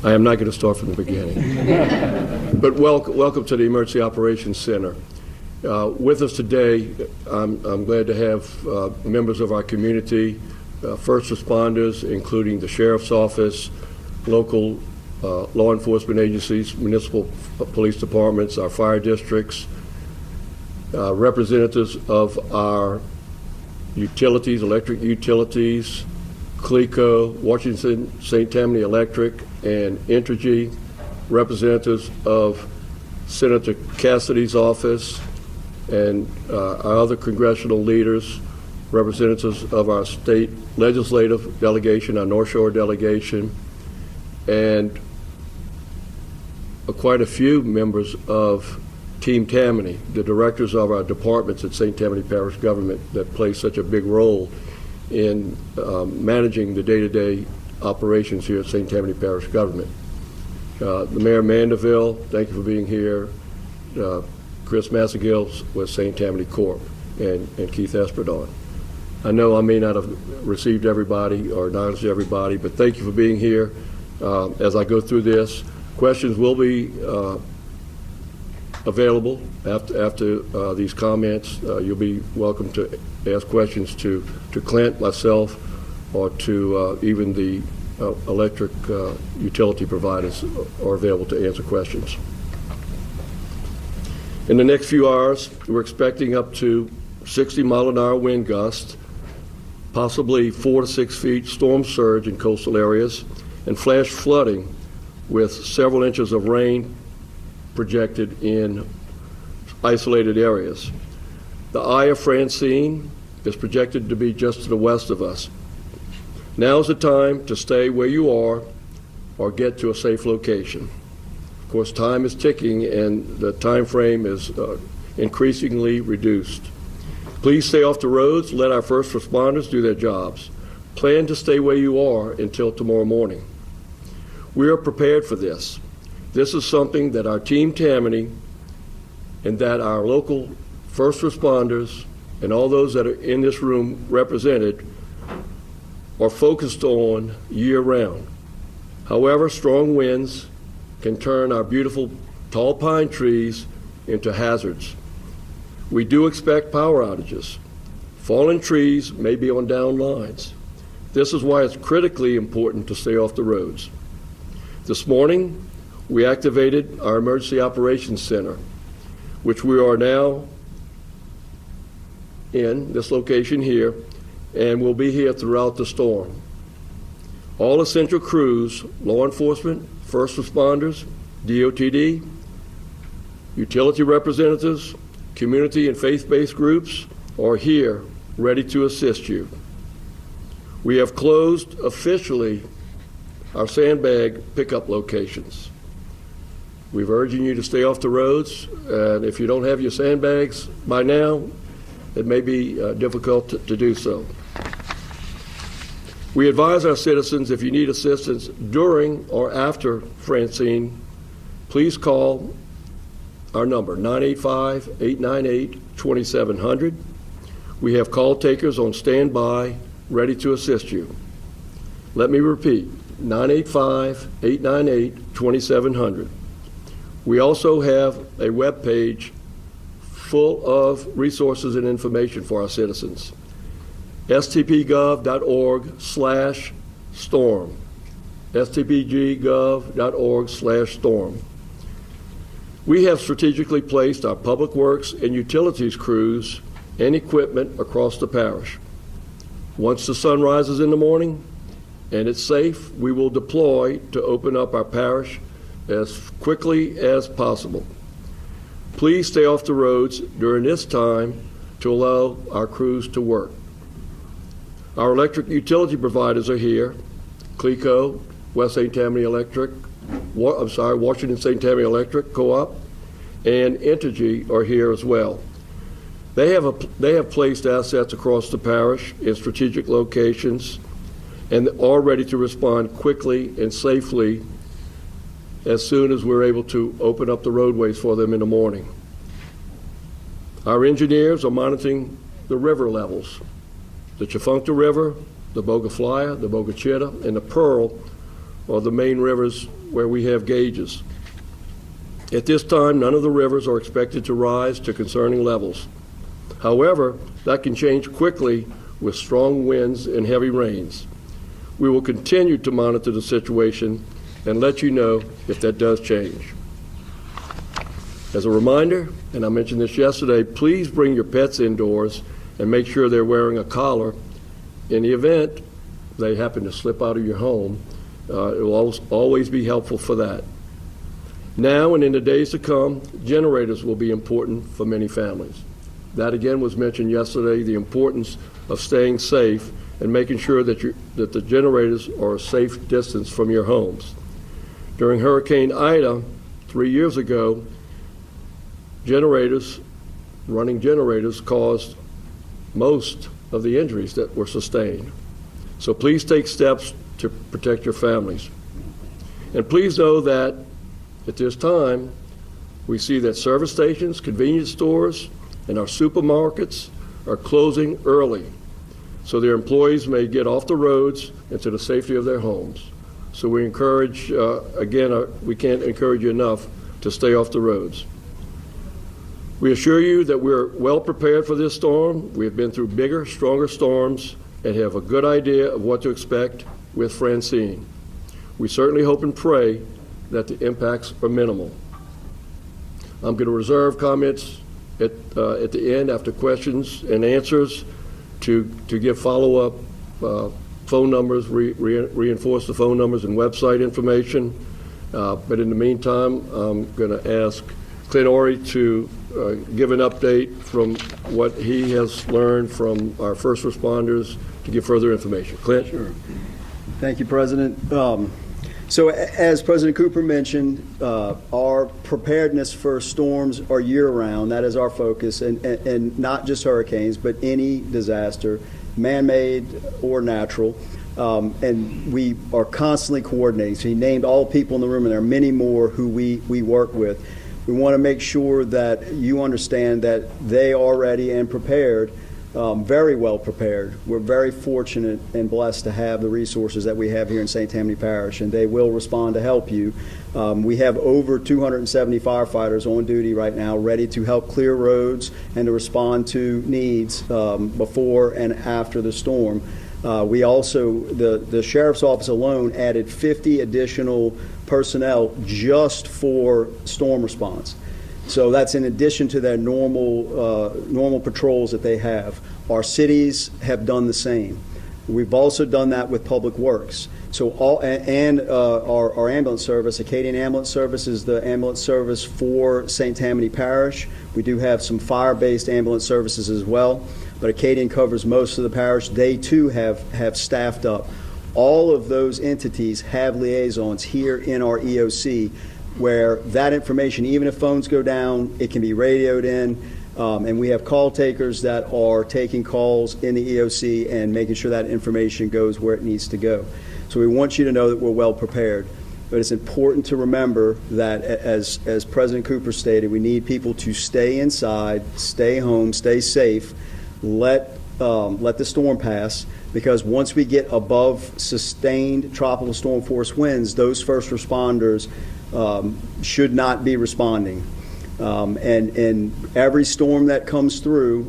I am not going to start from the beginning. But welcome to the Emergency Operations Center. With us today, I'm glad to have members of our community, first responders, including the Sheriff's Office, local law enforcement agencies, municipal police departments, our fire districts, representatives of our utilities, electric utilities, CLECO, Washington St. Tammany Electric, and Entergy, representatives of Senator Cassidy's office, and our other congressional leaders, representatives of our state legislative delegation, our North Shore delegation, and quite a few members of Team Tammany, the directors of our departments at St. Tammany Parish Government that play such a big role in managing the day-to-day operations here at St. Tammany Parish Government. The Mayor Mandeville, thank you for being here. Chris Massagill with St. Tammany Corp. and Keith Esperdon. I know I may not have received everybody or acknowledged everybody, but thank you for being here. As I go through this, questions will be available after these comments. You'll be welcome to ask questions to Clint, myself, or to even the electric utility providers are available to answer questions. In the next few hours, we're expecting up to 60-mile-an-hour wind gusts, possibly 4 to 6 feet storm surge in coastal areas, and flash flooding with several inches of rain projected in isolated areas. The eye of Francine is projected to be just to the west of us. Now is the time to stay where you are or get to a safe location. Of course, time is ticking and the time frame is increasingly reduced. Please stay off the roads. Let our first responders do their jobs. Plan to stay where you are until tomorrow morning. We are prepared for this. This is something that our Team Tammany and that our local first responders and all those that are in this room represented are focused on year-round. However, strong winds can turn our beautiful tall pine trees into hazards. We do expect power outages. Fallen trees may be on down lines. This is why it's critically important to stay off the roads. This morning, we activated our Emergency Operations Center, which we are now in this location here, and will be here throughout the storm. All essential crews, law enforcement, first responders, DOTD, utility representatives, community and faith-based groups are here ready to assist you. We have closed officially our sandbag pickup locations. We're urging you to stay off the roads, and if you don't have your sandbags by now, it may be difficult to do so. We advise our citizens if you need assistance during or after Francine, please call our number, 985-898-2700. We have call takers on standby, ready to assist you. Let me repeat, 985-898-2700. We also have a web page full of resources and information for our citizens. stpgov.org/storm. stpgov.org/storm. We have strategically placed our public works and utilities crews and equipment across the parish. Once the sun rises in the morning and it's safe, we will deploy to open up our parish as quickly as possible. Please stay off the roads during this time to allow our crews to work. Our electric utility providers are here, CLECO, West St. Tammany Electric, Washington St. Tammany Electric Co-op, and Entergy are here as well. They have placed assets across the parish in strategic locations and are ready to respond quickly and safely as soon as we're able to open up the roadways for them in the morning. Our engineers are monitoring the river levels. The Tchefuncte River, the Bogaflaya, the Bogachita, and the Pearl are the main rivers where we have gauges. At this time, none of the rivers are expected to rise to concerning levels. However, that can change quickly with strong winds and heavy rains. We will continue to monitor the situation and let you know if that does change. As a reminder, and I mentioned this yesterday, please bring your pets indoors and make sure they're wearing a collar. In the event they happen to slip out of your home, it will always be helpful for that. Now and in the days to come, generators will be important for many families. That again was mentioned yesterday, the importance of staying safe and making sure that the generators are a safe distance from your homes. During Hurricane Ida 3 years ago, running generators caused most of the injuries that were sustained. So please take steps to protect your families. And please know that at this time, we see that service stations, convenience stores, and our supermarkets are closing early so their employees may get off the roads and to the safety of their homes. So we encourage, we can't encourage you enough to stay off the roads. We assure you that we're well prepared for this storm. We have been through bigger, stronger storms and have a good idea of what to expect with Francine. We certainly hope and pray that the impacts are minimal. I'm going to reserve comments at the end after questions and answers to give follow-up phone numbers, reinforce the phone numbers and website information. But in the meantime, I'm going to ask Clint Ory to give an update from what he has learned from our first responders to give further information. Clint? Sure. Thank you, President. So as President Cooper mentioned, our preparedness for storms are year-round. That is our focus, and not just hurricanes, but any disaster, man-made or natural. And we are constantly coordinating. So he named all people in the room, and there are many more who we work with. We want to make sure that you understand that they are ready and prepared, very well prepared. We're very fortunate and blessed to have the resources that we have here in St. Tammany Parish, and they will respond to help you. We have over 270 firefighters on duty right now, ready to help clear roads and to respond to needs before and after the storm. We also, the Sheriff's Office alone added 50 additional personnel just for storm response. So that's in addition to their normal patrols that they have. Our cities have done the same. We've also done that with Public Works. So our ambulance service, Acadian Ambulance Service, is the ambulance service for St. Tammany Parish. We do have some fire-based ambulance services as well, but Acadian covers most of the parish. They too have staffed up. All of those entities have liaisons here in our EOC where that information, even if phones go down, it can be radioed in, and we have call takers that are taking calls in the EOC and making sure that information goes where it needs to go. So we want you to know that we're well prepared. But it's important to remember that, as President Cooper stated, we need people to stay inside, stay home, stay safe, let the storm pass, because once we get above sustained tropical storm force winds, those first responders should not be responding. And every storm that comes through,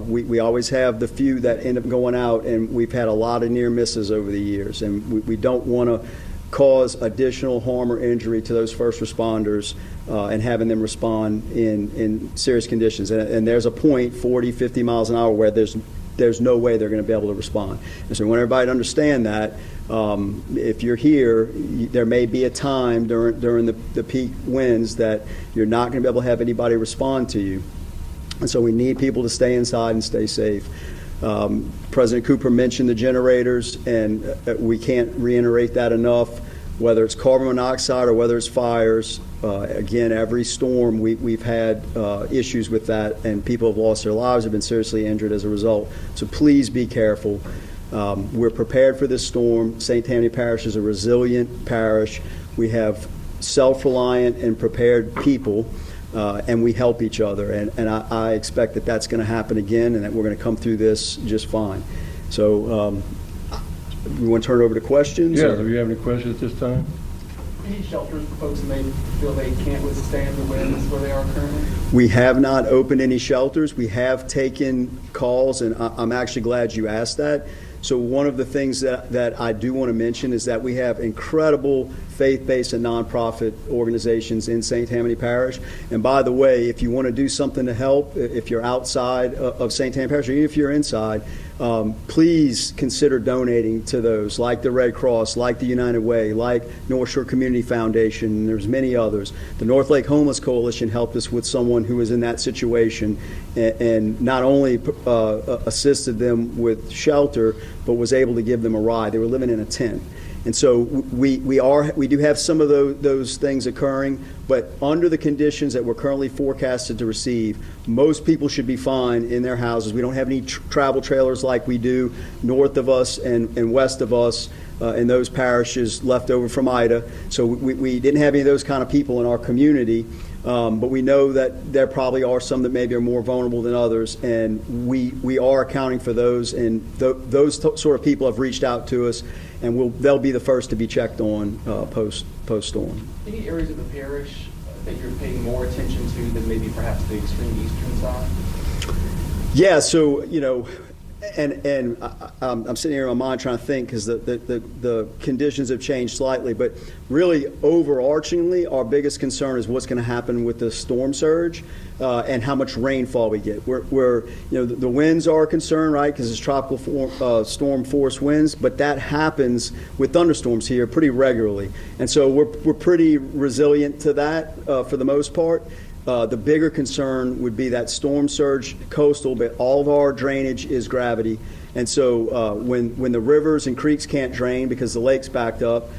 we always have the few that end up going out, and we've had a lot of near misses over the years, and we don't want to cause additional harm or injury to those first responders and having them respond in serious conditions. And there's a point, 40, 50 miles an hour, where there's no way they're going to be able to respond. And so we want everybody to understand that if you're here, there may be a time during the peak winds that you're not going to be able to have anybody respond to you. And so we need people to stay inside and stay safe. President Cooper mentioned the generators, and we can't reiterate that enough. Whether it's carbon monoxide or whether it's fires, again, every storm we've had issues with that, and people have lost their lives, have been seriously injured as a result. So please be careful. We're prepared for this storm. St. Tammany Parish is a resilient parish. We have self-reliant and prepared people, and we help each other. And I expect that that's going to happen again, and that we're going to come through this just fine. So We want to turn it over to questions? Yeah, or- do you have any questions at this time? Any shelters for folks who may feel they can't withstand the winds where they are currently? We have not opened any shelters. We have taken calls, and I'm actually glad you asked that. So one of the things that I do want to mention is that we have incredible faith-based and nonprofit organizations in St. Tammany Parish. And by the way, if you want to do something to help, if you're outside of St. Tammany Parish, or even if you're inside, please consider donating to those, like the Red Cross, like the United Way, like North Shore Community Foundation, and there's many others. The North Lake Homeless Coalition helped us with someone who was in that situation and not only assisted them with shelter, but was able to give them a ride. They were living in a tent. And so we do have some of those things occurring, but under the conditions that we're currently forecasted to receive, most people should be fine in their houses. We don't have any travel trailers like we do north of us and west of us in those parishes left over from Ida. So we didn't have any of those kind of people in our community. But we know that there probably are some that maybe are more vulnerable than others, and we are accounting for those, and those sort of people have reached out to us, and they'll be the first to be checked on post-storm. Any areas of the parish that you're paying more attention to than maybe perhaps the extreme eastern side? Yeah, so, and I'm sitting here in my mind trying to think because the conditions have changed slightly, but really overarchingly, our biggest concern is what's going to happen with the storm surge and how much rainfall we get. The winds are a concern, right, because it's tropical storm force winds, but that happens with thunderstorms here pretty regularly, and so we're pretty resilient to that for the most part. The bigger concern would be that storm surge coastal, but all of our drainage is gravity. And so when the rivers and creeks can't drain because the lake's backed up,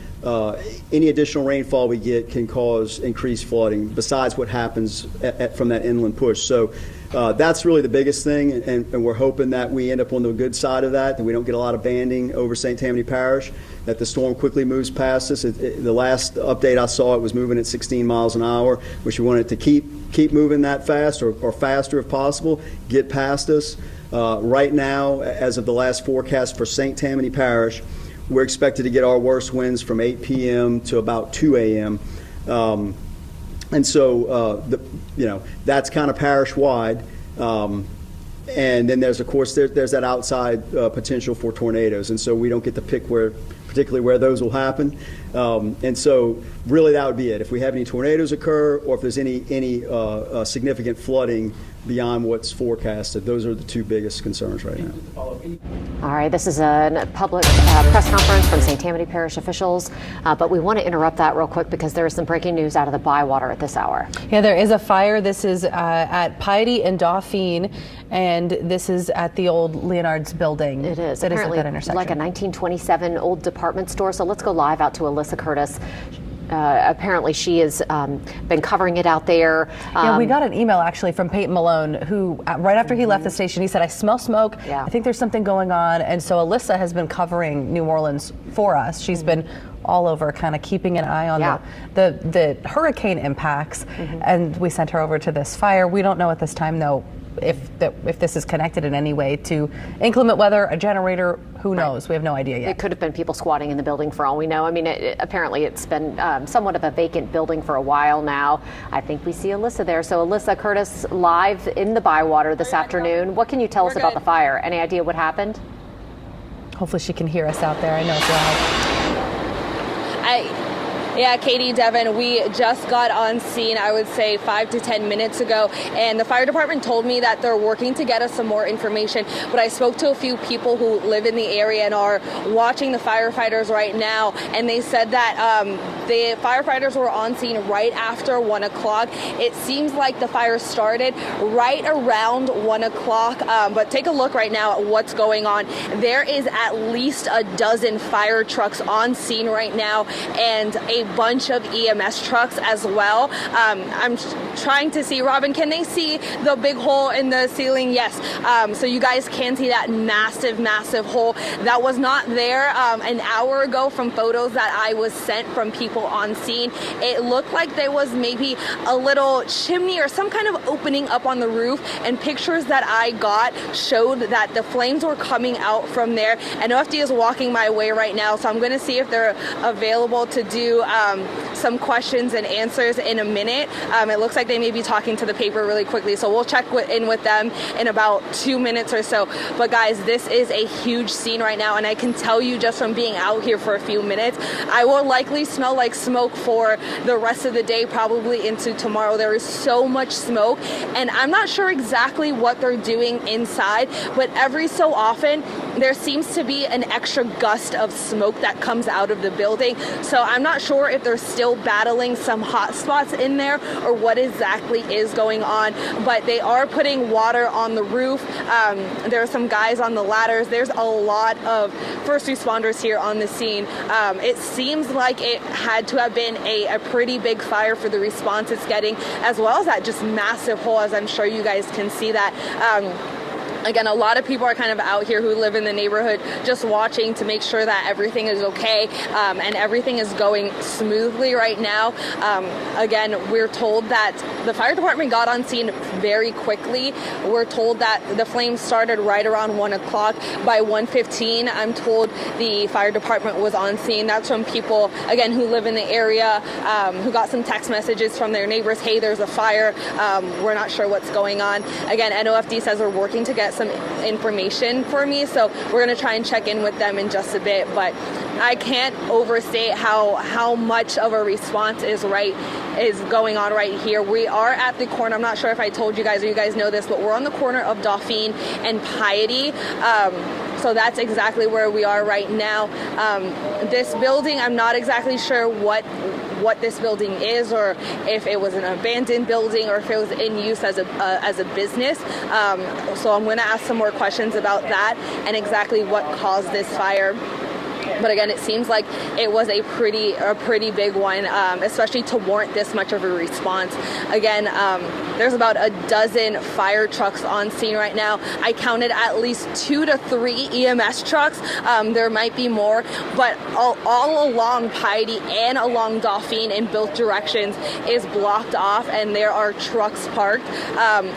any additional rainfall we get can cause increased flooding besides what happens from that inland push. So that's really the biggest thing, and we're hoping that we end up on the good side of that we don't get a lot of banding over St. Tammany Parish, that the storm quickly moves past us. The last update I saw, it was moving at 16 miles an hour, which we wanted to keep moving that fast or faster if possible, get past us. Right now, as of the last forecast for St. Tammany Parish, we're expected to get our worst winds from 8 p.m. to about 2 a.m. And so, that's kind of parish-wide. And then there's that outside potential for tornadoes. And so we don't get to pick particularly where those will happen. And so really that would be it. If we have any tornadoes occur or if there's any significant flooding beyond what's forecasted, those are the two biggest concerns right now. All right, this is a public press conference from St. Tammany Parish officials, but we want to interrupt that real quick because there is some breaking news out of the Bywater at this hour. Yeah, there is a fire. This is at Piety and Dauphine, and this is at the old Leonard's building. It is. That Apparently is at that intersection. like a 1927 old department store. So let's go live out to Alyssa Curtis. Apparently she has been covering it out there. Yeah, we got an email actually from Peyton Malone, who right after he left the station, he said, I smell smoke. Yeah. I think there's something going on. And so Alyssa has been covering New Orleans for us. She's been all over kind of keeping an eye on the hurricane impacts. And we sent her over to this fire. We don't know at this time, though, if this is connected in any way to inclement weather, a generator, who knows? We have no idea yet. It could have been people squatting in the building for all we know. I mean, apparently it's been somewhat of a vacant building for a while now. I think we see Alyssa there. So Alyssa Curtis live in the Bywater this afternoon. What can you tell us about the fire? Any idea what happened? Hopefully she can hear us out there. I know it's loud. Yeah, Katie, Devin, we just got on scene, I would say 5 to 10 minutes ago, and the fire department told me that they're working to get us some more information, but I spoke to a few people who live in the area and are watching the firefighters right now, and they said that the firefighters were on scene right after 1 o'clock. It seems like the fire started right around 1 o'clock, but take a look right now at what's going on. There is at least a dozen fire trucks on scene right now, and a a bunch of EMS trucks as well. I'm trying to see, Robin, can they see the big hole in the ceiling? Yes. So you guys can see that massive, massive hole that was not there an hour ago from photos that I was sent from people on scene. It looked like there was maybe a little chimney or some kind of opening up on the roof, and pictures that I got showed that the flames were coming out from there. And OFD is walking my way right now, so I'm going to see if they're available to do some questions and answers in a minute. It looks like they may be talking to the paper really quickly, so we'll check in with them in about 2 minutes or so. But guys, this is a huge scene right now, and I can tell you just from being out here for a few minutes, I will likely smell like smoke for the rest of the day, probably into tomorrow. There is so much smoke, and I'm not sure exactly what they're doing inside, but every so often there seems to be an extra gust of smoke that comes out of the building. So I'm not sure if they're still battling some hot spots in there or what exactly is going on, but they are putting water on the roof. There are some guys on the ladders. There's a lot of first responders here on the scene. It seems like it had to have been a pretty big fire for the response it's getting, as well as that just massive hole, as I'm sure you guys can see that. Again, a lot of people are kind of out here who live in the neighborhood just watching to make sure that everything is okay and everything is going smoothly right now. Again, we're told that the fire department got on scene very quickly. We're told that the flames started right around 1 o'clock. By 1:15, I'm told the fire department was on scene. That's from people, again, who live in the area, who got some text messages from their neighbors. Hey, there's a fire. We're not sure what's going on. Again, NOFD says we're working to get some information for me, so we're going to try and check in with them in just a bit, but I can't overstate how much of a response is going on right here. We are at the corner. I'm not sure if I told you guys or you guys know this, but we're on the corner of Dauphine and Piety. So that's exactly where we are right now. This building, I'm not exactly sure what this building is, or if it was an abandoned building, or if it was in use as a business. So I'm going to ask some more questions about that and exactly what caused this fire. But again, it seems like it was a pretty big one, especially to warrant this much of a response. Again, there's about a dozen fire trucks on scene right now. I counted at least 2 to 3 EMS trucks. There might be more, but all along Piety and along Dauphine in both directions is blocked off, and there are trucks parked.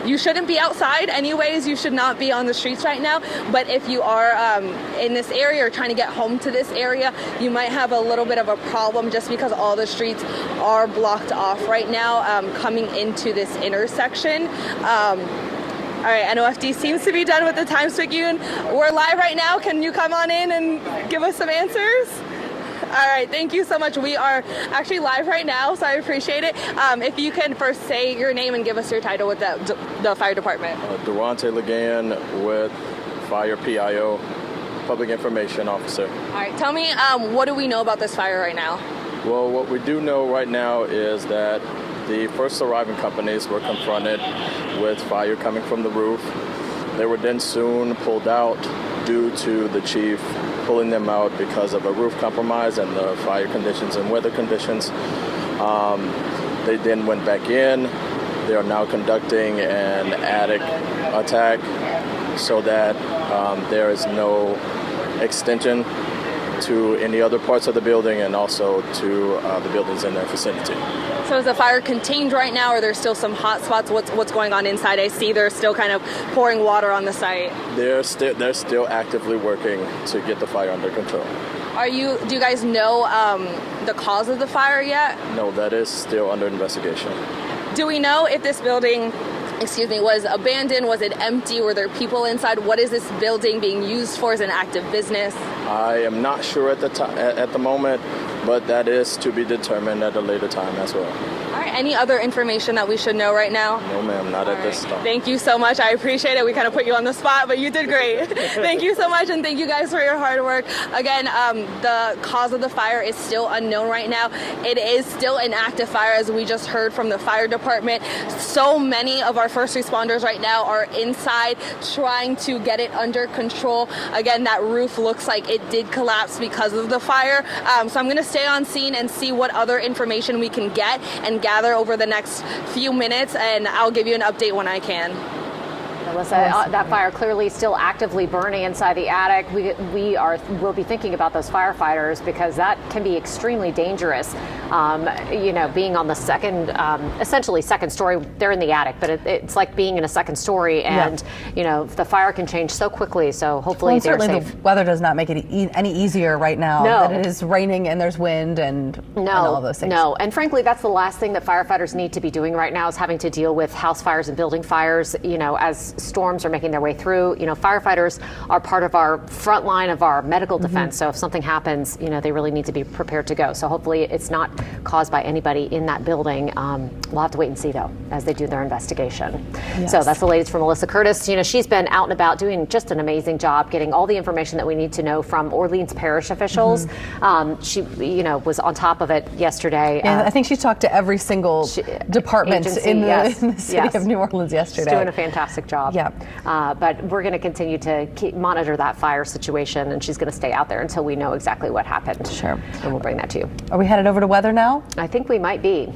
You shouldn't be outside anyways. You should not be on the streets right now. But if you are in this area or trying to get home to this area, you might have a little bit of a problem just because all the streets are blocked off right now coming into this intersection. All right, NOFD seems to be done with the Times-Picayune. We're live right now. Can you come on in and give us some answers? All right, thank you so much. We are actually live right now, so I appreciate it. If you can first say your name and give us your title with the fire department. Durante Legan with Fire PIO, Public Information Officer. All right, tell me, what do we know about this fire right now? Well, what we do know right now is that the first arriving companies were confronted with fire coming from the roof. They were then soon pulled out due to the chief pulling them out because of a roof compromise and the fire conditions and weather conditions. They then went back in. They are now conducting an attic attack so that there is no extension to any other parts of the building and also to the buildings in their vicinity. So is the fire contained right now, or there's still some hot spots? What's going on inside? I see they're still kind of pouring water on the site. They're still actively working to get the fire under control. Do you guys know the cause of the fire yet? No, that is still under investigation. Do we know if this building, was abandoned? Was it empty? Were there people inside? What is this building being used for as an active business? I am not sure at the moment, but that is to be determined at a later time as well. All right, any other information that we should know right now? No, ma'am, not at this time. Thank you so much. I appreciate it. We kind of put you on the spot, but you did great. Thank you so much, and thank you guys for your hard work. Again, the cause of the fire is still unknown right now. It is still an active fire, as we just heard from the fire department. So many of our first responders right now are inside trying to get it under control. Again, that roof looks like it did collapse because of the fire. So I'm going to stay on scene and see what other information we can get and gather over the next few minutes, and I'll give you an update when I can. Alyssa, that fire clearly still actively burning inside the attic. We'll be thinking about those firefighters, because that can be extremely dangerous. Being on the second, essentially second story, they're in the attic, but it's like being in a second story, and the fire can change so quickly. So hopefully they're certainly safe. The weather does not make it any easier right now. No. That it is raining and there's wind and all of those things. No, and frankly, that's the last thing that firefighters need to be doing right now, is having to deal with house fires and building fires. As storms are making their way through, firefighters are part of our front line of our medical defense. So if something happens, they really need to be prepared to go. So hopefully it's not caused by anybody in that building. We'll have to wait and see, though, as they do their investigation. Yes. So that's the latest from Melissa Curtis. She's been out and about doing just an amazing job getting all the information that we need to know from Orleans Parish officials. She, was on top of it yesterday. Yeah, I think she talked to every single department agency, in the city of New Orleans yesterday. She's doing a fantastic job. Yeah. But we're going to continue to monitor that fire situation, and she's going to stay out there until we know exactly what happened. Sure. And we'll bring that to you. Are we headed over to weather now? I think we might be.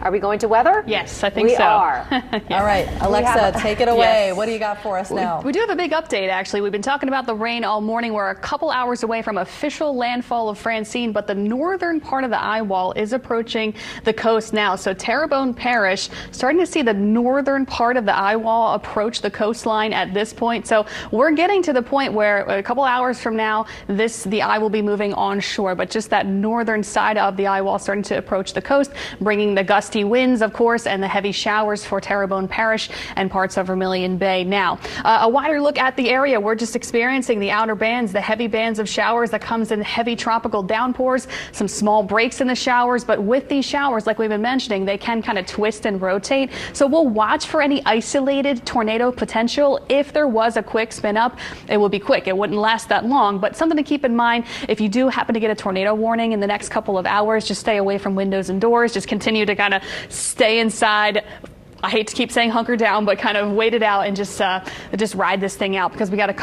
Are we going to weather? Yes, I think we so. Are. All right, Alexa, take it away. What do you got for us now? We do have a big update, actually. We've been talking about the rain all morning. We're a couple hours away from official landfall of Francine, but the northern part of the eye wall is approaching the coast now. So Terrebonne Parish, starting to see the northern part of the eye wall approach the coastline at this point. So we're getting to the point where a couple hours from now, the eye will be moving onshore, but just that northern side of the eye wall starting to approach the coast, bringing the gusty winds, of course, and the heavy showers for Terrebonne Parish and parts of Vermilion Bay. Now, a wider look at the area. We're just experiencing the outer bands, the heavy bands of showers that comes in heavy tropical downpours, some small breaks in the showers, but with these showers, like we've been mentioning, they can kind of twist and rotate. So we'll watch for any isolated tornado potential. If there was a quick spin up, it would be quick. It wouldn't last that long, but something to keep in mind, if you do happen to get a tornado warning in the next couple of hours, just stay away from windows and doors. Just continue to kind of stay inside. I hate to keep saying hunker down, but kind of wait it out and just ride this thing out, because we got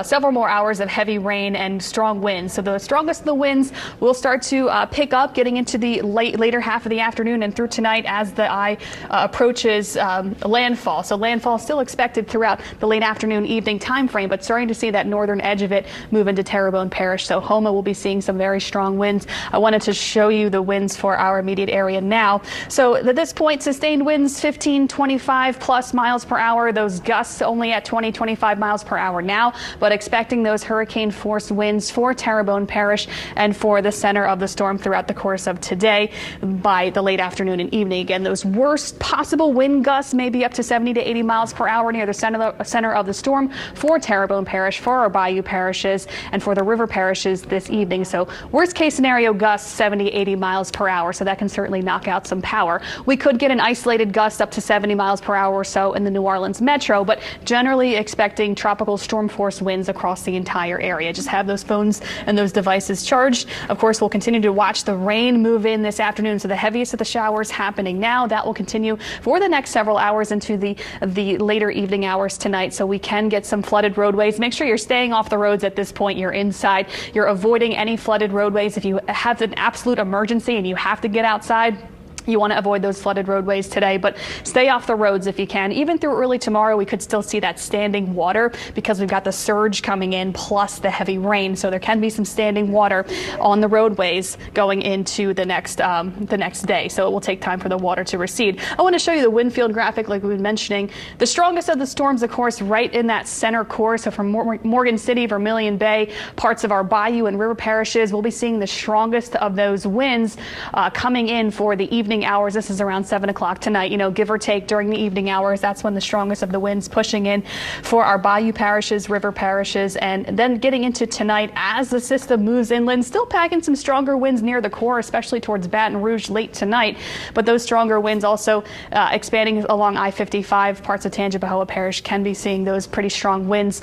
several more hours of heavy rain and strong winds. So the strongest of the winds will start to pick up getting into the later half of the afternoon and through tonight as the eye approaches landfall. So landfall still expected throughout the late afternoon, evening time frame, but starting to see that northern edge of it move into Terrebonne Parish. So Houma will be seeing some very strong winds. I wanted to show you the winds for our immediate area now. So at this point, sustained winds 25 plus miles per hour. Those gusts only at 25 miles per hour now, but expecting those hurricane force winds for Terrebonne Parish and for the center of the storm throughout the course of today by the late afternoon and evening. Again, those worst possible wind gusts may be up to 70 to 80 miles per hour near the center of the storm for Terrebonne Parish, for our bayou parishes, and for the river parishes this evening. So worst case scenario gusts 70, 80 miles per hour. So that can certainly knock out some power. We could get an isolated gust up to 70 miles per hour or so in the New Orleans metro, but generally expecting tropical storm force winds across the entire area. Just have those phones and those devices charged. Of course, we'll continue to watch the rain move in this afternoon. So the heaviest of the showers happening now. That will continue for the next several hours into the later evening hours tonight. So we can get some flooded roadways. Make sure you're staying off the roads at this point. You're inside. You're avoiding any flooded roadways. If you have an absolute emergency and you have to get outside, you want to avoid those flooded roadways today, but stay off the roads if you can. Even through early tomorrow, we could still see that standing water because we've got the surge coming in plus the heavy rain. So there can be some standing water on the roadways going into the next day. So it will take time for the water to recede. I want to show you the wind field graphic like we've been mentioning. The strongest of the storms, of course, right in that center core. So from Morgan City, Vermilion Bay, parts of our bayou and river parishes, we'll be seeing the strongest of those winds coming in for the evening evening hours. This is around 7 o'clock tonight, give or take during the evening hours. That's when the strongest of the winds pushing in for our bayou parishes, river parishes, and then getting into tonight as the system moves inland, still packing some stronger winds near the core, especially towards Baton Rouge late tonight. But those stronger winds also expanding along I-55, parts of Tangipahoa Parish can be seeing those pretty strong winds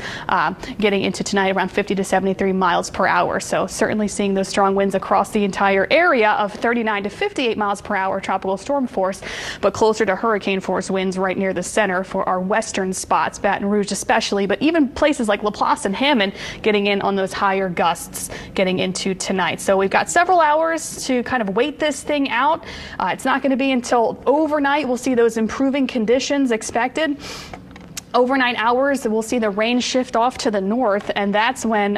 getting into tonight around 50 to 73 miles per hour. So certainly seeing those strong winds across the entire area of 39 to 58 miles per hour tropical storm force, but closer to hurricane force winds right near the center for our western spots, Baton Rouge especially, but even places like LaPlace and Hammond getting in on those higher gusts getting into tonight. So we've got several hours to kind of wait this thing out. It's not going to be until overnight we'll see those improving conditions expected. Overnight hours, we'll see the rain shift off to the north, and that's when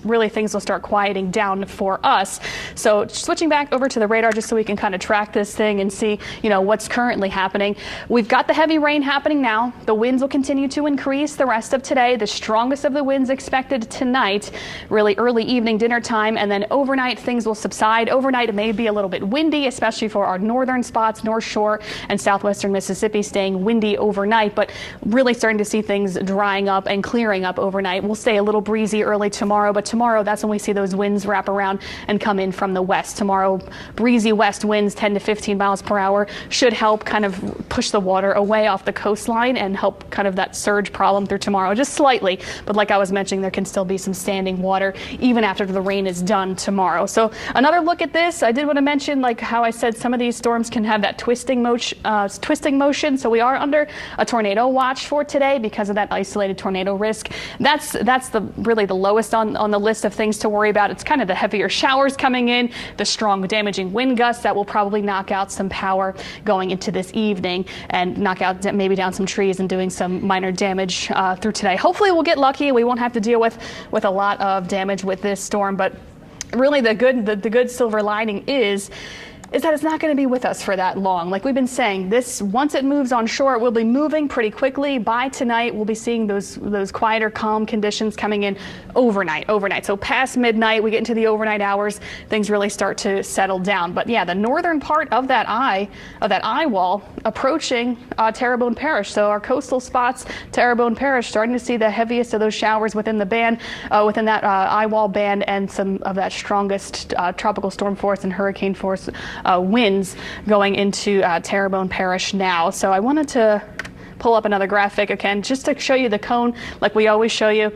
really things will start quieting down for us. So switching back over to the radar just so we can kind of track this thing and see, what's currently happening. We've got the heavy rain happening now. The winds will continue to increase the rest of today. The strongest of the winds expected tonight, really early evening, dinner time, and then overnight things will subside. Overnight it may be a little bit windy, especially for our northern spots, North Shore and southwestern Mississippi staying windy overnight, but really starting to see things drying up and clearing up overnight. We'll stay a little breezy early tomorrow, but tomorrow that's when we see those winds wrap around and come in from the west. Tomorrow, breezy west winds 10 to 15 miles per hour should help kind of push the water away off the coastline and help kind of that surge problem through tomorrow, just slightly. But like I was mentioning, there can still be some standing water even after the rain is done tomorrow. So another look at this, I did want to mention, like how I said, some of these storms can have that twisting motion. So we are under a tornado watch for today because of that isolated tornado risk. That's really the lowest on the list of things to worry about. It's kind of the heavier showers coming in, the strong damaging wind gusts that will probably knock out some power going into this evening and knock out maybe down some trees and doing some minor damage through today. Hopefully we'll get lucky. We won't have to deal with a lot of damage with this storm, but really the good silver lining is that it's not going to be with us for that long. Like we've been saying, once it moves on shore, it will be moving pretty quickly. By tonight, we'll be seeing those quieter, calm conditions coming in overnight. So past midnight, we get into the overnight hours, things really start to settle down. But yeah, the northern part of that eye wall approaching Terrebonne Parish. So our coastal spots, Terrebonne Parish, starting to see the heaviest of those showers within the band, within that eye wall band, and some of that strongest tropical storm force and hurricane force winds going into Terrebonne Parish now. So I wanted to pull up another graphic again just to show you the cone like we always show you,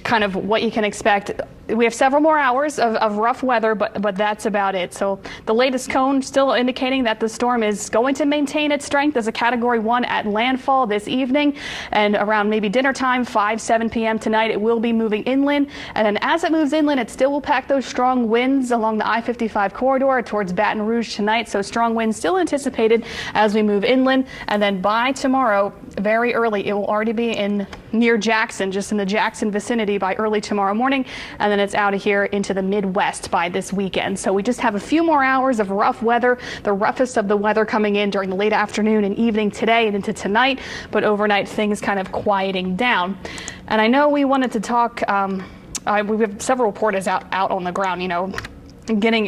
kind of what you can expect. We have several more hours of rough weather, but that's about it. So the latest cone still indicating that the storm is going to maintain its strength as a Category 1 at landfall this evening, and around maybe dinner time, 7 p.m. tonight, it will be moving inland. And then as it moves inland, it still will pack those strong winds along the I-55 corridor towards Baton Rouge tonight. So strong winds still anticipated as we move inland. And then by tomorrow, very early, it will already be near Jackson, just in the Jackson vicinity by early tomorrow morning. And then it's out of here into the Midwest by this weekend. So we just have a few more hours of rough weather, the roughest of the weather coming in during the late afternoon and evening today and into tonight, but overnight things kind of quieting down. And I know we wanted to talk, we have several reporters out on the ground, getting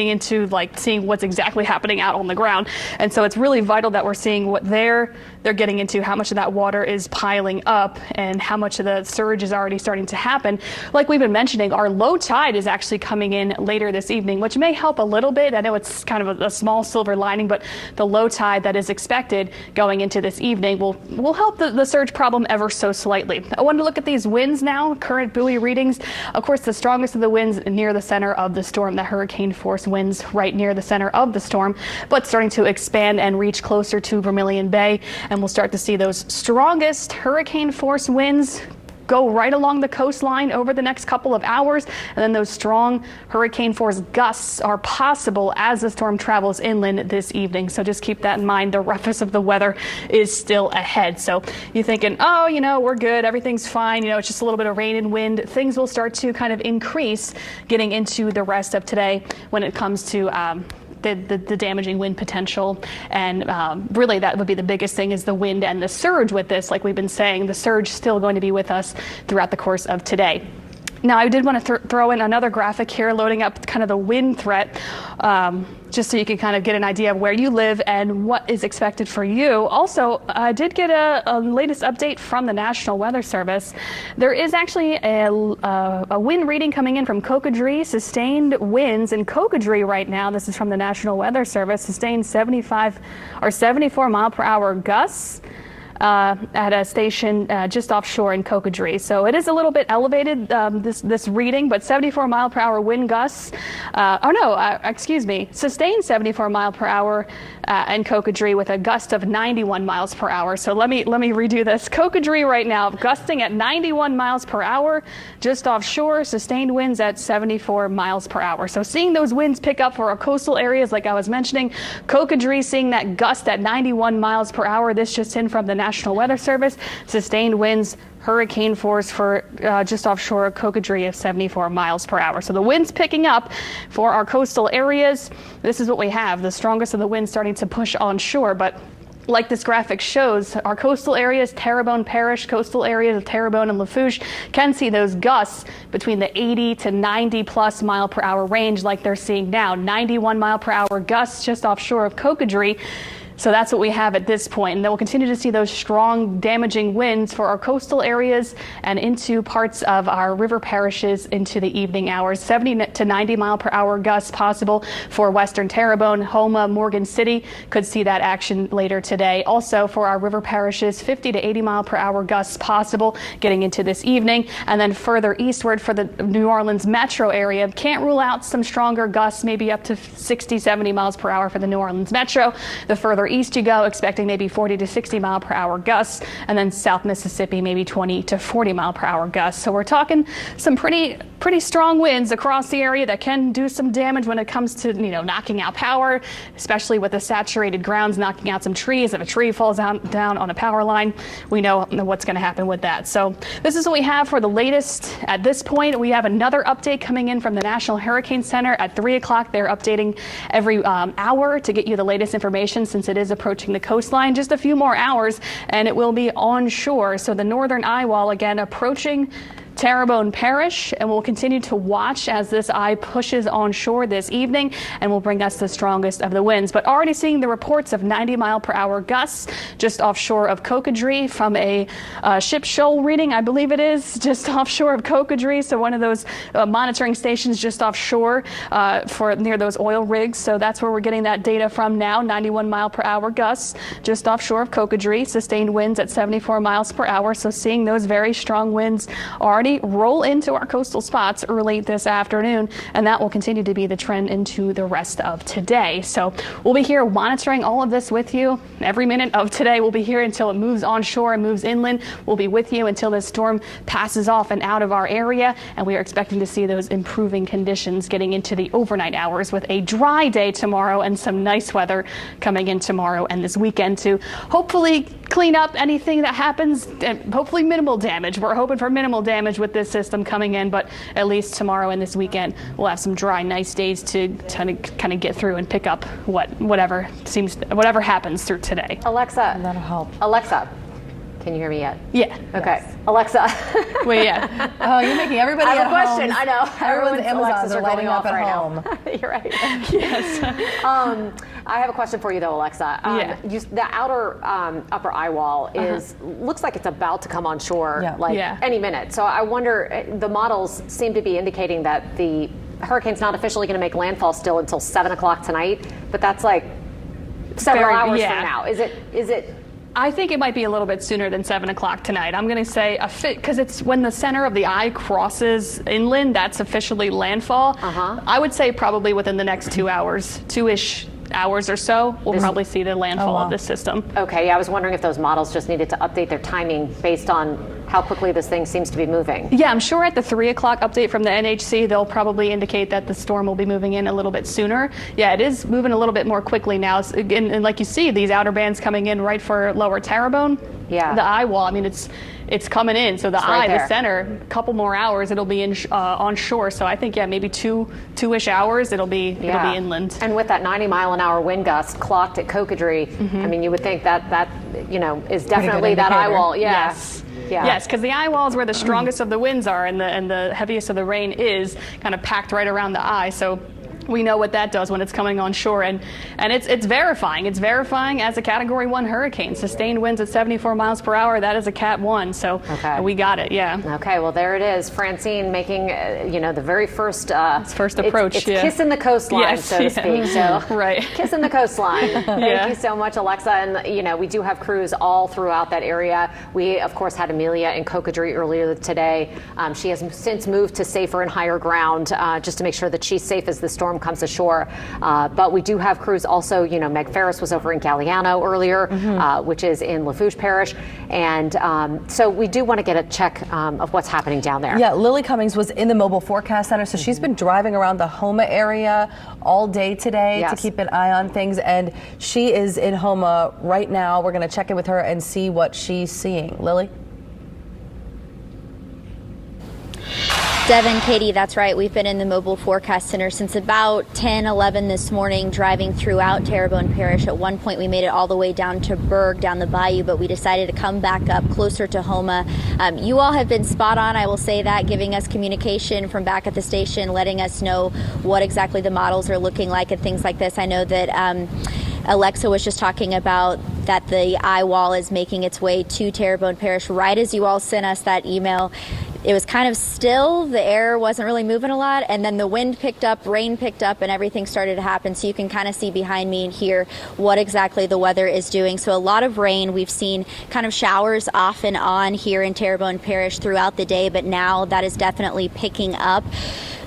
into like seeing what's exactly happening out on the ground. And so it's really vital that we're seeing what they're getting into, how much of that water is piling up and how much of the surge is already starting to happen. Like we've been mentioning, our low tide is actually coming in later this evening, which may help a little bit. I know it's kind of a small silver lining, but the low tide that is expected going into this evening will help the surge problem ever so slightly. I wanted to look at these winds now, current buoy readings. Of course, the strongest of the winds near the center of the storm, the hurricane force winds right near the center of the storm, but starting to expand and reach closer to Vermilion Bay. And we'll start to see those strongest hurricane force winds go right along the coastline over the next couple of hours. And then those strong hurricane force gusts are possible as the storm travels inland this evening. So just keep that in mind. The roughest of the weather is still ahead. So you're thinking, we're good. Everything's fine. It's just a little bit of rain and wind. Things will start to kind of increase getting into the rest of today when it comes to the damaging wind potential. And really that would be the biggest thing, is the wind and the surge with this. Like we've been saying, the surge still going to be with us throughout the course of today. Now, I did want to throw in another graphic here, loading up kind of the wind threat, just so you can kind of get an idea of where you live and what is expected for you. Also, I did get a latest update from the National Weather Service. There is actually a wind reading coming in from Cocodrie, sustained winds in Cocodrie right now. This is from the National Weather Service, sustained 75 or 74 mile per hour gusts. At a station just offshore in Cocodrie. So it is a little bit elevated, this reading, but 74 mile per hour wind gusts. Excuse me, sustained 74 mile per hour in Cocodrie with a gust of 91 miles per hour. So let me redo this. Cocodrie right now, gusting at 91 miles per hour, just offshore, sustained winds at 74 miles per hour. So seeing those winds pick up for our coastal areas, like I was mentioning, Cocodrie seeing that gust at 91 miles per hour. This just in from the National Weather Service, sustained winds, hurricane force for just offshore Cocodrie of 74 miles per hour. So the wind's picking up for our coastal areas. This is what we have, the strongest of the winds starting to push onshore, but like this graphic shows, our coastal areas, Terrebonne Parish, coastal areas of Terrebonne and Lafourche can see those gusts between the 80 to 90 plus mile per hour range like they're seeing now. 91 mile per hour gusts just offshore of Cocodrie. So that's what we have at this point. And then we'll continue to see those strong, damaging winds for our coastal areas and into parts of our river parishes into the evening hours. 70 to 90 mile per hour gusts possible for western Terrebonne, Houma, Morgan City. Could see that action later today. Also for our river parishes, 50 to 80 mile per hour gusts possible getting into this evening. And then further eastward for the New Orleans metro area, can't rule out some stronger gusts, maybe up to 60, 70 miles per hour for the New Orleans metro. The further east you go, expecting maybe 40 to 60 mile per hour gusts, and then South Mississippi maybe 20 to 40 mile per hour gusts. So we're talking some pretty strong winds across the area that can do some damage when it comes to knocking out power, especially with the saturated grounds, knocking out some trees. If a tree falls down on a power line, we know what's going to happen with that. So this is what we have for the latest at this point. We have another update coming in from the National Hurricane Center at 3 o'clock. They're updating every hour to get you the latest information since it is approaching the coastline. Just a few more hours and it will be onshore. So the northern eye wall again approaching Terrebonne Parish, and we'll continue to watch as this eye pushes onshore this evening and will bring us the strongest of the winds. But already seeing the reports of 90 mile per hour gusts just offshore of Cocodrie from a ship shoal reading, I believe it is, just offshore of Cocodrie. So one of those monitoring stations just offshore for near those oil rigs. So that's where we're getting that data from now. 91 mile per hour gusts just offshore of Cocodrie, sustained winds at 74 miles per hour. So seeing those very strong winds already roll into our coastal spots early this afternoon, and that will continue to be the trend into the rest of today. So we'll be here monitoring all of this with you every minute of today. We'll be here until it moves onshore and moves inland. We'll be with you until this storm passes off and out of our area, and we are expecting to see those improving conditions getting into the overnight hours with a dry day tomorrow and some nice weather coming in tomorrow and this weekend to hopefully clean up anything that happens, and hopefully minimal damage. We're hoping for minimal damage with this system coming in, but at least tomorrow and this weekend we'll have some dry, nice days to kind of get through and pick up whatever happens through today. Alexa, That'll help. Alexa, can you hear me yet? Yeah. Okay. Yes. Alexa. Well, yeah. Oh, you're making everybody I have at a question. home. I know. Everyone's Amazons Alexas are lighting up at right home. Now. You're right. Yes. I have a question for you though, Alexa. Yeah. The outer upper eye wall looks like it's about to come on shore any minute. So I wonder, the models seem to be indicating that the hurricane's not officially going to make landfall still until 7 o'clock tonight, but that's like several hours from now. Is it? I think it might be a little bit sooner than 7 o'clock tonight. I'm going to say because it's when the center of the eye crosses inland, that's officially landfall. I would say probably within the next 2 hours, 2-ish hours or so, we'll probably see the landfall of this system. Okay, yeah, I was wondering if those models just needed to update their timing based on how quickly this thing seems to be moving. Yeah, I'm sure at the 3 o'clock update from the NHC, they'll probably indicate that the storm will be moving in a little bit sooner. Yeah, it is moving a little bit more quickly now. And like you see, these outer bands coming in right for lower Terrebonne. Yeah. The eye wall, I mean, it's coming in. So the eye, the center, a couple more hours, it'll be on shore. So I think, maybe two-ish hours, it'll be inland. And with that 90 mile an hour wind gust clocked at Cocodrie, I mean, you would think that is definitely that eye wall. Yeah. Yes. Yeah. Yes, because the eye wall is where the strongest of the winds are, and the heaviest of the rain is kind of packed right around the eye. So we know what that does when it's coming on shore, and it's verifying. It's verifying as a Category 1 hurricane. Sustained winds at 74 miles per hour. That is a Cat 1. So we got it. Yeah. Okay. Well, there it is. Francine making the very first first approach. It's kissing the coastline, yes, so to speak. So right. Kissing the coastline. Thank you so much, Alexa. And we do have crews all throughout that area. We of course had Amelia in Cocodrie earlier today. She has since moved to safer and higher ground just to make sure that she's safe as the storm comes ashore. But we do have crews also, Meg Ferris was over in Galliano earlier, which is in Lafourche Parish. And so we do want to get a check of what's happening down there. Yeah, Lily Cummings was in the Mobile Forecast Center, so she's been driving around the Homa area all day today to keep an eye on things. And she is in Homa right now. We're going to check in with her and see what she's seeing. Lily? Devin, Katie, that's right. We've been in the Mobile Forecast Center since about 10, 11 this morning, driving throughout Terrebonne Parish. At one point, we made it all the way down to Berg, down the bayou, but we decided to come back up closer to Homa. You all have been spot on, I will say that, giving us communication from back at the station, letting us know what exactly the models are looking like and things like this. I know that Alexa was just talking about that the eye wall is making its way to Terrebonne Parish right as you all sent us that email. It was kind of still, the air wasn't really moving a lot, and then the wind picked up, rain picked up, and everything started to happen. So you can kind of see behind me and hear what exactly the weather is doing. So a lot of rain. We've seen kind of showers off and on here in Terrebonne Parish throughout the day, but now that is definitely picking up.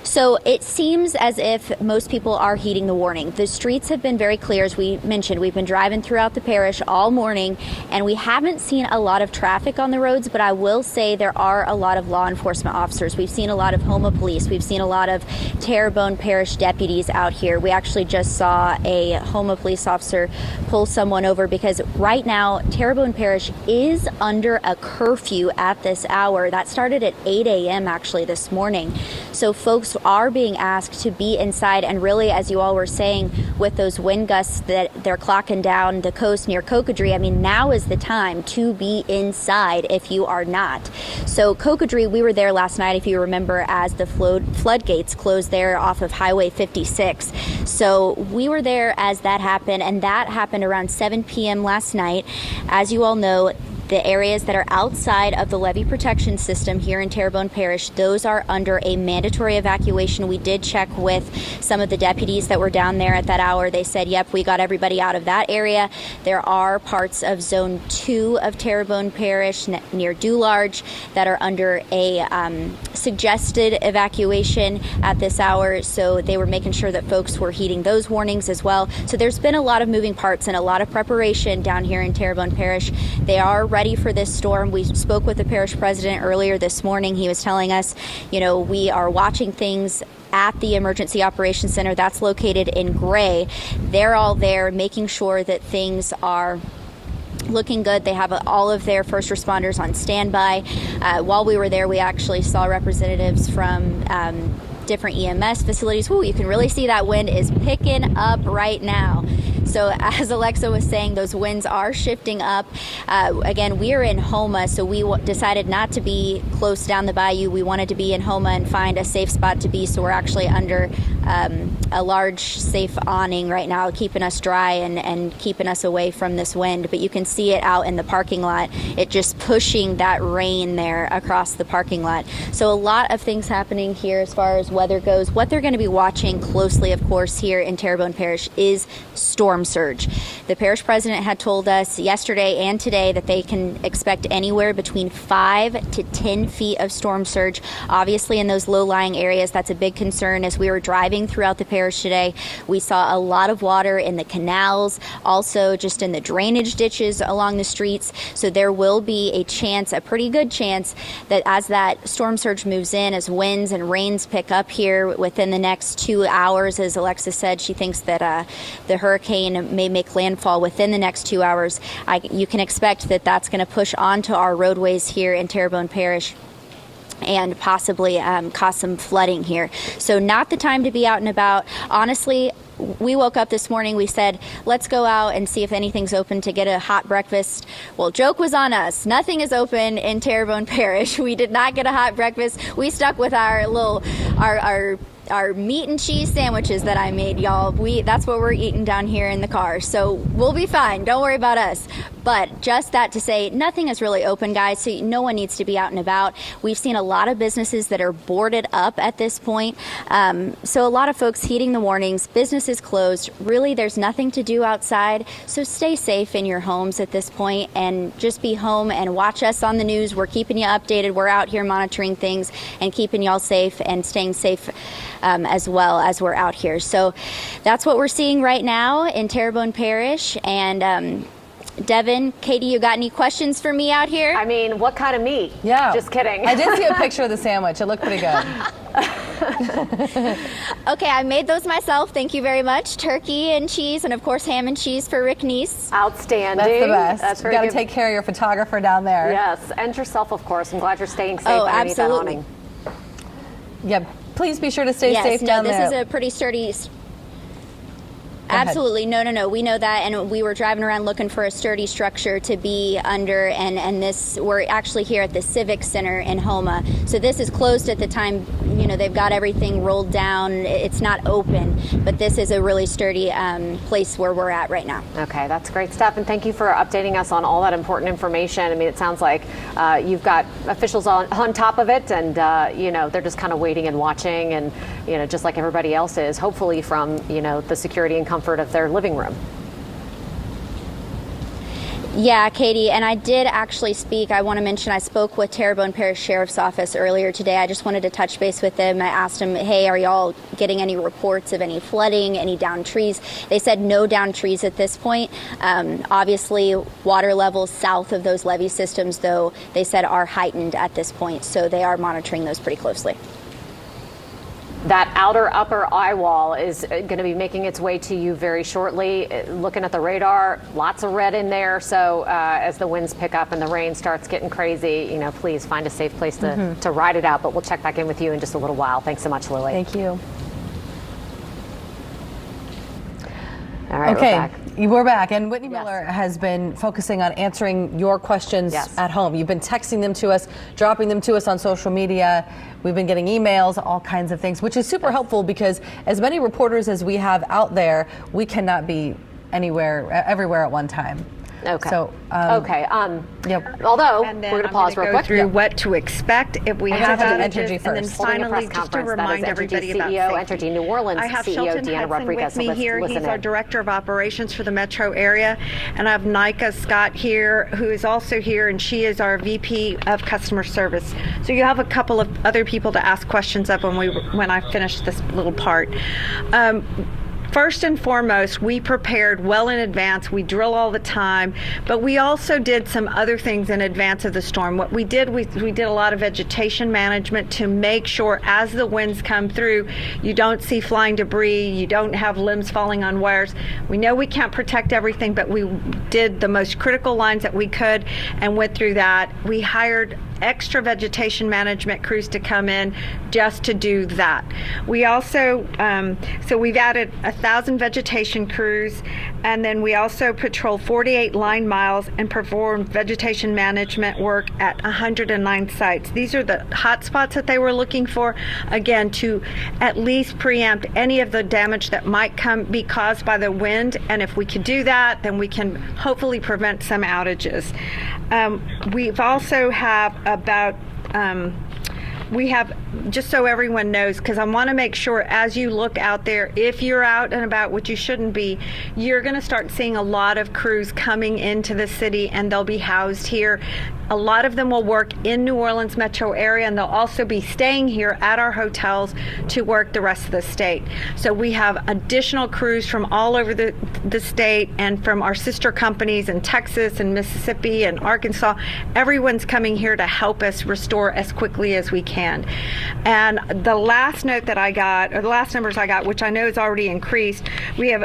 So it seems as if most people are heeding the warning. The streets have been very clear, as we mentioned. We've been driving throughout the parish all morning, and we haven't seen a lot of traffic on the roads, but I will say there are a lot of law enforcement officers. We've seen a lot of Homa police. We've seen a lot of Terrebonne Parish deputies out here. We actually just saw a Homa police officer pull someone over because right now Terrebonne Parish is under a curfew at this hour. That started at 8 a.m. actually this morning. So folks are being asked to be inside, and really, as you all were saying, with those wind gusts that they're clocking down the coast near Cocodrie, I mean, now is the time to be inside if you are not. So Cocodrie, we were there last night, if you remember, as the floodgates closed there off of Highway 56. So we were there as that happened, and that happened around 7 p.m. last night. As you all know, the areas that are outside of the levee protection system here in Terrebonne Parish, those are under a mandatory evacuation. We did check with some of the deputies that were down there at that hour. They said, yep, we got everybody out of that area. There are parts of Zone 2 of Terrebonne Parish near Dularge that are under a suggested evacuation at this hour. So they were making sure that folks were heeding those warnings as well. So there's been a lot of moving parts and a lot of preparation down here in Terrebonne Parish. They are ready for this storm. We spoke with the parish president earlier this morning. He was telling us, we are watching things at the Emergency Operations Center that's located in Gray. They're all there making sure that things are looking good. They have all of their first responders on standby. While we were there, we actually saw representatives from different EMS facilities. Ooh, you can really see that wind is picking up right now. So as Alexa was saying, those winds are shifting up. Again, we are in Homa, so we decided not to be close down the bayou. We wanted to be in Homa and find a safe spot to be, so we're actually under a large safe awning right now, keeping us dry and keeping us away from this wind. But you can see it out in the parking lot. It just pushing that rain there across the parking lot. So a lot of things happening here as far as weather goes. What they're going to be watching closely, of course, here in Terrebonne Parish is storm surge. The parish president had told us yesterday and today that they can expect anywhere between 5 to 10 feet of storm surge. Obviously, in those low-lying areas, that's a big concern. As we were driving throughout the parish today, we saw a lot of water in the canals, also just in the drainage ditches along the streets. So there will be a chance, a pretty good chance, that as that storm surge moves in, as winds and rains pick up here within the next 2 hours, as Alexa said, she thinks that the hurricane may make landfall within the next 2 hours. You can expect that that's going to push onto our roadways here in Terrebonne Parish and possibly cause some flooding here. So not the time to be out and about. Honestly, we woke up this morning, we said, let's go out and see if anything's open to get a hot breakfast. Well, joke was on us. Nothing is open in Terrebonne Parish. We did not get a hot breakfast. We stuck with our meat and cheese sandwiches that I made, y'all. That's what we're eating down here in the car. So we'll be fine. Don't worry about us. But just that to say, nothing is really open, guys, so no one needs to be out and about. We've seen a lot of businesses that are boarded up at this point. So a lot of folks heeding the warnings, businesses closed. Really, there's nothing to do outside. So stay safe in your homes at this point and just be home and watch us on the news. We're keeping you updated. We're out here monitoring things and keeping y'all safe and staying safe as well as we're out here. So that's what we're seeing right now in Terrebonne Parish. And Devin, Katie, you got any questions for me out here? I mean, what kind of meat? Yeah. Just kidding. I did see a picture of the sandwich. It looked pretty good. Okay, I made those myself. Thank you very much. Turkey and cheese, and of course ham and cheese for Rick Neese. Outstanding. That's the best. That's You very got to good. take care of your photographer down there. Yes, and yourself, of course. I'm glad you're staying safe Oh, underneath that absolutely. awning. Yeah. Please be sure to stay safe down this there. is a pretty sturdy. ahead. Absolutely. No. We know that, and we were driving around looking for a sturdy structure to be under, and we're actually here at the Civic Center in Houma. So this is closed at the time, they've got everything rolled down. It's not open, but this is a really sturdy place where we're at right now. Okay, that's great stuff, and thank you for updating us on all that important information. I mean, it sounds like you've got officials on top of it, and they're just kind of waiting and watching, and just like everybody else is, hopefully from the security and comfort of their living room. Yeah, Katie, and I did actually speak. I want to mention I spoke with Terrebonne Parish Sheriff's Office earlier today. I just wanted to touch base with them. I asked them, hey, are y'all getting any reports of any flooding, any downed trees? They said no downed trees at this point. Obviously, water levels south of those levee systems, though, they said are heightened at this point, so they are monitoring those pretty closely. That outer upper eye wall is going to be making its way to you very shortly. Looking at the radar, lots of red in there. So as the winds pick up and the rain starts getting crazy, please find a safe place to ride it out. But we'll check back in with you in just a little while. Thanks so much, Lily. Thank you. All right, Okay, we're back. we're back. And Whitney Miller has been focusing on answering your questions at home. You've been texting them to us, dropping them to us on social media. We've been getting emails, all kinds of things, which is super helpful because as many reporters as we have out there, we cannot be everywhere at one time. Okay. So, yep. Although, And then we're going to I'm pause gonna real go quick. through what to expect if we have Entergy outages. And then first. Holding a finally, press just to conference, that remind is everybody Entergy about CEO, safety. Entergy New Orleans I have CEO Shelton Deanna Hudson Rodriguez. with me So here. listen He's our in. Director of Operations for the metro area. And I have Nika Scott here, who is also here, and she is our VP of Customer Service. So you have a couple of other people to ask questions of when I finish this little part. First and foremost, we prepared well in advance. We drill all the time, but we also did some other things in advance of the storm. What we did, we did a lot of vegetation management to make sure as the winds come through, you don't see flying debris, you don't have limbs falling on wires. We know we can't protect everything, but we did the most critical lines that we could and went through that. We hired extra vegetation management crews to come in just to do that. We also, so we've added 1,000 vegetation crews, and then we also patrol 48 line miles and perform vegetation management work at 109 sites. These are the hot spots that they were looking for, again, to at least preempt any of the damage that might be caused by the wind, and if we could do that, then we can hopefully prevent some outages. We've also have about we have, just so everyone knows, because I want to make sure as you look out there, if you're out and about, which you shouldn't be, you're going to start seeing a lot of crews coming into the city, and they'll be housed here. A lot of them will work in New Orleans metro area, and they'll also be staying here at our hotels to work the rest of the state. So we have additional crews from all over the state and from our sister companies in Texas and Mississippi and Arkansas. Everyone's coming here to help us restore as quickly as we can. And the last note that I got, or the last numbers I got, which I know is already increased, we have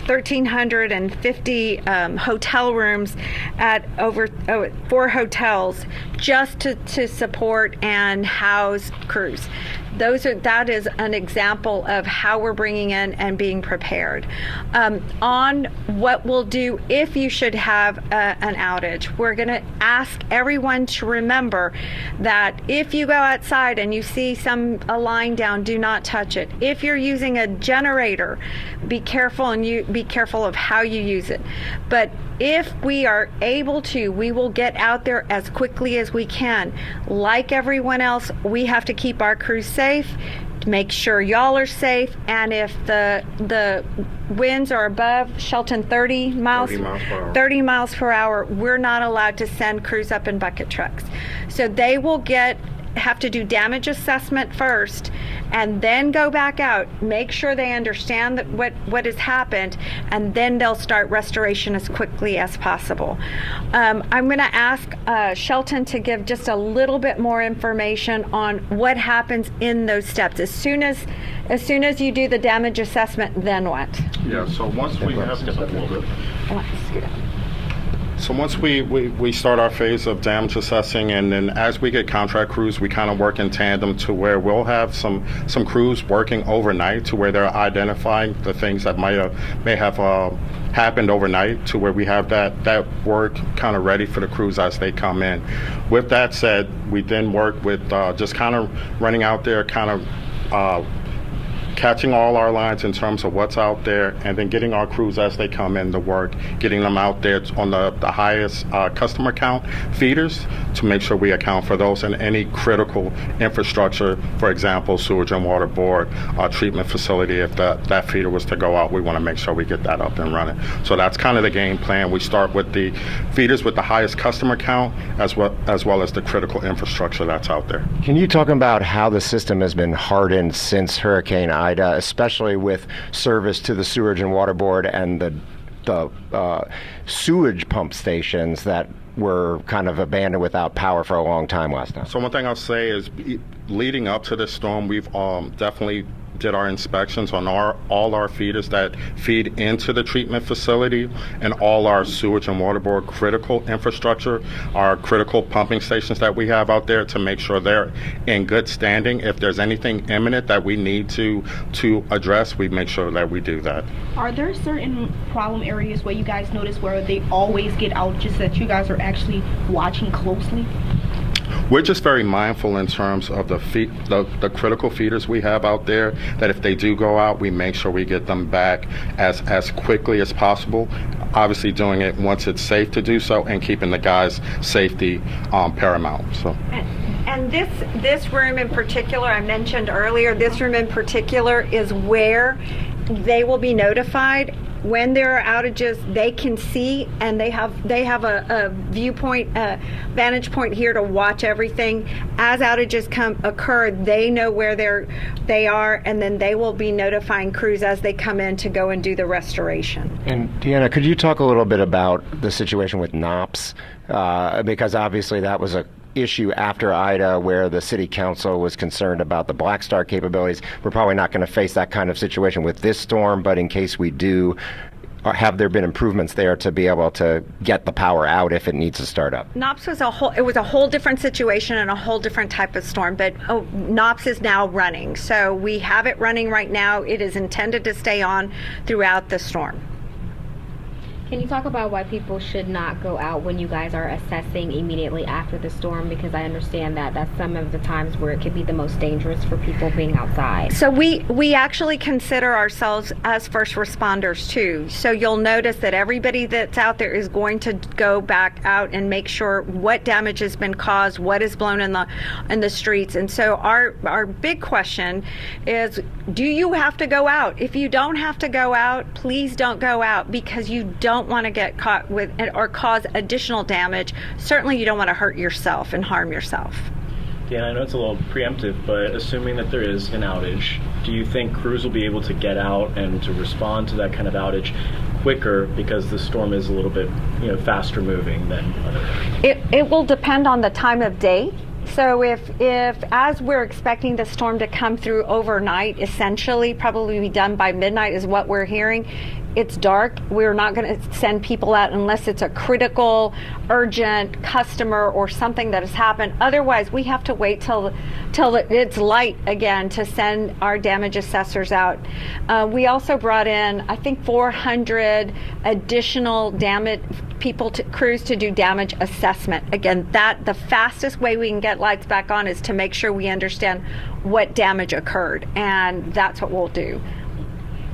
1,350 hotel rooms at over 4 hotels just to support and house crews. that is an example of how we're bringing in and being prepared. On what we'll do if you should have an outage, we're going to ask everyone to remember that if you go outside and you see a line down, do not touch it. If you're using a generator, be careful, and you be careful of how you use it. But if we are able to, we will get out there as quickly as we can. Like everyone else, we have to keep our crews safe, to make sure y'all are safe, and if the winds are above Shelton 30 miles per hour, we're not allowed to send crews up in bucket trucks. So they will have to do damage assessment first and then go back out, make sure they understand that what has happened, and then they'll start restoration as quickly as possible. I'm going to ask Shelton to give just a little bit more information on what happens in those steps. As soon as you do the damage assessment, then what? Yeah, so once we have So once we start our phase of damage assessing, and then as we get contract crews, we kind of work in tandem to where we'll have some crews working overnight to where they're identifying the things that may have happened overnight, to where we have that work kind of ready for the crews as they come in. With that said, we then work with just kind of running out there, kind of catching all our lines in terms of what's out there, and then getting our crews as they come in to work, getting them out there on the highest customer count feeders to make sure we account for those, and any critical infrastructure, for example, sewage and water board, treatment facility. If that feeder was to go out, we want to make sure we get that up and running. So that's kind of the game plan. We start with the feeders with the highest customer count, as well as the critical infrastructure that's out there. Can you talk about how the system has been hardened since Hurricane Ida, especially with service to the Sewage and Water Board and the sewage pump stations that were kind of abandoned without power for a long time last time? So one thing I'll say is, leading up to this storm, we've definitely did our inspections on all our feeders that feed into the treatment facility, and all our sewage and water board critical infrastructure, our critical pumping stations that we have out there, to make sure they're in good standing. If there's anything imminent that we need to address, we make sure that we do that. Are there certain problem areas where you guys notice where they always get outages that you guys are actually watching closely? We're just very mindful in terms of the critical feeders we have out there, that if they do go out, we make sure we get them back as quickly as possible. Obviously doing it once it's safe to do so, and keeping the guys' safety paramount. So. And this room in particular, I mentioned earlier, this room in particular is where they will be notified when there are outages. They can see, and they have a viewpoint, vantage point here to watch everything. As outages occur, they know where they are, and then they will be notifying crews as they come in to go and do the restoration. And Deanna, could you talk a little bit about the situation with NOPS? Because obviously that was a issue after Ida, where the city council was concerned about the Black Star capabilities. We're probably not going to face that kind of situation with this storm, but in case we do, have there been improvements there to be able to get the power out if it needs to start up? NOPS was a whole different situation and a whole different type of storm, but NOPS is now running. So we have it running right now. It is intended to stay on throughout the storm. Can you talk about why people should not go out when you guys are assessing immediately after the storm? Because I understand that that's some of the times where it could be the most dangerous for people being outside. So we actually consider ourselves as first responders too. So you'll notice that everybody that's out there is going to go back out and make sure what damage has been caused, what is blown in the streets. And so our big question is, do you have to go out? If you don't have to go out, please don't go out, because you don't want to get caught with or cause additional damage. Certainly you don't want to hurt yourself and harm yourself. Dan, I know it's a little preemptive, but assuming that there is an outage, do you think crews will be able to get out and to respond to that kind of outage quicker because the storm is a little bit, faster moving than other? It will depend on the time of day. So if as we're expecting the storm to come through overnight, essentially probably be done by midnight is what we're hearing, it's dark, we're not going to send people out unless it's a critical, urgent customer or something that has happened. Otherwise, we have to wait till it's light again to send our damage assessors out. We also brought in, I think, 400 additional crews to do damage assessment. Again, the fastest way we can get lights back on is to make sure we understand what damage occurred, and that's what we'll do.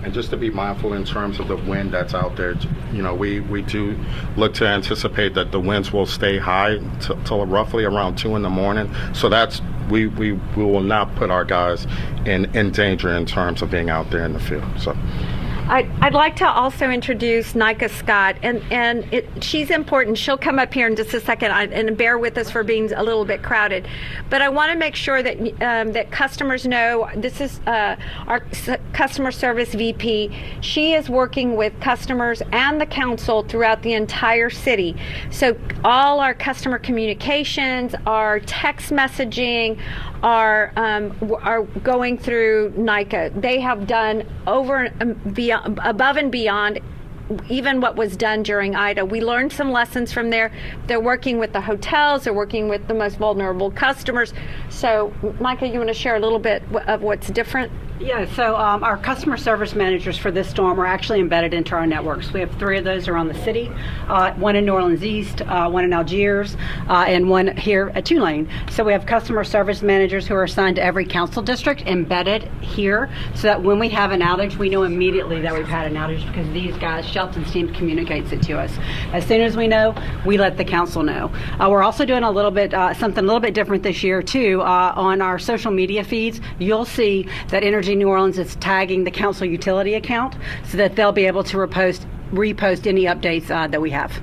And just to be mindful in terms of the wind that's out there, we do look to anticipate that the winds will stay high till roughly around 2 in the morning. So we will not put our guys in danger in terms of being out there in the field. So. I'd like to also introduce Nika Scott, and she's important. She'll come up here in just a second, and bear with us for being a little bit crowded. But I want to make sure that that customers know this is our customer service VP. She is working with customers and the council throughout the entire city. So all our customer communications, our text messaging, are going through Nika. They have done above and beyond even what was done during Ida. We learned some lessons from there. They're working with the hotels, they're working with the most vulnerable customers. So, Micah, you want to share a little bit of what's different? Yeah, so our customer service managers for this storm are actually embedded into our networks. We have 3 of those around the city, one in New Orleans East, one in Algiers, and one here at Tulane. So we have customer service managers who are assigned to every council district embedded here, so that when we have an outage, we know immediately that we've had an outage because these guys, Shelton's team, communicates it to us. As soon as we know, we let the council know. We're also doing a little bit, something a little bit different this year too. On our social media feeds, you'll see that Energy New Orleans is tagging the council utility account so that they'll be able to repost any updates that we have.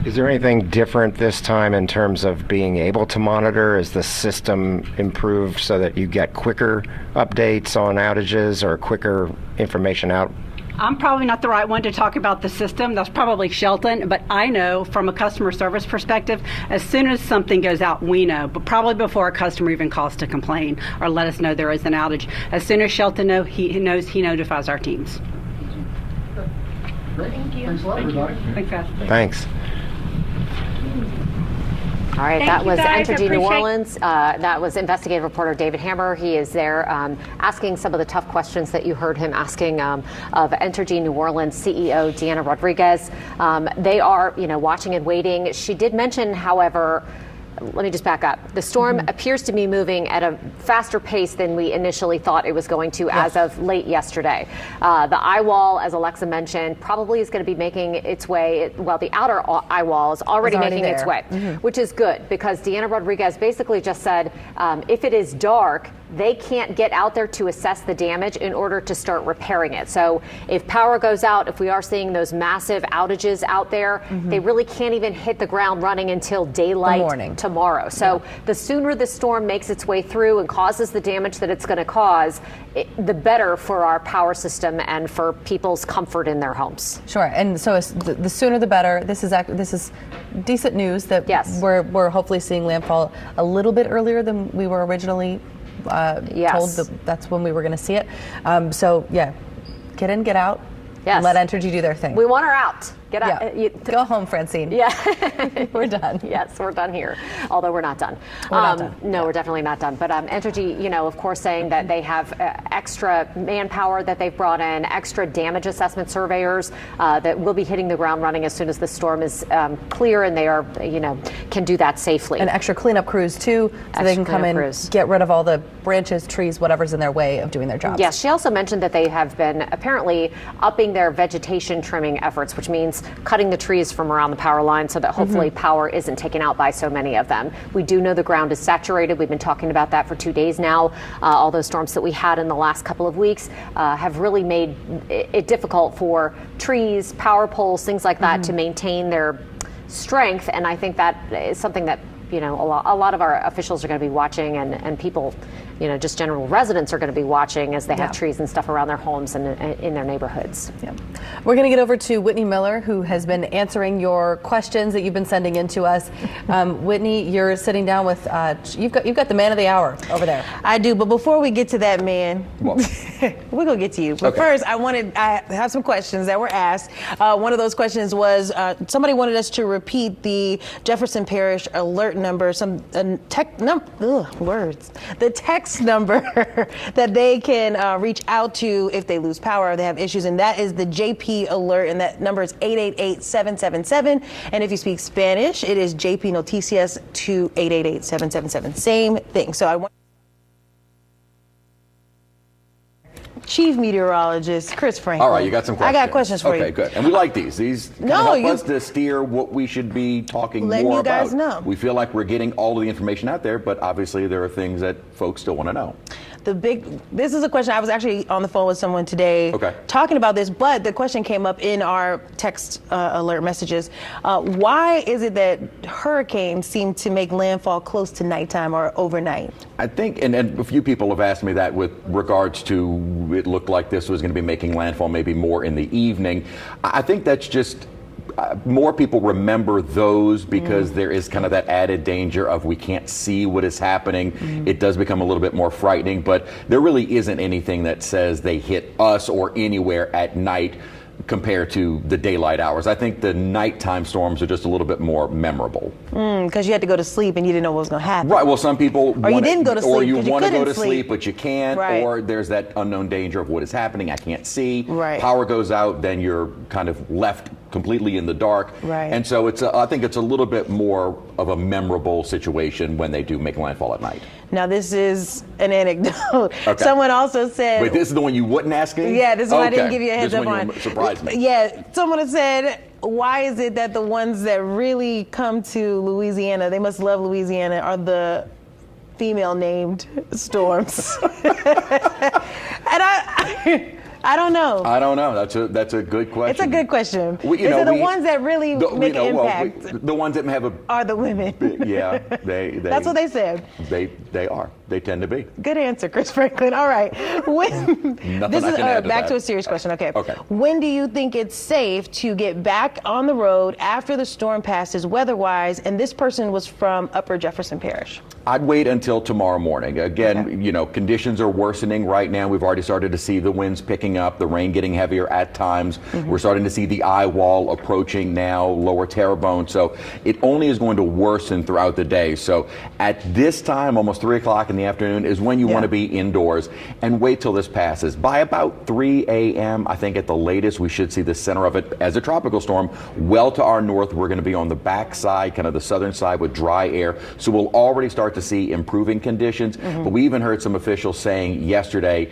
Is there anything different this time in terms of being able to monitor? Is the system improved so that you get quicker updates on outages or quicker information out? I'm probably not the right one to talk about the system. That's probably Shelton, but I know from a customer service perspective, as soon as something goes out, we know, but probably before a customer even calls to complain or let us know there is an outage. As soon as Shelton knows, he notifies our teams. Great. Thank you. Thanks a lot, everybody. Thanks, guys. Thanks. All right, Thank that you, was guys. Entergy New Orleans. That was investigative reporter David Hammer. He is there asking some of the tough questions that you heard him asking of Entergy New Orleans CEO Deanna Rodriguez. They are, watching and waiting. She did mention, however, let me just back up. The storm appears to be moving at a faster pace than we initially thought it was going to as of late yesterday. The eye wall, as Alexa mentioned, probably is going to be making its way, the outer eye wall is already making its way, which is good because Deanna Rodriguez basically just said if it is dark, they can't get out there to assess the damage in order to start repairing it. So if power goes out, if we are seeing those massive outages out there, they really can't even hit the ground running until daylight tomorrow. So the sooner the storm makes its way through and causes the damage that it's going to cause, the better for our power system and for people's comfort in their homes. Sure, and so the sooner the better. This is decent news that we're hopefully seeing landfall a little bit earlier than we were originally told. That's when we were going to see it. Get in, get out. Yes. Let Entergy do their thing. We want her out. Get out. Go home, Francine. Yeah. We're done. Yes, we're done here. Although we're not done. We're not done. No, we're definitely not done. But Entergy, of course, saying that they have extra manpower that they've brought in, extra damage assessment surveyors that will be hitting the ground running as soon as the storm is clear and they are, can do that safely. And extra cleanup crews too, so they can come in, get rid of all the branches, trees, whatever's in their way of doing their jobs. Yes, she also mentioned that they have been apparently upping their vegetation trimming efforts, which means cutting the trees from around the power line so that hopefully power isn't taken out by so many of them. We do know the ground is saturated. We've been talking about that for 2 days now. All those storms that we had in the last couple of weeks have really made it difficult for trees, power poles, things like that to maintain their strength. And I think that is something that a lot of our officials are going to be watching, and people, just general residents are going to be watching as they have trees and stuff around their homes and in their neighborhoods. Yeah. We're going to get over to Whitney Miller, who has been answering your questions that you've been sending in to us. Whitney, you're sitting down with, you've got the man of the hour over there. I do, but before we get to that man, we're going to get to you. But first, I have some questions that were asked. One of those questions was, somebody wanted us to repeat the Jefferson Parish alert number, the text number that they can reach out to if they lose power or they have issues, and that is the JP alert, and that number is 888-777. And if you speak Spanish, it is JP Noticias to 888-777. Same thing. So I want Chief Meteorologist Chris Franklin. All right, you got some questions. I got questions for you. Okay, good. And we like these. These kind of help us to steer what we should be talking letting more you guys about. know. We feel like we're getting all of the information out there, but obviously there are things that folks still want to know. This is a question. I was actually on the phone with someone today talking about this, but the question came up in our text alert messages. Why is it that hurricanes seem to make landfall close to nighttime or overnight? I think, and a few people have asked me that with regards to it looked like this was going to be making landfall maybe more in the evening. I think that's just more people remember those because there is kind of that added danger of we can't see what is happening. It does become a little bit more frightening, but there really isn't anything that says they hit us or anywhere at night compared to the daylight hours. I think the nighttime storms are just a little bit more memorable. Because you had to go to sleep and you didn't know what was going to happen. Right. Well, some people you didn't go to sleep, or you want to go to sleep, sleep, but you can't. Right. Or there's that unknown danger of what is happening. I can't see. Right. Power goes out, then you're kind of left completely in the dark. Right. And so I think it's a little bit more of a memorable situation when they do make landfall at night. Now, this is an anecdote. Okay. Someone also said... Wait, this is the one you wouldn't ask me? Yeah, this is one I didn't give you a heads up on. Surprised me. Yeah, someone had said, why is it that the ones that really come to Louisiana, they must love Louisiana, are the female named storms? And I don't know. I don't know. That's a good question. It's a good question. The ones that really make an impact. The ones that have are the women. Yeah, they. That's what they said. They are. They tend to be. Good answer, Chris Franklin. All right. This is back to a serious question. Okay. When do you think it's safe to get back on the road after the storm passes, weather-wise? And this person was from Upper Jefferson Parish. I'd wait until tomorrow morning. Again, conditions are worsening right now. We've already started to see the winds picking up, the rain getting heavier at times. We're starting to see the eye wall approaching now, lower Terrebonne. So it only is going to worsen throughout the day. So at this time, almost 3 o'clock in the afternoon, is when you want to be indoors and wait till this passes. By about 3 a.m., I think at the latest, we should see the center of it as a tropical storm. Well to our north, we're going to be on the back side, kind of the southern side with dry air. So we'll already start to see improving conditions. But we even heard some officials saying yesterday,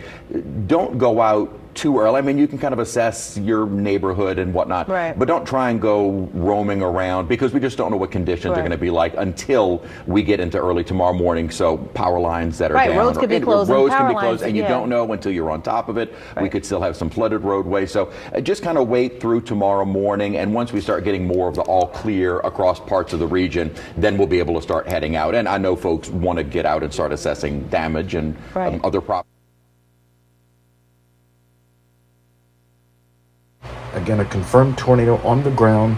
don't go out too early. I mean, you can kind of assess your neighborhood and whatnot, but don't try and go roaming around because we just don't know what conditions are going to be like until we get into early tomorrow morning. So power lines that are down. Roads could be closed. Roads can be closed, and you don't know until you're on top of it. We could still have some flooded roadways. So just kind of wait through tomorrow morning, and once we start getting more of the all clear across parts of the region, then we'll be able to start heading out. And I know folks want to get out and start assessing damage and other properties. Again, a confirmed tornado on the ground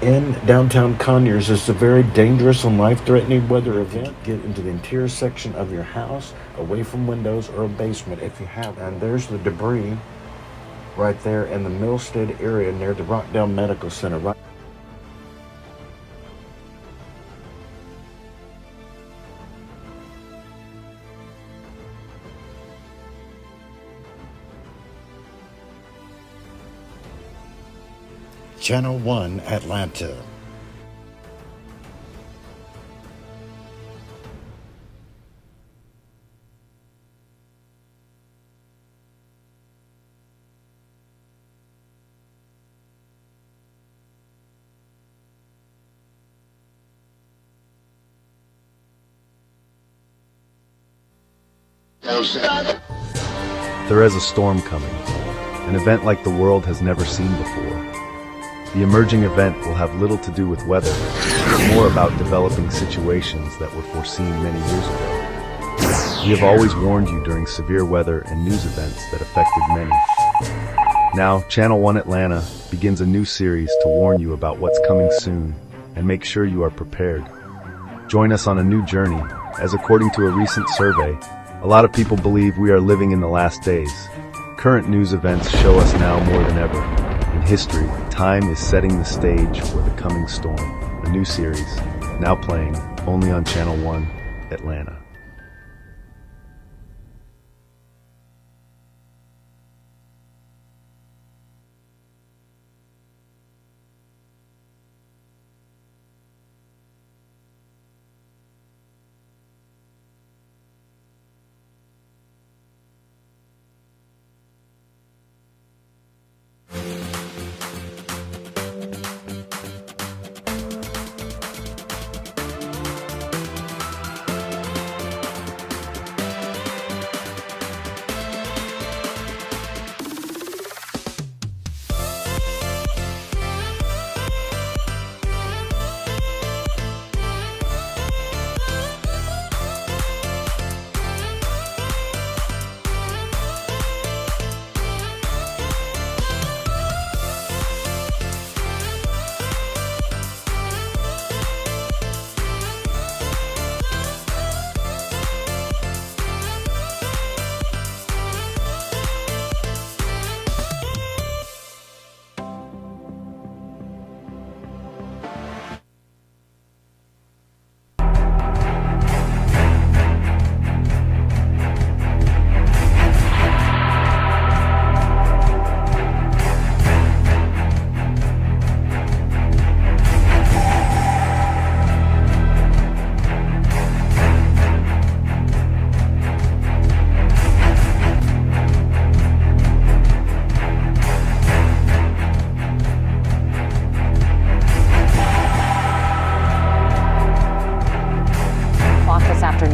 in downtown Conyers. It's a very dangerous and life-threatening weather event. Get into the interior section of your house, away from windows or a basement if you have. And there's the debris right there in the Millstead area near the Rockdale Medical Center. Right. Channel 1 Atlanta. There is a storm coming, an event like the world has never seen before. The emerging event will have little to do with weather, but more about developing situations that were foreseen many years ago. We have always warned you during severe weather and news events that affected many. Now, Channel 1 Atlanta begins a new series to warn you about what's coming soon and make sure you are prepared. Join us on a new journey, as according to a recent survey, a lot of people believe we are living in the last days. Current news events show us now more than ever. In history, time is setting the stage for the coming storm, a new series, now playing only on Channel 1 Atlanta.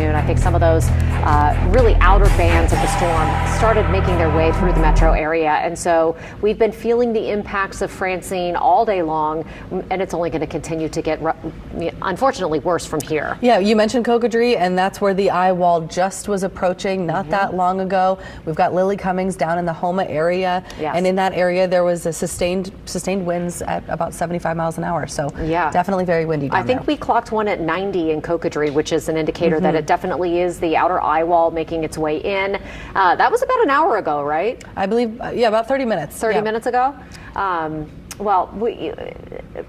I think some of those really outer bands of the storm started making their way through the metro area. And so we've been feeling the impacts of Francine all day long, and it's only going to continue to get, unfortunately, worse from here. Yeah, you mentioned Cocodrie, and that's where the eye wall just was approaching not that long ago. We've got Lily Cummings down in the Houma area, and in that area there was a sustained winds at about 75 miles an hour. So definitely very windy down I think we clocked one at 90 in Cocodrie, which is an indicator that it definitely is the outer eye wall making its way in. That was about an hour ago, right? I believe, about 30 minutes. 30 minutes ago? Well,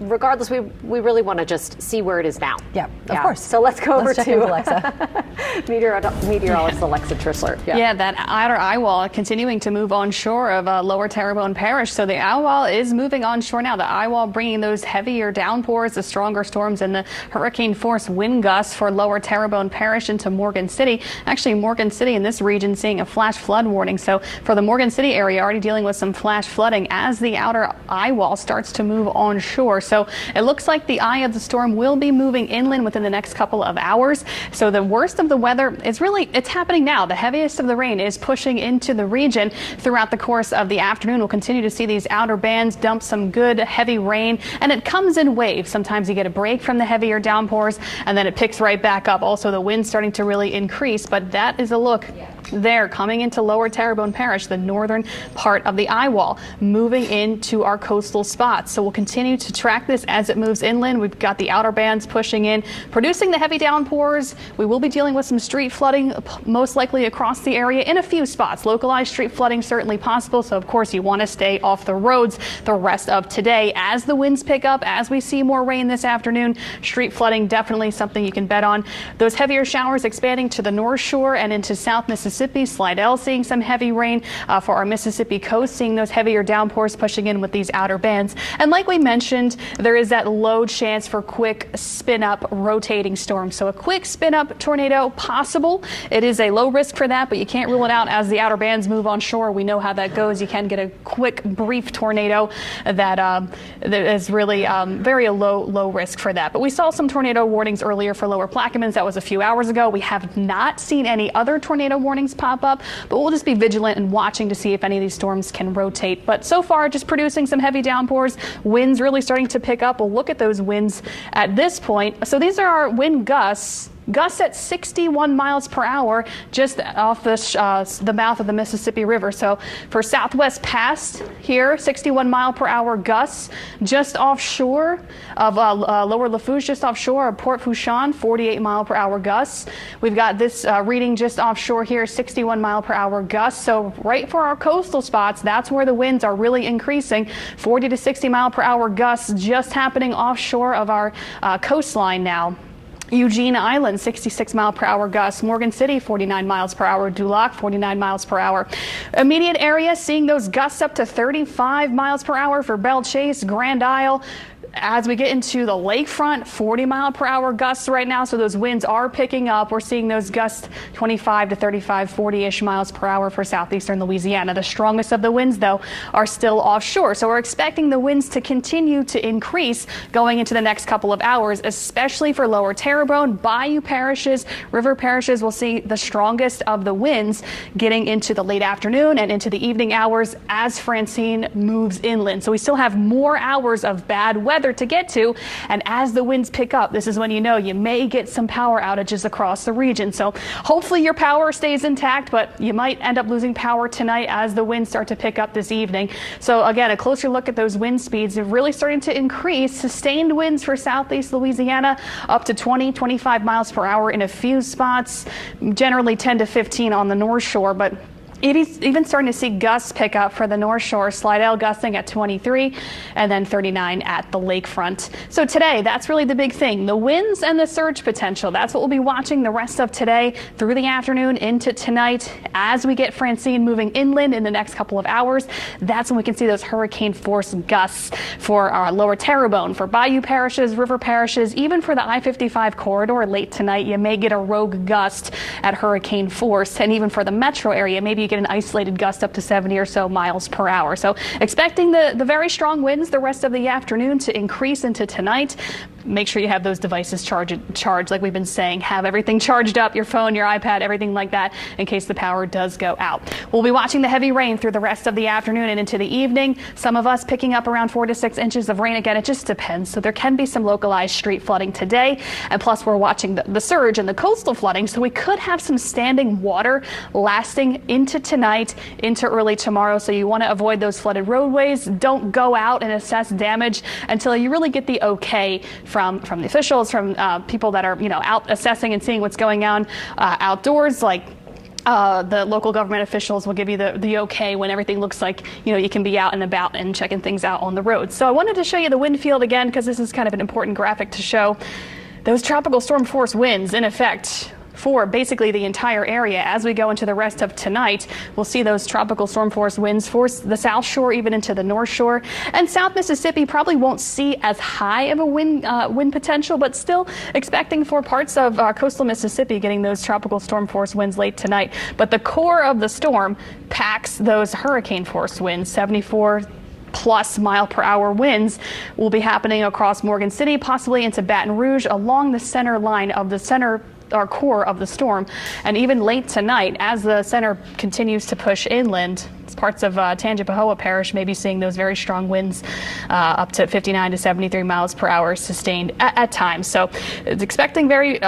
regardless, we really want to just see where it is now. Yeah, of course. So let's go over check to with Alexa. meteorologist Alexa Trissler. Yeah, that outer eye wall continuing to move onshore of Lower Terrebonne Parish. So the eye wall is moving onshore now. The eye wall bringing those heavier downpours, the stronger storms, and the hurricane force wind gusts for Lower Terrebonne Parish into Morgan City. Actually, Morgan City in this region seeing a flash flood warning. So for the Morgan City area, already dealing with some flash flooding as the outer eye wall starts to move onshore. So it looks like the eye of the storm will be moving inland within the next couple of hours. So the worst of the weather is it's happening now. The heaviest of the rain is pushing into the region throughout the course of the afternoon. We'll continue to see these outer bands dump some good heavy rain, and it comes in waves. Sometimes you get a break from the heavier downpours and then it picks right back up. Also, the wind starting to really increase, but that is a look there coming into Lower Terrebonne Parish, the northern part of the eye wall, moving into our coastal spots. So we'll continue to track this as it moves inland. We've got the outer bands pushing in, producing the heavy downpours. We will be dealing with some street flooding, most likely across the area in a few spots. Localized street flooding certainly possible. So of course you want to stay off the roads the rest of today. As the winds pick up, as we see more rain this afternoon, street flooding definitely something you can bet on. Those heavier showers expanding to the North Shore and into South Mississippi. Slidell seeing some heavy rain for our Mississippi coast, seeing those heavier downpours pushing in with these outer bands. And like we mentioned, there is that low chance for quick spin up rotating storms. So a quick spin up tornado possible. It is a low risk for that, but you can't rule it out as the outer bands move onshore. We know how that goes. You can get a quick brief tornado that is really very low risk for that. But we saw some tornado warnings earlier for Lower Plaquemines. That was a few hours ago. We have not seen any other tornado warnings warnings pop up, but we'll just be vigilant and watching to see if any of these storms can rotate. But so far, just producing some heavy downpours, winds really starting to pick up. We'll look at those winds at this point. So these are our wind gusts. Gusts at 61 miles per hour just off the mouth of the Mississippi River. So for Southwest Pass here, 61 mile per hour gusts just offshore of Lower Lafourche, just offshore of Port Fourchon, 48 mile per hour gusts. We've got this reading just offshore here, 61 mile per hour gusts. So right for our coastal spots, that's where the winds are really increasing. 40 to 60 mile per hour gusts just happening offshore of our coastline now. Eugene Island, 66 mile per hour gusts. Morgan City, 49 miles per hour. Duloc, 49 miles per hour. Immediate area seeing those gusts up to 35 miles per hour for Belle Chase, Grand Isle. As we get into the lakefront, 40 mile per hour gusts right now, so those winds are picking up. We're seeing those gusts 25 to 35, 40-ish miles per hour for southeastern Louisiana. The strongest of the winds, though, are still offshore, so we're expecting the winds to continue to increase going into the next couple of hours, especially for lower Terrebonne, bayou parishes, river parishes. We'll see the strongest of the winds getting into the late afternoon and into the evening hours as Francine moves inland. So we still have more hours of bad weather to get to, and as the winds pick up, this is when you know you may get some power outages across the region. So hopefully your power stays intact, but you might end up losing power tonight as the winds start to pick up this evening. So again, a closer look at those wind speeds. They're really starting to increase. Sustained winds for southeast Louisiana up to 20, 25 miles per hour in a few spots, generally 10 to 15 on the North Shore, but it is even starting to see gusts pick up for the North Shore. Slidell gusting at 23 and then 39 at the lakefront. So today, that's really the big thing. The winds and the surge potential. That's what we'll be watching the rest of today through the afternoon into tonight. As we get Francine moving inland in the next couple of hours, that's when we can see those hurricane force gusts for our lower Terrebonne, for bayou parishes, river parishes, even for the I-55 corridor late tonight. You may get a rogue gust at hurricane force, and even for the metro area, maybe get an isolated gust up to 70 or so miles per hour. So expecting the very strong winds the rest of the afternoon to increase into tonight. Make sure you have those devices charged like we've been saying. Have everything charged up, your phone, your iPad, everything like that, in case the power does go out. We'll be watching the heavy rain through the rest of the afternoon and into the evening. Some of us picking up around 4 to 6 inches of rain. Again, it just depends. So there can be some localized street flooding today. And plus, we're watching the surge and the coastal flooding. So we could have some standing water lasting into tonight, into early tomorrow. So you want to avoid those flooded roadways. Don't go out and assess damage until you really get the okay from the officials, from people that are out assessing and seeing what's going on outdoors. Like the local government officials will give you the okay when everything looks like you can be out and about and checking things out on the road. So I wanted to show you the wind field again, because this is kind of an important graphic to show those tropical storm force winds in effect for basically the entire area. As we go into the rest of tonight, we'll see those tropical storm force winds force the South Shore, even into the North Shore. And South Mississippi probably won't see as high of a wind potential, but still expecting for parts of coastal Mississippi getting those tropical storm force winds late tonight. But the core of the storm packs those hurricane force winds. 74 plus mile per hour winds will be happening across Morgan City, possibly into Baton Rouge, along the center line of the core of the storm. And even late tonight, as the center continues to push inland, parts of Tangipahoa Parish may be seeing those very strong winds up to 59 to 73 miles per hour sustained at times. So it's expecting very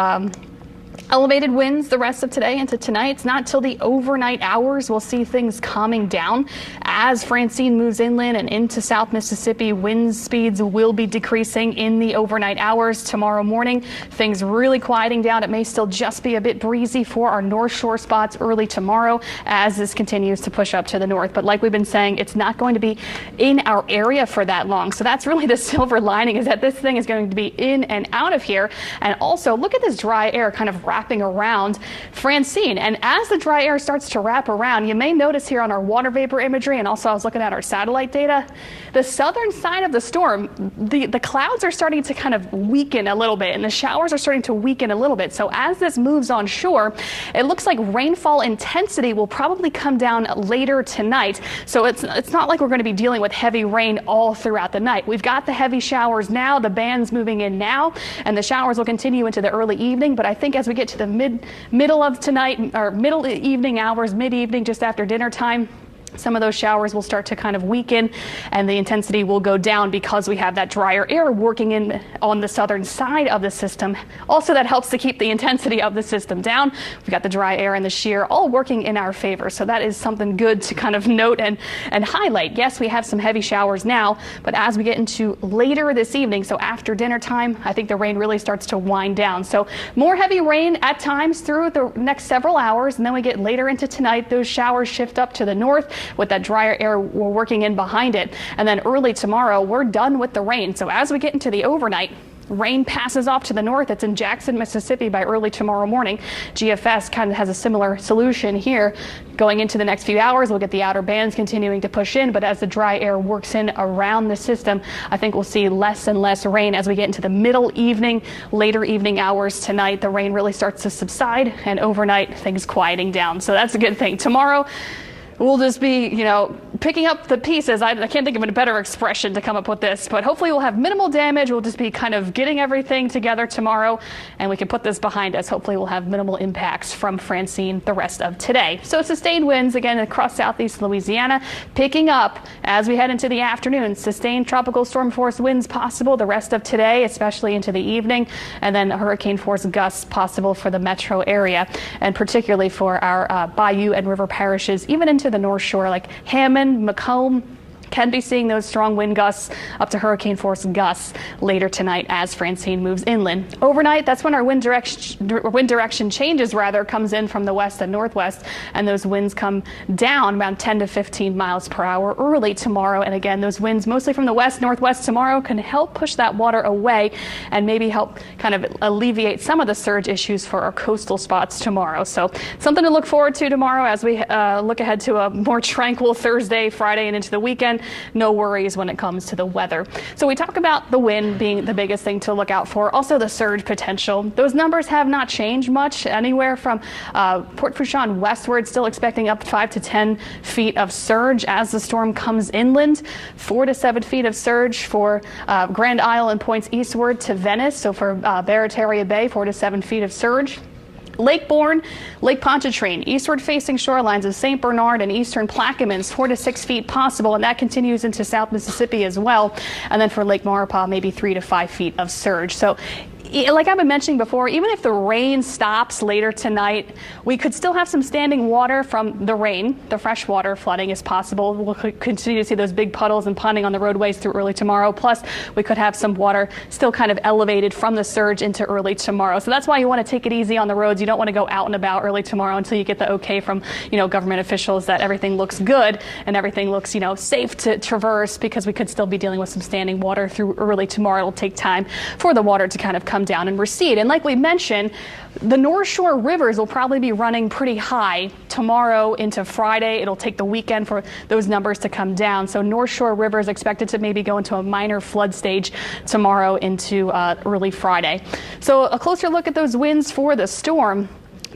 elevated winds the rest of today into tonight. It's not till the overnight hours we'll see things calming down. As Francine moves inland and into South Mississippi, wind speeds will be decreasing in the overnight hours. Tomorrow morning, things really quieting down. It may still just be a bit breezy for our North Shore spots early tomorrow as this continues to push up to the north. But like we've been saying, it's not going to be in our area for that long. So that's really the silver lining, is that this thing is going to be in and out of here. And also, look at this dry air kind of wrapping around Francine. And as the dry air starts to wrap around, you may notice here on our water vapor imagery, and also I was looking at our satellite data, the southern side of the storm, the clouds are starting to kind of weaken a little bit, and the showers are starting to weaken a little bit. So as this moves on shore, it looks like rainfall intensity will probably come down later tonight. So it's not like we're going to be dealing with heavy rain all throughout the night. We've got the heavy showers now, the band's moving in now, and the showers will continue into the early evening. But I think as we we get to the middle of tonight, or middle evening hours, mid-evening, just after dinner time, some of those showers will start to kind of weaken and the intensity will go down because we have that drier air working in on the southern side of the system. Also, that helps to keep the intensity of the system down. We've got the dry air and the shear all working in our favor. So that is something good to kind of note and highlight. Yes, we have some heavy showers now, but as we get into later this evening, so after dinner time, I think the rain really starts to wind down. So more heavy rain at times through the next several hours. And then we get later into tonight, those showers shift up to the north with that drier air we're working in behind it. And then early tomorrow, we're done with the rain. So as we get into the overnight, rain passes off to the north. It's in Jackson, Mississippi by early tomorrow morning. GFS kind of has a similar solution here. Going into the next few hours, we'll get the outer bands continuing to push in, but as the dry air works in around the system, I think we'll see less and less rain as we get into the middle evening, later evening hours tonight. The rain really starts to subside, and overnight, things quieting down. So that's a good thing. Tomorrow, we'll just be, picking up the pieces. I can't think of a better expression to come up with this, but hopefully we'll have minimal damage. We'll just be kind of getting everything together tomorrow, and we can put this behind us. Hopefully we'll have minimal impacts from Francine the rest of today. So sustained winds again across southeast Louisiana, picking up as we head into the afternoon. Sustained tropical storm force winds possible the rest of today, especially into the evening, and then hurricane force gusts possible for the metro area, and particularly for our bayou and river parishes, even into the North Shore, like Hammond, Macomb, can be seeing those strong wind gusts up to hurricane force gusts later tonight as Francine moves inland. Overnight, that's when our wind direction changes, comes in from the west and northwest, and those winds come down around 10 to 15 miles per hour early tomorrow. And again, those winds mostly from the west northwest tomorrow can help push that water away and maybe help kind of alleviate some of the surge issues for our coastal spots tomorrow. So something to look forward to tomorrow as we look ahead to a more tranquil Thursday, Friday, and into the weekend. No worries when it comes to the weather. So we talk about the wind being the biggest thing to look out for. Also the surge potential. Those numbers have not changed much. Anywhere from Port Fourchon westward, still expecting up 5 to 10 feet of surge as the storm comes inland. 4 to 7 feet of surge for Grand Isle and points eastward to Venice. So for Barataria Bay, 4 to 7 feet of surge. Lake Borgne, Lake Pontchartrain, eastward-facing shorelines of St. Bernard and eastern Plaquemines, 4 to 6 feet possible, and that continues into South Mississippi as well. And then for Lake Maurepas, maybe 3 to 5 feet of surge. So, like I've been mentioning before, even if the rain stops later tonight, we could still have some standing water from the rain. The freshwater flooding is possible. We'll continue to see those big puddles and ponding on the roadways through early tomorrow. Plus, we could have some water still kind of elevated from the surge into early tomorrow. So that's why you want to take it easy on the roads. You don't want to go out and about early tomorrow until you get the okay from, government officials that everything looks good and everything looks, safe to traverse, because we could still be dealing with some standing water through early tomorrow. It'll take time for the water to kind of come down and recede. And like we mentioned, the North Shore rivers will probably be running pretty high tomorrow into Friday. It'll take the weekend for those numbers to come down. So North Shore rivers expected to maybe go into a minor flood stage tomorrow into early Friday. So a closer look at those winds for the storm.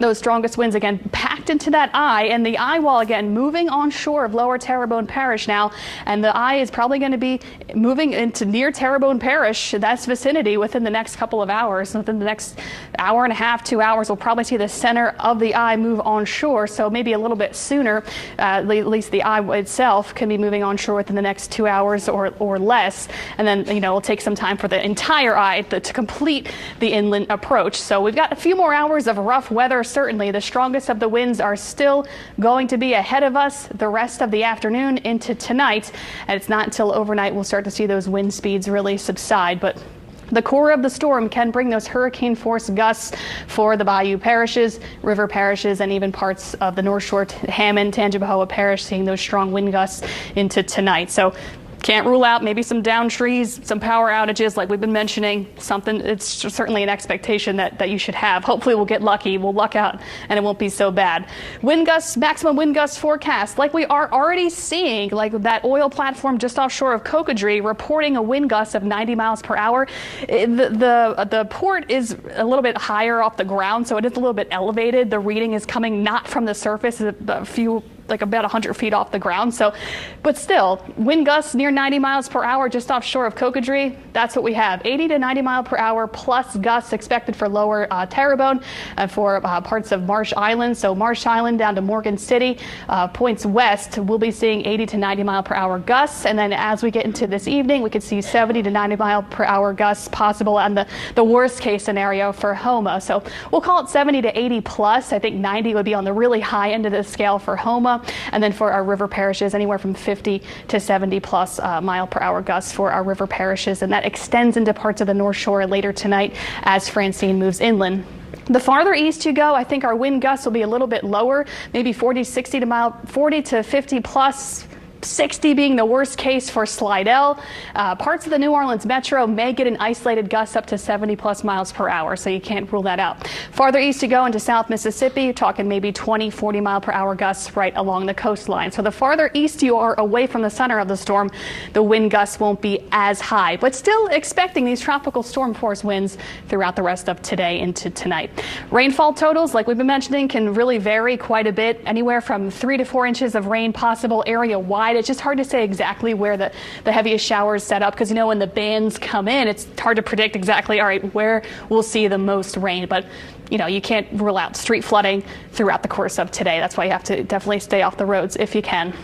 Those strongest winds again packed into that eye, and the eye wall again moving onshore of Lower Terrebonne Parish now, and the eye is probably going to be moving into near Terrebonne Parish, that's vicinity, within the next couple of hours. Within the next hour and a half, 2 hours, we'll probably see the center of the eye move onshore, so maybe a little bit sooner. At least the eye itself can be moving onshore within the next 2 hours or less, and then it'll take some time for the entire eye to complete the inland approach. So we've got a few more hours of rough weather. Certainly the strongest of the winds are still going to be ahead of us the rest of the afternoon into tonight, and it's not until overnight we'll start to see those wind speeds really subside. But the core of the storm can bring those hurricane force gusts for the bayou parishes, river parishes, and even parts of the North Shore, Hammond, Tangipahoa Parish, seeing those strong wind gusts into tonight. So can't rule out maybe some downed trees, some power outages like we've been mentioning. It's certainly an expectation that you should have. Hopefully we'll get lucky. We'll luck out and it won't be so bad. Wind gusts, maximum wind gusts forecast, like we are already seeing, like that oil platform just offshore of Cocodrie reporting a wind gust of 90 miles per hour. The port is a little bit higher off the ground, so it is a little bit elevated. The reading is coming not from the surface, a few like about 100 feet off the ground. So, but still, wind gusts near 90 miles per hour just offshore of Cocodrie. That's what we have. 80 to 90 mile per hour plus gusts expected for lower Terrebonne and for parts of Marsh Island. So Marsh Island down to Morgan City, points west, we'll be seeing 80 to 90 mile per hour gusts. And then as we get into this evening, we could see 70 to 90 mile per hour gusts possible and the worst case scenario for Houma. So we'll call it 70 to 80 plus. I think 90 would be on the really high end of the scale for Houma. And then for our river parishes, anywhere from 50 to 70 plus mile per hour gusts for our river parishes. And that extends into parts of the North Shore later tonight as Francine moves inland. The farther east you go, I think our wind gusts will be a little bit lower, maybe 40 to 50 plus. 60 being the worst case for Slidell. Parts of the New Orleans metro may get an isolated gust up to 70 plus miles per hour, so you can't rule that out. Farther east you go into South Mississippi, you're talking maybe 20, 40 mile per hour gusts right along the coastline. So the farther east you are away from the center of the storm, the wind gusts won't be as high, but still expecting these tropical storm force winds throughout the rest of today into tonight. Rainfall totals, like we've been mentioning, can really vary quite a bit, anywhere from 3 to 4 inches of rain possible area wide. It's just hard to say exactly where the heaviest showers set up because, you know, when the bands come in, it's hard to predict exactly, all right, where we'll see the most rain. But, you know, you can't rule out street flooding throughout the course of today. That's why you have to definitely stay off the roads if you can.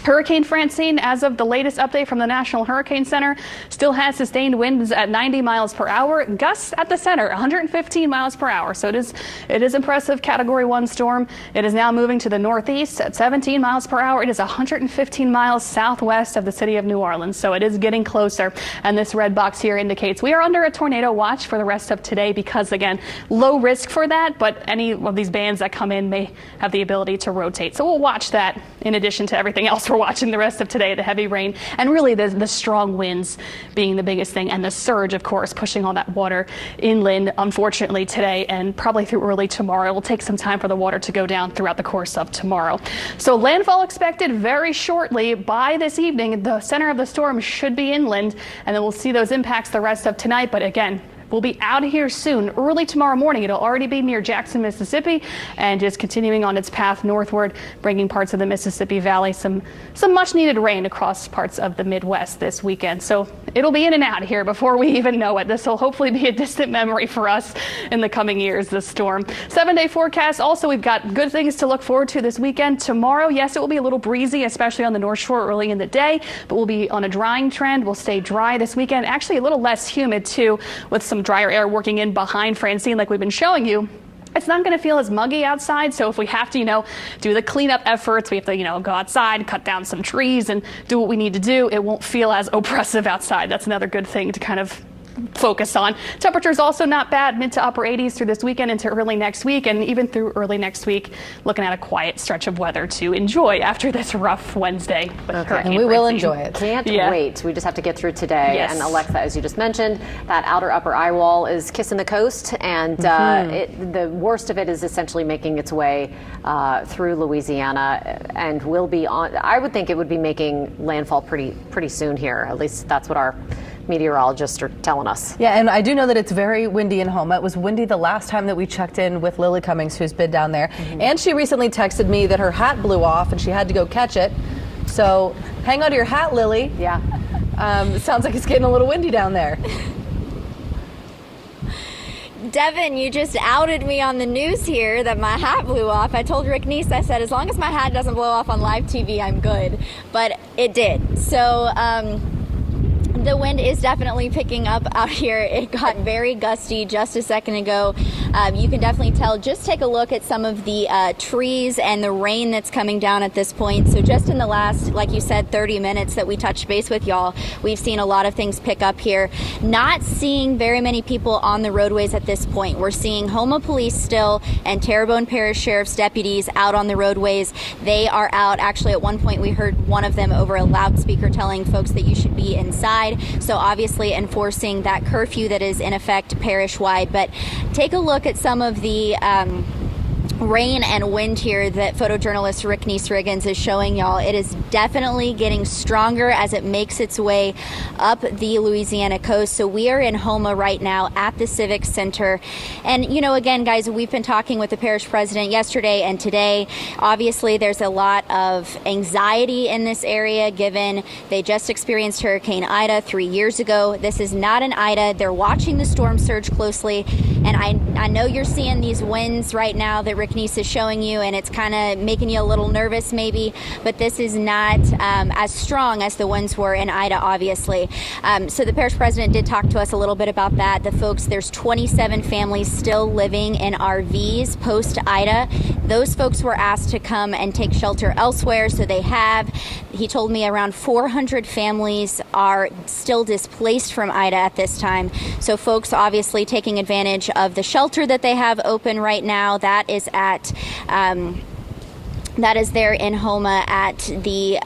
Hurricane Francine, as of the latest update from the National Hurricane Center, still has sustained winds at 90 miles per hour. Gusts at the center, 115 miles per hour. So it is impressive Category 1 storm. It is now moving to the northeast at 17 miles per hour. It is 115 miles southwest of the city of New Orleans. So it is getting closer. And this red box here indicates we are under a tornado watch for the rest of today because, again, low risk for that. But any of these bands that come in may have the ability to rotate. So we'll watch that in addition to everything else we're watching the rest of today, the heavy rain and really the strong winds being the biggest thing, and the surge, of course, pushing all that water inland, unfortunately, today and probably through early tomorrow. It will take some time for the water to go down throughout the course of tomorrow. So landfall expected very shortly. By this evening, the center of the storm should be inland, and then we'll see those impacts the rest of tonight. But again, we'll be out of here soon. Early tomorrow morning, it'll already be near Jackson, Mississippi, and just continuing on its path northward, bringing parts of the Mississippi Valley some much needed rain across parts of the Midwest this weekend. So it'll be in and out here before we even know it. This will hopefully be a distant memory for us in the coming years, this storm. 7-day forecast. Also, we've got good things to look forward to this weekend. Tomorrow, yes, it will be a little breezy, especially on the North Shore early in the day, but we'll be on a drying trend. We'll stay dry this weekend. Actually, a little less humid, too, with some drier air working in behind Francine like we've been showing you. It's not going to feel as muggy outside, so if we have to, do the cleanup efforts, we have to, go outside, cut down some trees and do what we need to do, it won't feel as oppressive outside. That's another good thing to kind of focus on. Temperatures also not bad, mid to upper 80s through this weekend into early next week, and even through early next week, looking at a quiet stretch of weather to enjoy after this rough Wednesday. Okay. And we will enjoy it. Can't wait. We just have to get through today. Yes. And Alexa, as you just mentioned, that outer upper eye wall is kissing the coast, and the worst of it is essentially making its way through Louisiana, and will be on. I would think it would be making landfall pretty soon here. At least that's what our meteorologists are telling us. Yeah, and I do know that it's very windy in Houma. It was windy the last time that we checked in with Lily Cummings, who's been down there. And she recently texted me that her hat blew off and she had to go catch it. So hang on to your hat, Lily. Yeah. Sounds like it's getting a little windy down there. Devin, you just outed me on the news here that my hat blew off. I told Rick Neese, I said, as long as my hat doesn't blow off on live TV, I'm good. But it did. So, the wind is definitely picking up out here. It got very gusty just a second ago. You can definitely tell. Just take a look at some of the trees and the rain that's coming down at this point. So just in the last, like you said, 30 minutes that we touched base with y'all, we've seen a lot of things pick up here. Not seeing very many people on the roadways at this point. We're seeing Houma police still and Terrebonne Parish Sheriff's deputies out on the roadways. They are out. Actually, at one point we heard one of them over a loudspeaker telling folks that you should be inside. So obviously enforcing that curfew that is in effect parish-wide. But take a look at some of the rain and wind here that photojournalist Rick Neese-Riggins is showing y'all. It is definitely getting stronger as it makes its way up the Louisiana coast. So we are in Houma right now at the Civic Center. And, you know, again, guys, we've been talking with the parish president yesterday and today. Obviously, there's a lot of anxiety in this area given they just experienced Hurricane Ida 3 years ago. This is not an Ida. They're watching the storm surge closely. And I know you're seeing these winds right now that Rick Neese is showing you, and it's kind of making you a little nervous maybe, but this is not as strong as the winds were in Ida, obviously. So the parish president did talk to us a little bit about that. The folks, there's 27 families still living in RVs post Ida. Those folks were asked to come and take shelter elsewhere, so they have. He told me around 400 families are still displaced from Ida at this time. So folks obviously taking advantage of the shelter that they have open right now. That is there in Houma at the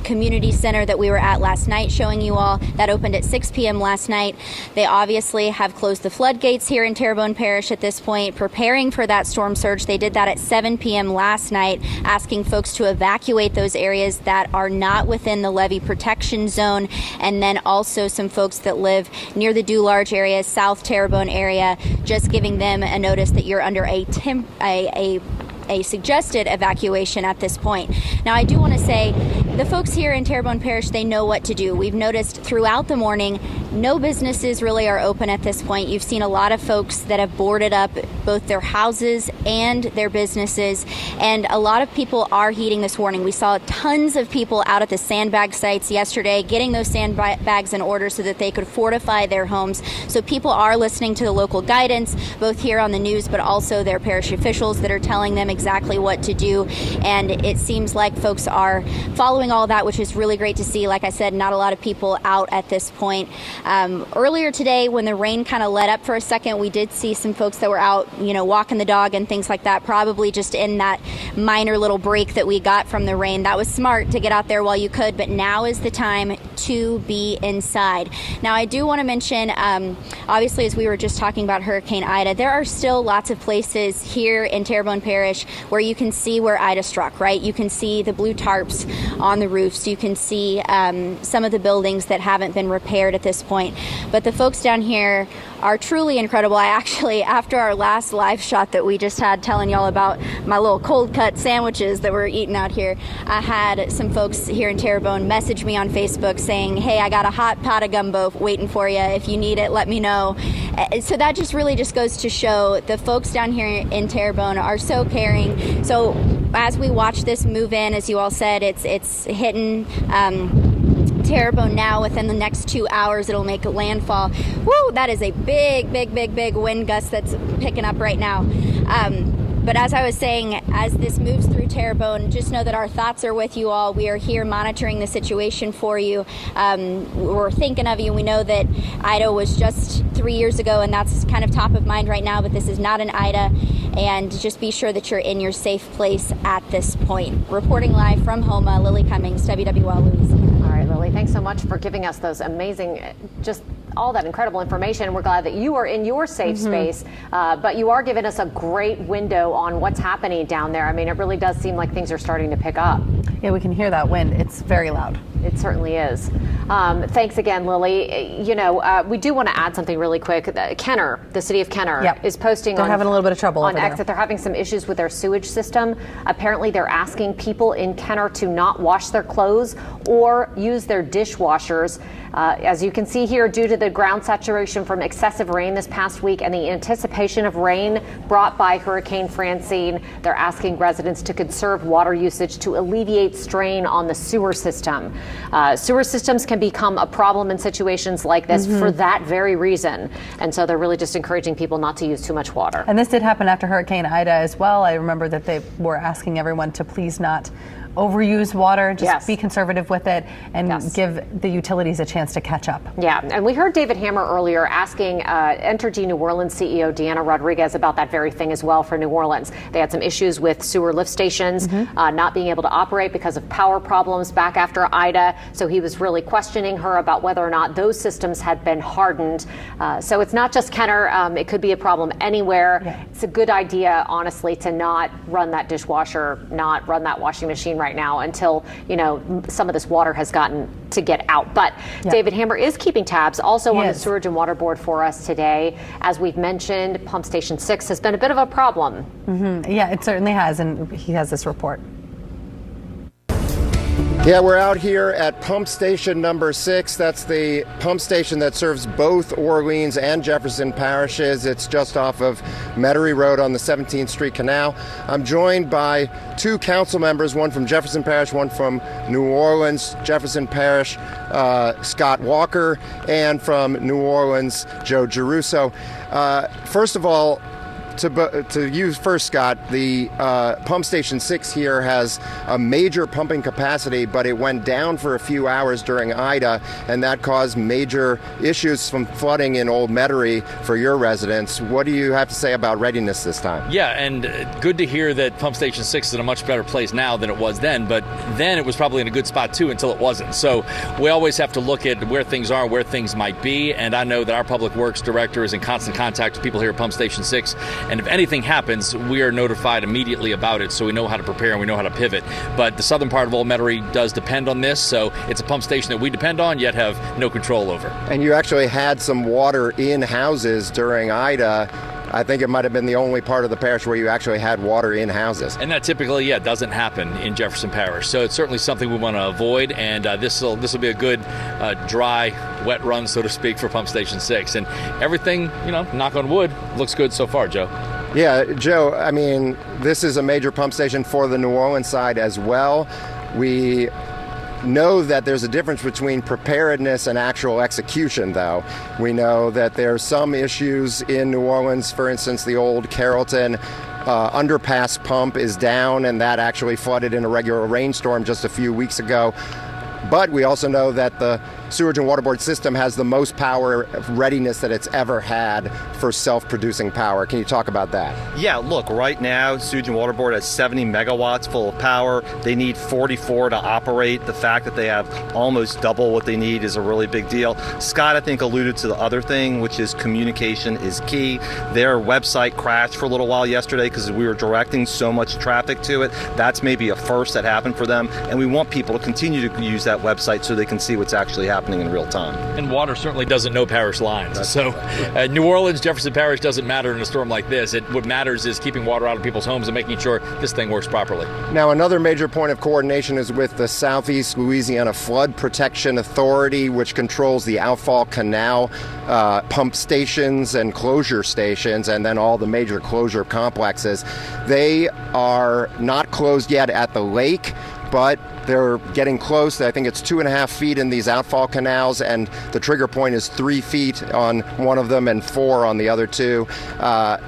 community center that we were at last night showing you all. That opened at 6 p.m. last night. They obviously have closed the floodgates here in Terrebonne Parish at this point, preparing for that storm surge. They did that at 7 p.m. last night, asking folks to evacuate those areas that are not within the levee protection zone, and then also some folks that live near the Dularge area, South Terrebonne area, just giving them a notice that you're under a suggested evacuation at this point. Now, I do want to say the folks here in Terrebonne Parish, they know what to do. We've noticed throughout the morning, no businesses really are open at this point. You've seen a lot of folks that have boarded up both their houses and their businesses, and a lot of people are heeding this warning. We saw tons of people out at the sandbag sites yesterday getting those sandbags in order so that they could fortify their homes. So people are listening to the local guidance, both here on the news, but also their parish officials that are telling them exactly what to do. And it seems like folks are following all that, which is really great to see. Like I said, not a lot of people out at this point. Earlier today, when the rain kind of let up for a second, we did see some folks that were out, you know, walking the dog and things like that, probably just in that minor little break that we got from the rain. That was smart to get out there while you could, but now is the time to be inside. Now, I do want to mention, obviously, as we were just talking about Hurricane Ida, there are still lots of places here in Terrebonne Parish where you can see where Ida struck, right? You can see the blue tarps on the roofs. You can see some of the buildings that haven't been repaired at this point. But the folks down here are truly incredible. I actually, after our last live shot that we just had telling y'all about my little cold cut sandwiches that we're eating out here, I had some folks here in Terrebonne message me on Facebook saying, hey, I got a hot pot of gumbo waiting for you. If you need it, let me know. So that just really just goes to show the folks down here in Terrebonne are so caring. So as we watch this move in, as you all said, it's hitting Terrebonne now. Within the next 2 hours, it'll make a landfall. Woo, that is a big wind gust that's picking up right now. But as I was saying, as this moves through Terrebonne, just know that our thoughts are with you all. We are here monitoring the situation for you. We're thinking of you. We know that Ida was just 3 years ago, and that's kind of top of mind right now, but this is not an Ida. And just be sure that you're in your safe place at this point. Reporting live from Houma, Lily Cummings, WWL Louisiana. All right, Lily, thanks so much for giving us those amazing, just all that incredible information. We're glad that you are in your safe space, but you are giving us a great window on what's happening down there. I mean, it really does seem like things are starting to pick up. Yeah, we can hear that wind. It's very loud. It certainly is. Thanks again, Lily. You know, we do want to add something really quick. Kenner, the city of Kenner, is posting They're having a little bit of trouble on over X that they're having some issues with their sewage system. Apparently, they're asking people in Kenner to not wash their clothes or use their dishwashers. As you can see here, due to the ground saturation from excessive rain this past week and the anticipation of rain brought by Hurricane Francine, they're asking residents to conserve water usage to alleviate strain on the sewer system. Sewer systems can become a problem in situations like this for that very reason. And so they're really just encouraging people not to use too much water. And this did happen after Hurricane Ida as well. I remember that they were asking everyone to please not overuse water. Just Yes. be conservative with it and give the utilities a chance to catch up. Yeah, and we heard David Hammer earlier asking Entergy New Orleans CEO Deanna Rodriguez about that very thing as well for New Orleans. They had some issues with sewer lift stations not being able to operate because of power problems back after Ida. So he was really questioning her about whether or not those systems had been hardened. So it's not just Kenner. It could be a problem anywhere. Yeah. It's a good idea, honestly, to not run that dishwasher, not run that washing machine right now until, some of this water has gotten to get out. But David Hammer is keeping tabs also on the Sewerage and Water Board for us today. As we've mentioned, Pump Station 6 has been a bit of a problem. Yeah, it certainly has, and he has this report. Yeah, we're out here at pump station number 6. That's the pump station that serves both Orleans and Jefferson parishes. It's just off of Metairie Road on the 17th Street Canal. I'm joined by 2 council members, one from Jefferson Parish, one from New Orleans. Jefferson Parish, Scott Walker, and from New Orleans, Joe Giarrusso. First of all, to use first, Scott, the pump station 6 here has a major pumping capacity, but it went down for a few hours during Ida, and that caused major issues from flooding in Old Metairie for your residents. What do you have to say about readiness this time? Yeah, and good to hear that Pump Station 6 is in a much better place now than it was then, but then it was probably in a good spot too until it wasn't. So we always have to look at where things are, where things might be, and I know that our Public Works Director is in constant contact with people here at Pump Station 6, and if anything happens, we are notified immediately about it, so we know how to prepare and we know how to pivot. But the southern part of Old Metairie does depend on this, so it's a pump station that we depend on, yet have no control over. And you actually had some water in houses during Ida. I think it might have been the only part of the parish where you actually had water in houses. And that typically, doesn't happen in Jefferson Parish. So it's certainly something we want to avoid, and this will be a good dry, wet run, so to speak, for Pump Station 6. And everything, knock on wood, looks good so far, Joe. Yeah, Joe, I mean, this is a major pump station for the New Orleans side as well. We know that there's a difference between preparedness and actual execution, though. We know that there's some issues in New Orleans. For instance, the old Carrollton underpass pump is down, and that actually flooded in a regular rainstorm just a few weeks ago. But we also know that the Sewerage and Water Board system has the most power readiness that it's ever had for self-producing power. Can you talk about that? Yeah, look, right now, Sewerage and Water Board has 70 megawatts full of power. They need 44 to operate. The fact that they have almost double what they need is a really big deal. Scott, I think, alluded to the other thing, which is communication is key. Their website crashed for a little while yesterday because we were directing so much traffic to it. That's maybe a first that happened for them, and we want people to continue to use that website so they can see what's actually happening in real time. And water certainly doesn't know parish lines. New Orleans, Jefferson Parish doesn't matter in a storm like this. What matters is keeping water out of people's homes and making sure this thing works properly. Now, another major point of coordination is with the Southeast Louisiana Flood Protection Authority, which controls the outfall canal pump stations and closure stations, and then all the major closure complexes. They are not closed yet at the lake, but they're getting close. I think it's 2.5 feet in these outfall canals, and the trigger point is 3 feet on one of them and 4 on the other 2.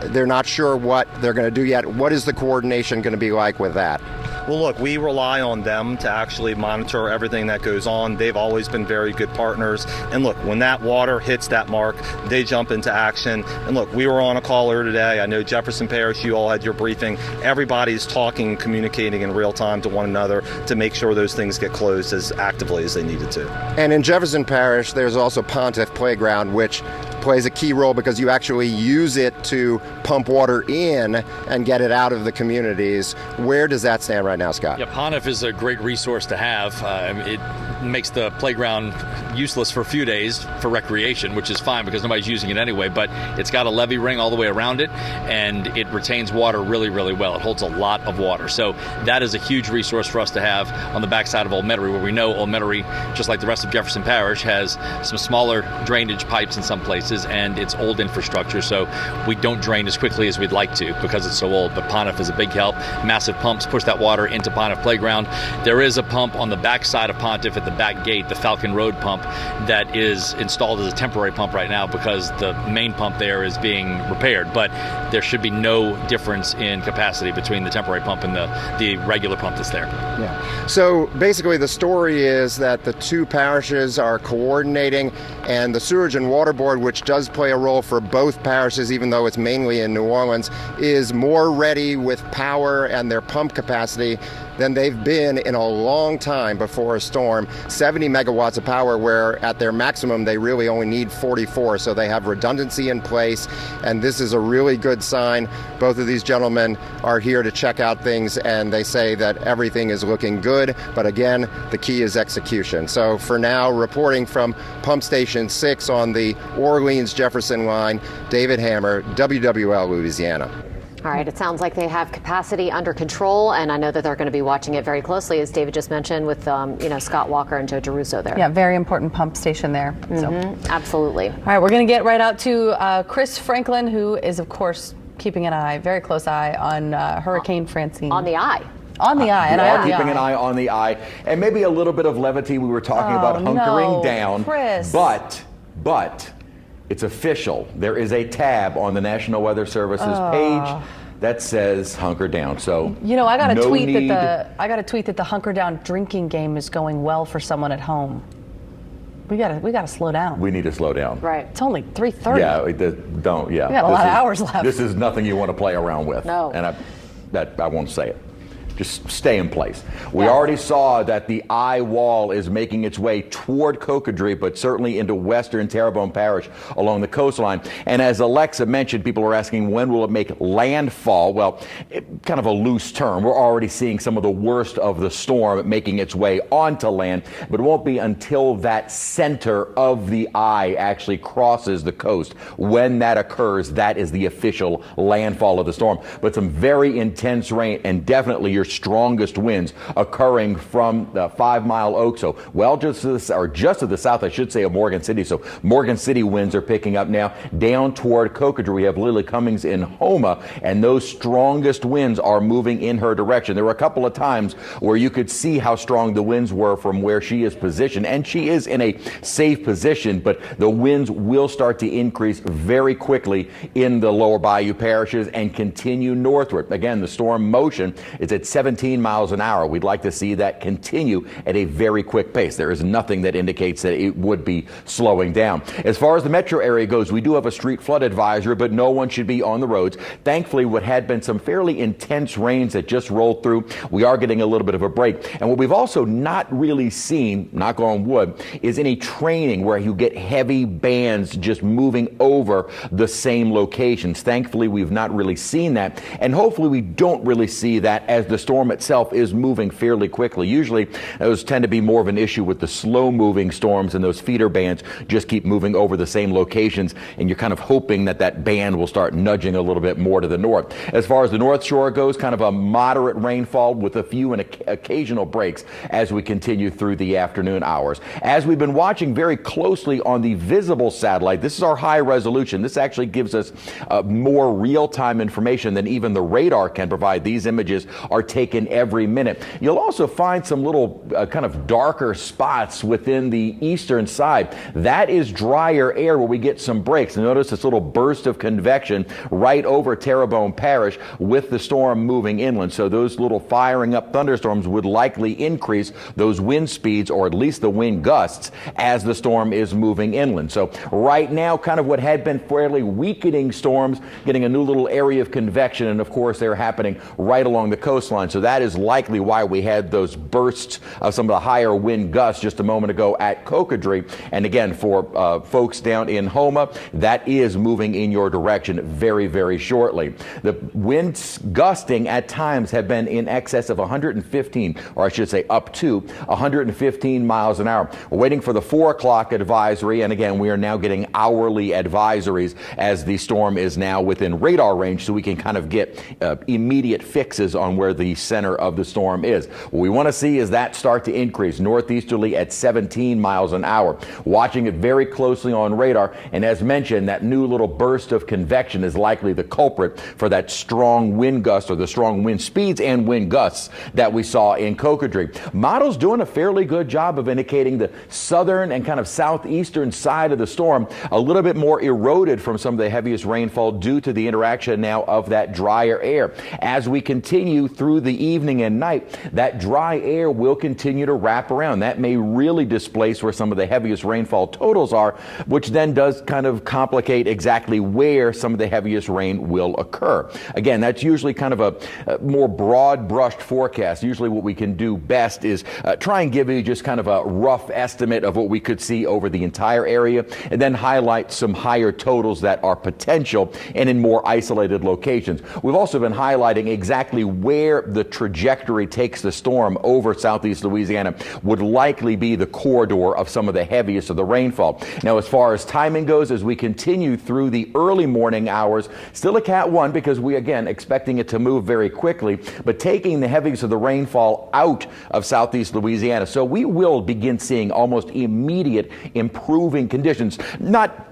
They're not sure what they're going to do yet. What is the coordination going to be like with that? Well, look, we rely on them to actually monitor everything that goes on. They've always been very good partners. And look, when that water hits that mark, they jump into action. And look, we were on a call earlier today. I know Jefferson Parish, you all had your briefing. Everybody's talking, communicating in real time to one another to make sure those things get closed as actively as they needed to. And in Jefferson Parish, there's also Pontiff Playground, which plays a key role because you actually use it to pump water in and get it out of the communities. Where does that stand right now, Scott? Yeah, Pontiff is a great resource to have. It makes the playground useless for a few days for recreation, which is fine because nobody's using it anyway, but it's got a levee ring all the way around it, and it retains water really, really well. It holds a lot of water. So that is a huge resource for us to have on the backside of Old Metairie, where we know Old Metairie, just like the rest of Jefferson Parish, has some smaller drainage pipes in some places, and it's old infrastructure, so we don't drain as quickly as we'd like to because it's so old. But Pontiff is a big help. Massive pumps push that water into Pontiff Playground. There is a pump on the backside of Pontiff at the back gate, the Falcon Road pump, that is installed as a temporary pump right now because the main pump there is being repaired. But there should be no difference in capacity between the temporary pump and the regular pump that's there. Yeah. So basically the story is that the two parishes are coordinating, and the Sewerage and Water Board, which does play a role for both parishes, even though it's mainly in New Orleans, is more ready with power and their pump capacity than they've been in a long time before a storm. 70 megawatts of power, where at their maximum they really only need 44, so they have redundancy in place, and this is a really good sign. Both of these gentlemen are here to check out things, and they say that everything is looking good, but again, the key is execution. So for now, reporting from Pump Station 6 on the Orleans-Jefferson line, David Hammer, WWL Louisiana. All right, it sounds like they have capacity under control, and I know that they're going to be watching it very closely, as David just mentioned, with Scott Walker and Joe DeRusso there. Yeah, very important pump station there. Absolutely. All right, we're going to get right out to Chris Franklin, who is, of course, keeping an eye, very close eye on Hurricane Francine. On the eye. On the eye. We are keeping an eye on the eye, and maybe a little bit of levity. We were talking about hunkering down, Chris. but it's official. There is a tab on the National Weather Service's page that says hunker down. So I got a tweet that the hunker down drinking game is going well for someone at home. We gotta slow down. We need to slow down. Right. It's only 3:30. Yeah, don't. Yeah. We got a lot of hours left. This is nothing you want to play around with. No. And I won't say it. Just stay in place. We already saw that the eye wall is making its way toward Cocodrie, but certainly into western Terrebonne Parish along the coastline. And as Alexa mentioned, people are asking, when will it make landfall? Well, kind of a loose term. We're already seeing some of the worst of the storm making its way onto land, but it won't be until that center of the eye actually crosses the coast. When that occurs, that is the official landfall of the storm. But some very intense rain, and definitely your strongest winds occurring from the 5 Mile Oak. So just to the south, I should say, of Morgan City. So Morgan City winds are picking up now down toward Cocodrie. We have Lily Cummings in Houma, and those strongest winds are moving in her direction. There were a couple of times where you could see how strong the winds were from where she is positioned, and she is in a safe position, but the winds will start to increase very quickly in the lower bayou parishes and continue northward. Again, the storm motion is at 17 miles an hour. We'd like to see that continue at a very quick pace. There is nothing that indicates that it would be slowing down. As far as the metro area goes, we do have a street flood advisory, but no one should be on the roads. Thankfully, what had been some fairly intense rains that just rolled through, we are getting a little bit of a break. And what we've also not really seen, knock on wood, is any training where you get heavy bands just moving over the same locations. Thankfully, we've not really seen that, and hopefully we don't really see that as the storm itself is moving fairly quickly. Usually those tend to be more of an issue with the slow moving storms, and those feeder bands just keep moving over the same locations, and you're kind of hoping that that band will start nudging a little bit more to the north. As far as the North Shore goes, kind of a moderate rainfall with a few and occasional breaks as we continue through the afternoon hours. As we've been watching very closely on the visible satellite, this is our high resolution. This actually gives us more real-time information than even the radar can provide. These images are taken every minute. You'll also find some little kind of darker spots within the eastern side. That is drier air where we get some breaks. Notice this little burst of convection right over Terrebonne Parish with the storm moving inland. So those little firing up thunderstorms would likely increase those wind speeds, or at least the wind gusts, as the storm is moving inland. So right now, kind of what had been fairly weakening storms getting a new little area of convection, and of course they're happening right along the coastline. So that is likely why we had those bursts of some of the higher wind gusts just a moment ago at Cocodrie. And again, for folks down in Houma, that is moving in your direction very, very shortly. The winds gusting at times have been in excess of 115, or I should say up to 115 miles an hour. We're waiting for the 4 o'clock advisory, and again, we are now getting hourly advisories as the storm is now within radar range, so we can kind of get immediate fixes on where the the center of the storm is. What we want to see is that start to increase northeasterly at 17 miles an hour. Watching it very closely on radar, and as mentioned, that new little burst of convection is likely the culprit for that strong wind gust, or the strong wind speeds and wind gusts that we saw in Cocodrie. Models doing a fairly good job of indicating the southern and kind of southeastern side of the storm a little bit more eroded from some of the heaviest rainfall due to the interaction now of that drier air. As we continue through the evening and night, that dry air will continue to wrap around. That may really displace where some of the heaviest rainfall totals are, which then does kind of complicate exactly where some of the heaviest rain will occur. Again, that's usually kind of a more broad brushed forecast. Usually what we can do best is try and give you just kind of a rough estimate of what we could see over the entire area, and then highlight some higher totals that are potential and in more isolated locations. We've also been highlighting exactly where the trajectory takes the storm over southeast Louisiana would likely be the corridor of some of the heaviest of the rainfall. Now, as far as timing goes, as we continue through the early morning hours, still a Cat 1 because we, again, expecting it to move very quickly, but taking the heaviest of the rainfall out of southeast Louisiana. So we will begin seeing almost immediate improving conditions. Not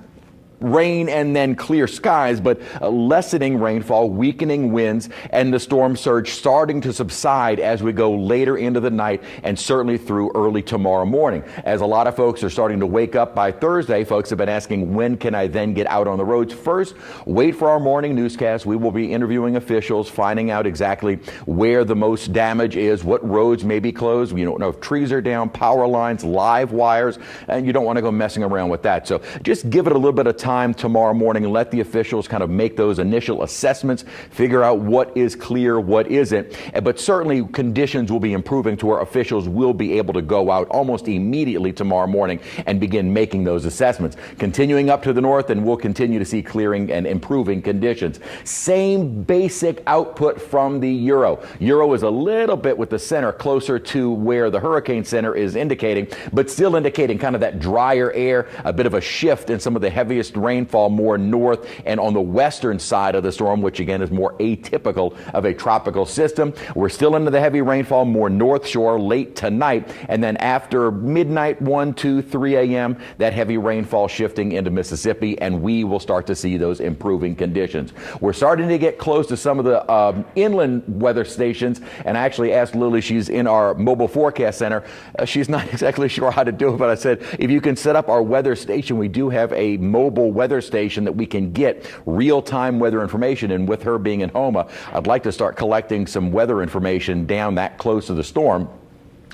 rain and then clear skies, but lessening rainfall, weakening winds, and the storm surge starting to subside as we go later into the night and certainly through early tomorrow morning. As a lot of folks are starting to wake up by Thursday, folks have been asking, when can I then get out on the roads? First, wait for our morning newscast. We will be interviewing officials, finding out exactly where the most damage is, what roads may be closed. We don't know if trees are down, power lines, live wires, and you don't want to go messing around with that. So just give it a little bit of time tomorrow morning and let the officials kind of make those initial assessments, figure out what is clear, what isn't. But certainly conditions will be improving to where officials will be able to go out almost immediately tomorrow morning and begin making those assessments. Continuing up to the north, and we'll continue to see clearing and improving conditions. Same basic output from the Euro. Euro is a little bit with the center closer to where the hurricane center is indicating, but still indicating kind of that drier air, a bit of a shift in some of the heaviest rainfall more north and on the western side of the storm, which again is more atypical of a tropical system. We're still into the heavy rainfall more north shore late tonight, and then after midnight, 1, 2, 3 a.m., that heavy rainfall shifting into Mississippi, and we will start to see those improving conditions. We're starting to get close to some of the inland weather stations, and I actually asked Lily, she's in our mobile forecast center. She's not exactly sure how to do it, but I said, if you can set up our weather station, we do have a mobile weather station that we can get real-time weather information. And with her being in Houma, I'd like to start collecting some weather information down that close to the storm.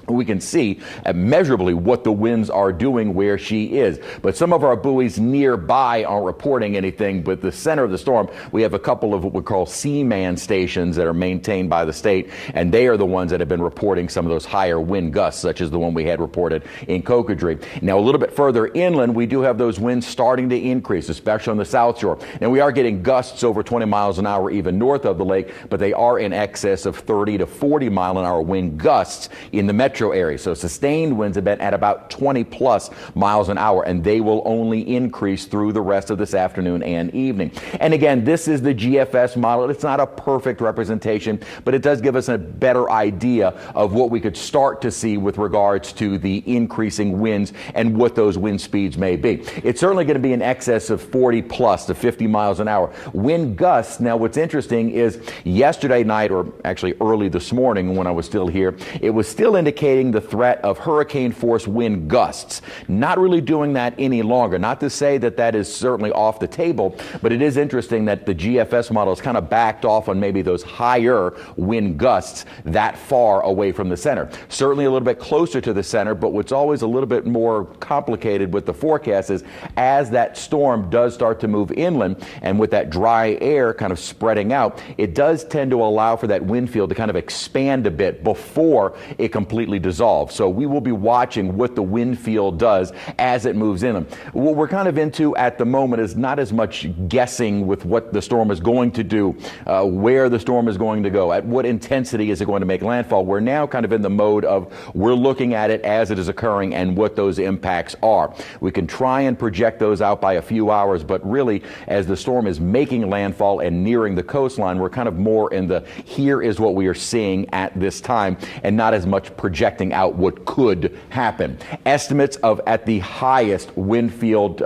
We can see measurably what the winds are doing where she is. But some of our buoys nearby aren't reporting anything. But the center of the storm, we have a couple of what we call Seaman stations that are maintained by the state, and they are the ones that have been reporting some of those higher wind gusts, such as the one we had reported in Cocodrie. Now, a little bit further inland, we do have those winds starting to increase, especially on the south shore. And we are getting gusts over 20 miles an hour even north of the lake, but they are in excess of 30 to 40 mile an hour wind gusts in the metro area. So sustained winds have been at about 20 plus miles an hour, and they will only increase through the rest of this afternoon and evening. And again, this is the GFS model. It's not a perfect representation, but it does give us a better idea of what we could start to see with regards to the increasing winds and what those wind speeds may be. It's certainly going to be in excess of 40 plus to 50 miles an hour. Wind gusts, now what's interesting is yesterday night, or actually early this morning when I was still here, it was still indicating the threat of hurricane force wind gusts. Not really doing that any longer. Not to say that that is certainly off the table, but it is interesting that the GFS model has kind of backed off on maybe those higher wind gusts that far away from the center. Certainly a little bit closer to the center, but what's always a little bit more complicated with the forecast is as that storm does start to move inland, and with that dry air kind of spreading out, it does tend to allow for that wind field to kind of expand a bit before it completely completely dissolve. So we will be watching what the wind field does as it moves in them. What we're kind of into at the moment is not as much guessing with what the storm is going to do, where the storm is going to go, at what intensity is it going to make landfall. We're now kind of in the mode of we're looking at it as it is occurring and what those impacts are. We can try and project those out by a few hours, but really as the storm is making landfall and nearing the coastline, we're kind of more in the here is what we are seeing at this time and not as much projecting out what could happen. Estimates of at the highest wind field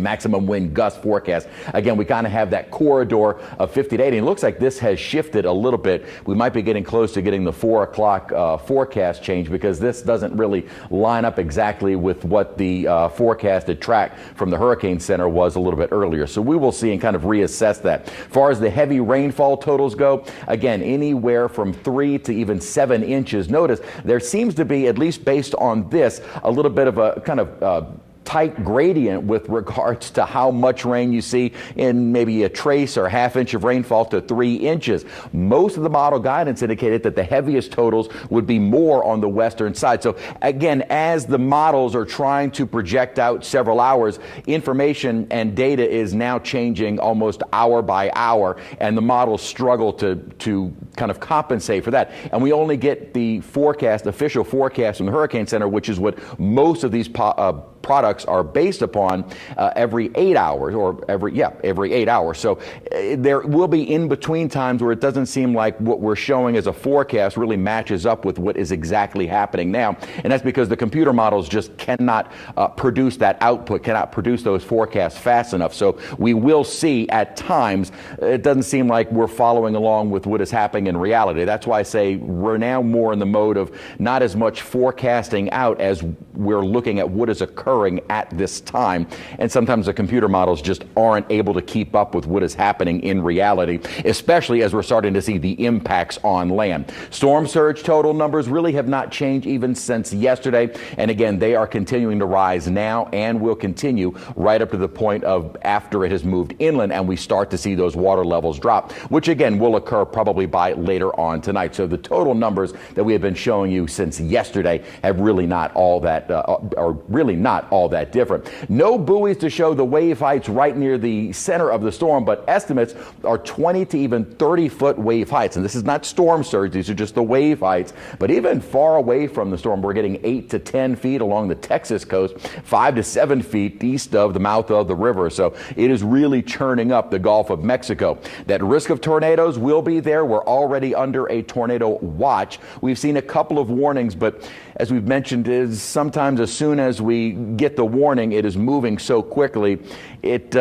maximum wind gust forecast. Again, we kind of have that corridor of 50 to 80. And it looks like this has shifted a little bit. We might be getting close to getting the 4 o'clock forecast change because this doesn't really line up exactly with what the forecasted track from the Hurricane Center was a little bit earlier. So we will see and kind of reassess that. As far as the heavy rainfall totals go, again, anywhere from 3 to even 7 inches. Notice there seems to be, at least based on this, a little bit of a kind of tight gradient with regards to how much rain you see in maybe a trace or a half inch of rainfall to 3 inches. Most of the model guidance indicated that the heaviest totals would be more on the western side. So again, as the models are trying to project out several hours, information and data is now changing almost hour by hour, and the models struggle to kind of compensate for that. And we only get the forecast, official forecast from the Hurricane Center, which is what most of these products are based upon every 8 hours or every 8 hours. So there will be in between times where it doesn't seem like what we're showing as a forecast really matches up with what is exactly happening now. And that's because the computer models just cannot produce that output, cannot produce those forecasts fast enough. So we will see at times, it doesn't seem like we're following along with what is happening in reality. That's why I say we're now more in the mode of not as much forecasting out as we're looking at what is occurring at this time. And sometimes the computer models just aren't able to keep up with what is happening in reality, especially as we're starting to see the impacts on land. Storm surge total numbers really have not changed even since yesterday. And again, they are continuing to rise now and will continue right up to the point of after it has moved inland and we start to see those water levels drop, which again will occur probably by later on tonight. So the total numbers that we have been showing you since yesterday have really not all that, are really not all that different. No buoys to show the wave heights right near the center of the storm, but estimates are 20 to even 30-foot wave heights. And this is not storm surge, these are just the wave heights. But even far away from the storm, we're getting 8 to 10 feet along the Texas coast, 5 to 7 feet east of the mouth of the river. So it is really churning up the Gulf of Mexico. That risk of tornadoes will be there. We're already under a tornado watch. We've seen a couple of warnings, but as we've mentioned, is sometimes as soon as we get the warning, it is moving so quickly, it's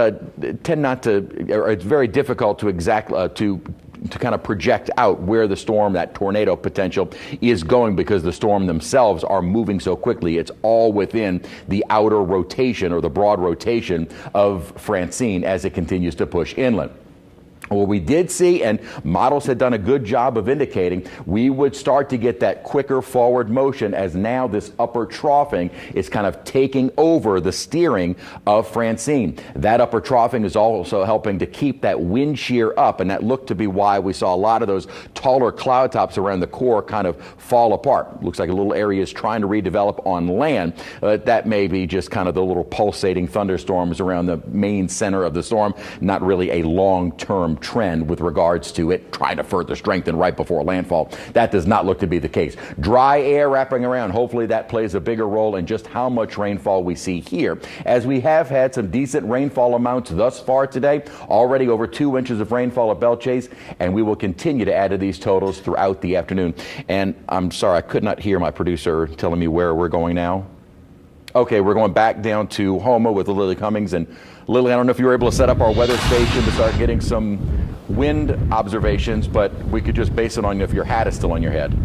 very difficult to kind of project out where the storm, that tornado potential is going because the storm themselves are moving so quickly. It's all within the outer rotation or the broad rotation of Francine as it continues to push inland. What we did see, and models had done a good job of indicating, we would start to get that quicker forward motion as now this upper troughing is kind of taking over the steering of Francine. That upper troughing is also helping to keep that wind shear up, and that looked to be why we saw a lot of those taller cloud tops around the core kind of fall apart. Looks like a little area is trying to redevelop on land. That may be just kind of the little pulsating thunderstorms around the main center of the storm, not really a long-term trend with regards to it trying to further strengthen right before landfall. That does not look to be the case. Dry air wrapping around, hopefully that plays a bigger role in just how much rainfall we see here, as we have had some decent rainfall amounts thus far today, already over 2 inches of rainfall at Belle Chasse, and we will continue to add to these totals throughout the afternoon. And I'm sorry, I could not hear my producer telling me where we're going now. Okay, we're going back down to Houma with Lily Cummings. And Lily, I don't know if you were able to set up our weather station to start getting some wind observations, but we could just base it on if your hat is still on your head.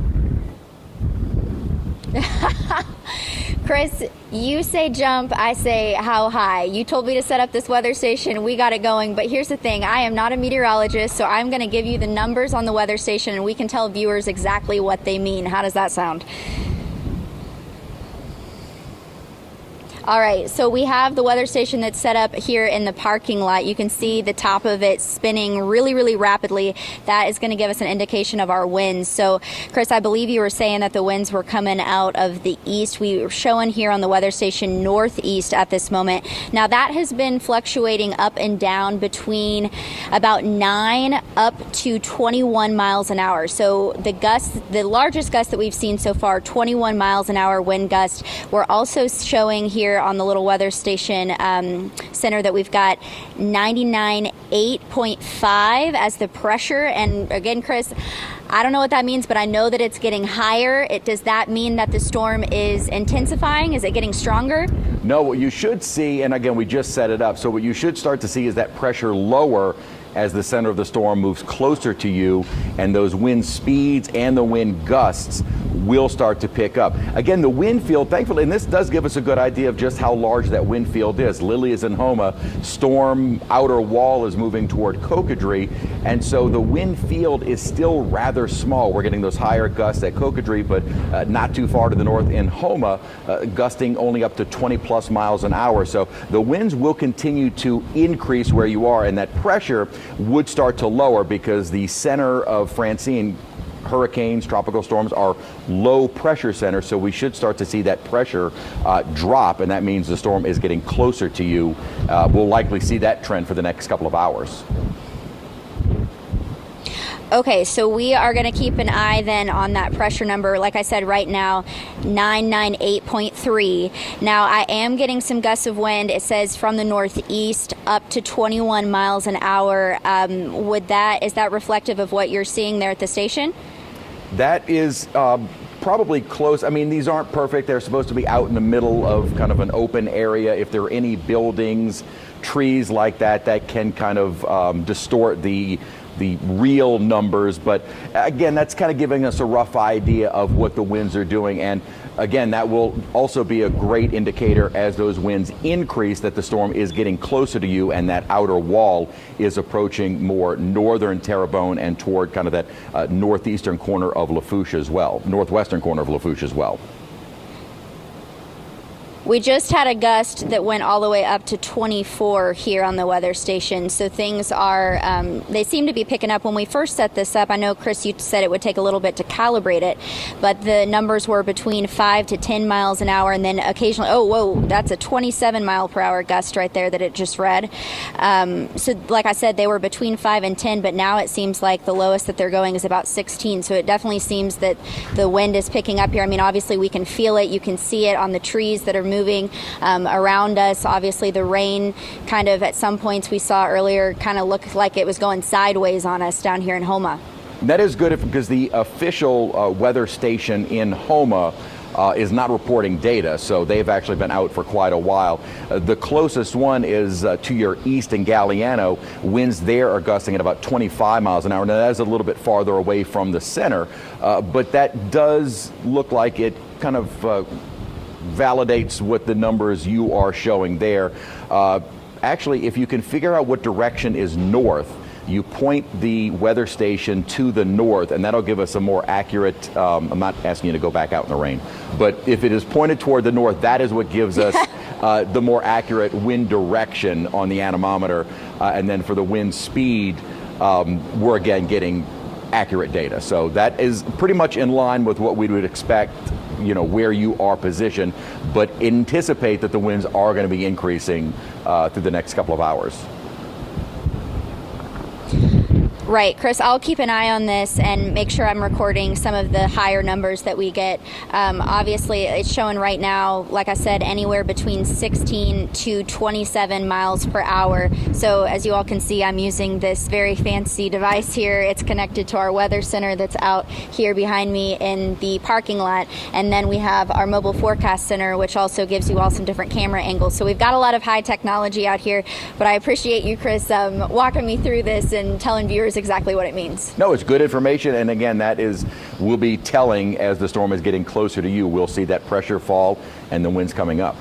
Chris, you say jump, I say how high. You told me to set up this weather station, we got it going, but here's the thing, I am not a meteorologist, so I'm going to give you the numbers on the weather station and we can tell viewers exactly what they mean. How does that sound? All right, so we have the weather station that's set up here in the parking lot. You can see the top of it spinning really, really rapidly. That is going to give us an indication of our winds. So, Chris, I believe you were saying that the winds were coming out of the east. We were showing here on the weather station northeast at this moment. Now, that has been fluctuating up and down between about 9 up to 21 miles an hour. So the gusts, the largest gust that we've seen so far, 21 miles an hour wind gust. We're also showing here on the little weather station center that we've got 99.8.5 as the pressure. And again, Chris, I don't know what that means, but I know that it's getting higher. Does that mean that the storm is intensifying? Is it getting stronger? No, what you should see, and again, we just set it up, so what you should start to see is that pressure lower as the center of the storm moves closer to you, and those wind speeds and the wind gusts will start to pick up. Again, the wind field, thankfully, and this does give us a good idea of just how large that wind field is. Lily is in Houma, storm outer wall is moving toward Cocodrie, and so the wind field is still rather small. We're getting those higher gusts at Cocodrie, but not too far to the north in Houma, gusting only up to 20 plus miles an hour. So the winds will continue to increase where you are, and that pressure would start to lower because the center of Francine, hurricanes, tropical storms are low pressure centers, so we should start to see that pressure drop, and that means the storm is getting closer to you. We'll likely see that trend for the next couple of hours. Okay, so we are going to keep an eye then on that pressure number. Like I said, right now, 998.3. Now, I am getting some gusts of wind. It says from the northeast up to 21 miles an hour. Is that reflective of what you're seeing there at the station? That is probably close. I mean, these aren't perfect. They're supposed to be out in the middle of kind of an open area. If there are any buildings, trees like that, that can kind of distort the real numbers, but again, that's kind of giving us a rough idea of what the winds are doing. And again, that will also be a great indicator as those winds increase that the storm is getting closer to you and that outer wall is approaching more northern Terrebonne and toward kind of that northeastern corner of Lafourche as well, northwestern corner of Lafourche as well. We just had a gust that went all the way up to 24 here on the weather station. So things are, they seem to be picking up. When we first set this up, I know, Chris, you said it would take a little bit to calibrate it, but the numbers were between 5 to 10 miles an hour, and then occasionally, oh, whoa, that's a 27 mile per hour gust right there that it just read. So like I said, they were between 5 and 10, but now it seems like the lowest that they're going is about 16. So it definitely seems that the wind is picking up here. I mean, obviously we can feel it. You can see it on the trees that are moving around us. Obviously the rain kind of at some points we saw earlier kind of looked like it was going sideways on us down here in Houma. That is good because the official weather station in Houma is not reporting data, so they've actually been out for quite a while. The closest one is to your east in Galliano. Winds there are gusting at about 25 miles an hour. Now that is a little bit farther away from the center, but that does look like it kind of validates what the numbers you are showing there. Actually, if you can figure out what direction is north, you point the weather station to the north, and that'll give us a more accurate, I'm not asking you to go back out in the rain, but if it is pointed toward the north, that is what gives us the more accurate wind direction on the anemometer. And then for the wind speed, we're again getting accurate data. So that is pretty much in line with what we would expect, you know, where you are positioned, but anticipate that the winds are going to be increasing through the next couple of hours. Right, Chris, I'll keep an eye on this and make sure I'm recording some of the higher numbers that we get. Obviously, it's showing right now, like I said, anywhere between 16 to 27 miles per hour. So as you all can see, I'm using this very fancy device here. It's connected to our weather center that's out here behind me in the parking lot. And then we have our mobile forecast center, which also gives you all some different camera angles. So we've got a lot of high technology out here, but I appreciate you, Chris, walking me through this and telling viewers exactly what it means. No, it's good information, and again, that will be telling as the storm is getting closer to you. We'll see that pressure fall and the winds coming up.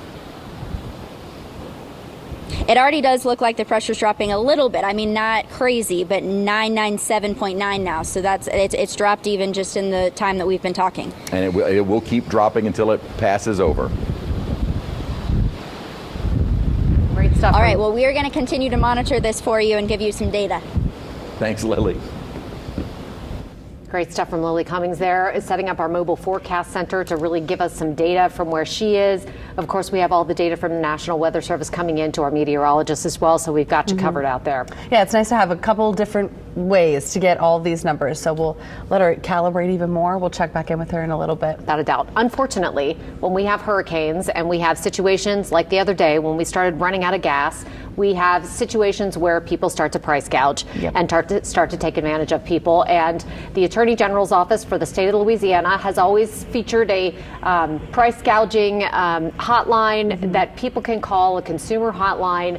It already does look like the pressure's dropping a little bit. I mean, not crazy, but 997.9 now. So it's dropped even just in the time that we've been talking. And it will keep dropping until it passes over. stuff. All right, well, we are going to continue to monitor this for you and give you some data. Thanks, Lily. Great stuff from Lily Cummings there, is setting up our mobile forecast center to really give us some data from where she is. Of course, we have all the data from the National Weather Service coming in to our meteorologists as well, so we've got you covered out there. Yeah, it's nice to have a couple different ways to get all these numbers, so we'll let her calibrate even more. We'll check back in with her in a little bit. Without a doubt. Unfortunately, when we have hurricanes and we have situations like the other day when we started running out of gas, we have situations where people start to price gouge and start to take advantage of people. And the Attorney General's office for the state of Louisiana has always featured a price gouging hotline that people can call, a consumer hotline,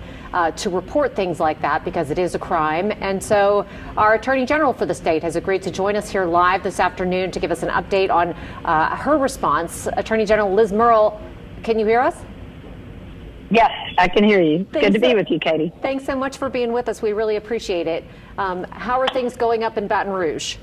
to report things like that, because it is a crime. And so our Attorney General for the state has agreed to join us here live this afternoon to give us an update on her response. Attorney General Liz Murrill, can you hear us? Yes, I can hear you. Good to be with you, Katie. Thanks so much for being with us. We really appreciate it. How are things going up in Baton Rouge?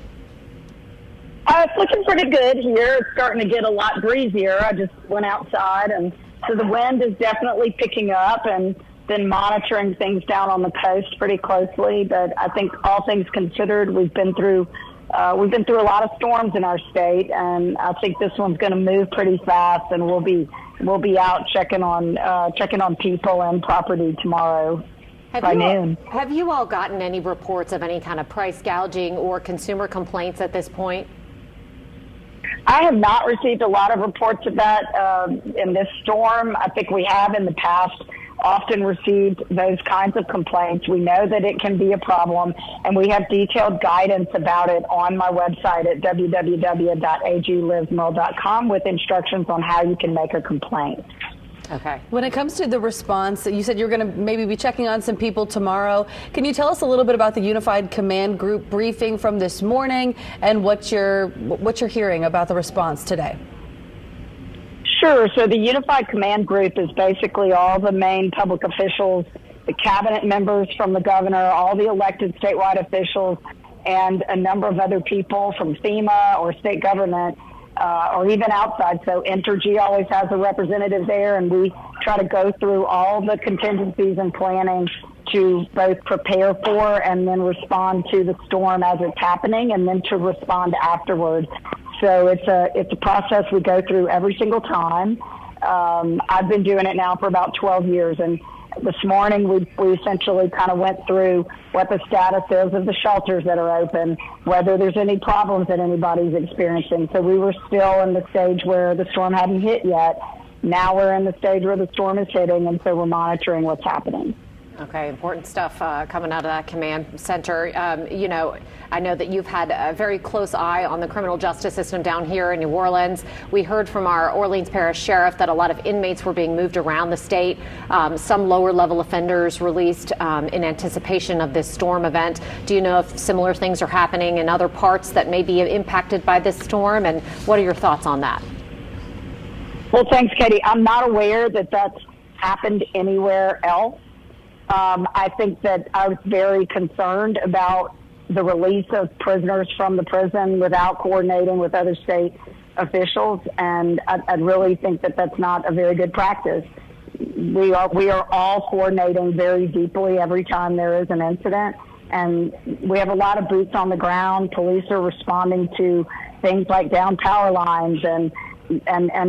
It's looking pretty good here. It's starting to get a lot breezier. I just went outside, and so the wind is definitely picking up, and been monitoring things down on the coast pretty closely. But I think all things considered, we've been through a lot of storms in our state, and I think this one's going to move pretty fast, and we'll be out checking on people and property tomorrow by noon. Have you all gotten any reports of any kind of price gouging or consumer complaints at this point? I have not received a lot of reports of that in this storm. I think we have in the past often received those kinds of complaints. We know that it can be a problem, and we have detailed guidance about it on my website at www.aglizmurrill.com with instructions on how you can make a complaint. Okay. When it comes to the response, you said you're going to maybe be checking on some people tomorrow. Can you tell us a little bit about the Unified Command Group briefing from this morning and what you're hearing about the response today? Sure. So the Unified Command Group is basically all the main public officials, the cabinet members from the governor, all the elected statewide officials, and a number of other people from FEMA or state government, or even outside. So Entergy always has a representative there, and we try to go through all the contingencies and planning to both prepare for and then respond to the storm as it's happening, and then to respond afterward. So it's a process we go through every single time. I've been doing it now for about 12 years, and this morning we essentially kind of went through what the status is of the shelters that are open, whether there's any problems that anybody's experiencing. So we were still in the stage where the storm hadn't hit yet. Now we're in the stage where the storm is hitting, and so we're monitoring what's happening. Okay, important stuff coming out of that command center. You know, I know that you've had a very close eye on the criminal justice system down here in New Orleans. We heard from our Orleans Parish Sheriff that a lot of inmates were being moved around the state, some lower level offenders released in anticipation of this storm event. Do you know if similar things are happening in other parts that may be impacted by this storm, and what are your thoughts on that? Well, thanks, Katie. I'm not aware that that's happened anywhere else. I think that I was very concerned about the release of prisoners from the prison without coordinating with other state officials, and I really think that that's not a very good practice. We are all coordinating very deeply every time there is an incident, and we have a lot of boots on the ground. Police are responding to things like down power lines and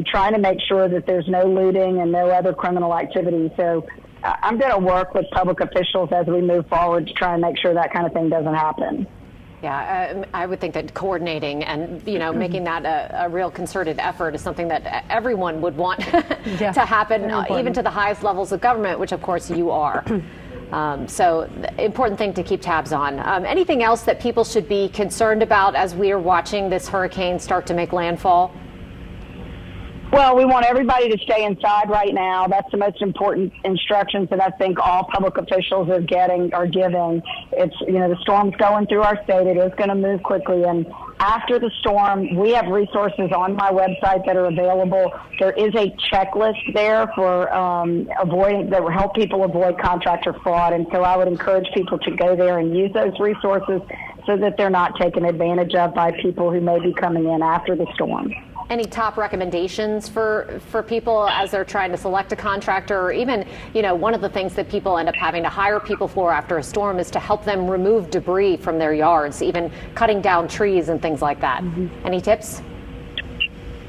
trying to make sure that there's no looting and no other criminal activity. So I'm going to work with public officials as we move forward to try and make sure that kind of thing doesn't happen. Yeah, I would think that coordinating and, you know, making that a real concerted effort is something that everyone would want to happen, even to the highest levels of government, which, of course, you are. So important thing to keep tabs on. Anything else that people should be concerned about as we are watching this hurricane start to make landfall? Well, we want everybody to stay inside right now. That's the most important instructions that I think all public officials are giving. It's, you know, the storm's going through our state. It is going to move quickly. And after the storm, we have resources on my website that are available. There is a checklist there for that will help people avoid contractor fraud. And so I would encourage people to go there and use those resources so that they're not taken advantage of by people who may be coming in after the storm. any top recommendations for people as they're trying to select a contractor, or even, one of the things that people end up having to hire people for after a storm is to help them remove debris from their yards, even cutting down trees and things like that. Any tips?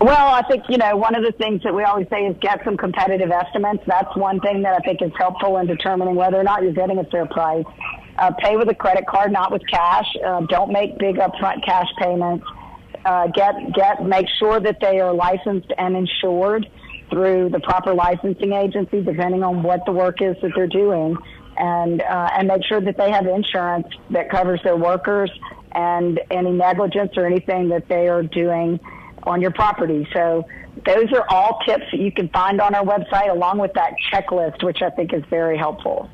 Well, I think, one of the things that we always say is get some competitive estimates. That's one thing that I think is helpful in determining whether or not you're getting a fair price. Pay with a credit card, not with cash. Don't make big upfront cash payments. Make sure that they are licensed and insured through the proper licensing agency, depending on what the work is that they're doing, and make sure that they have insurance that covers their workers and any negligence or anything that they are doing on your property. So those are all tips that you can find on our website, along with that checklist, which I think is very helpful.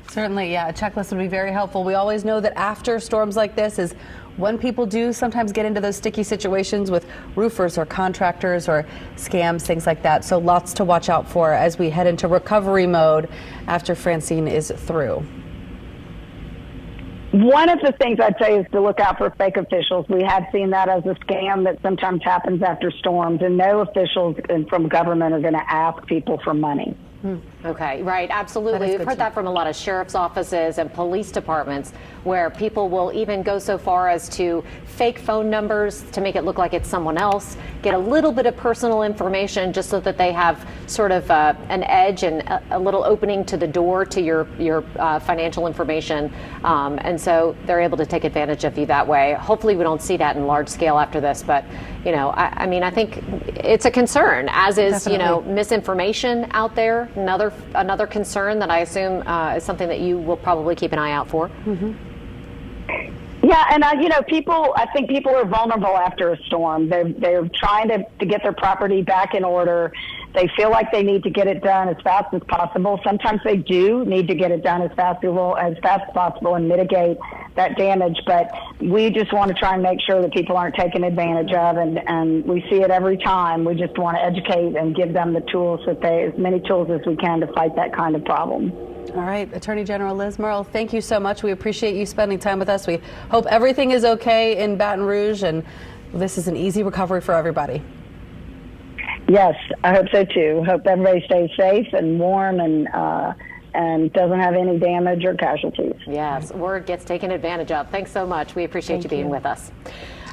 Certainly, yeah, a checklist would be very helpful. We always know that after storms like this is when people do sometimes get into those sticky situations with roofers or contractors or scams, things like that. So lots to watch out for as we head into recovery mode after Francine is through. One of the things I'd say is to look out for fake officials. We have seen that as a scam that sometimes happens after storms, and no officials from government are going to ask people for money. Okay, right, absolutely. We've heard that from a lot of sheriff's offices and police departments, where people will even go so far as to fake phone numbers to make it look like it's someone else, get a little bit of personal information just so that they have sort of an edge and a little opening to the door to your financial information. And so they're able to take advantage of you that way. Hopefully we don't see that in large scale after this, but I think it's a concern, as is, misinformation out there. Another concern that I assume is something that you will probably keep an eye out for. Yeah, and I think people are vulnerable after a storm. They're trying to get their property back in order. They feel like they need to get it done as fast as possible. Sometimes they do need to get it done as fast as possible and mitigate that damage. But we just want to try and make sure that people aren't taken advantage of, and we see it every time. We just want to educate and give them the tools as many tools as we can to fight that kind of problem. All right, Attorney General Liz Murrill, thank you so much. We appreciate you spending time with us. We hope everything is okay in Baton Rouge, and this is an easy recovery for everybody. Yes, I hope so too. Hope everybody stays safe and warm and doesn't have any damage or casualties. Yes, word gets taken advantage of. Thanks so much. We appreciate you being with us.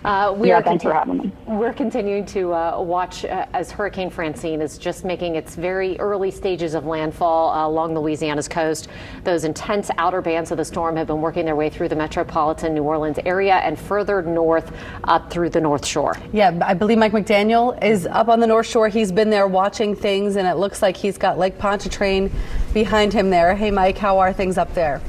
Thanks for having me. We're continuing to watch as Hurricane Francine is just making its very early stages of landfall along Louisiana's coast. Those intense outer bands of the storm have been working their way through the metropolitan New Orleans area and further north up through the North Shore. Yeah, I believe Mike McDaniel is up on the North Shore. He's been there watching things, and it looks like he's got Lake Pontchartrain behind him there. Hey, Mike, how are things up there?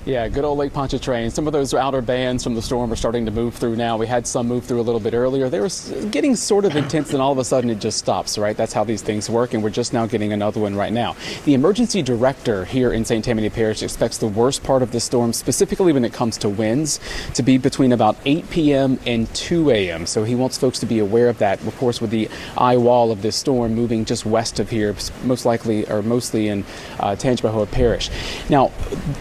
Yeah, good old Lake Pontchartrain. Some of those outer bands from the storm are starting to move through now. We had some move through a little bit earlier. They were getting sort of intense, and all of a sudden it just stops, right? That's how these things work, and we're just now getting another one right now. The emergency director here in St. Tammany Parish expects the worst part of the storm, specifically when it comes to winds, to be between about 8 p.m. and 2 a.m. So he wants folks to be aware of that, of course, with the eye wall of this storm moving just west of here, most likely or mostly in Tangipahoa Parish. Now,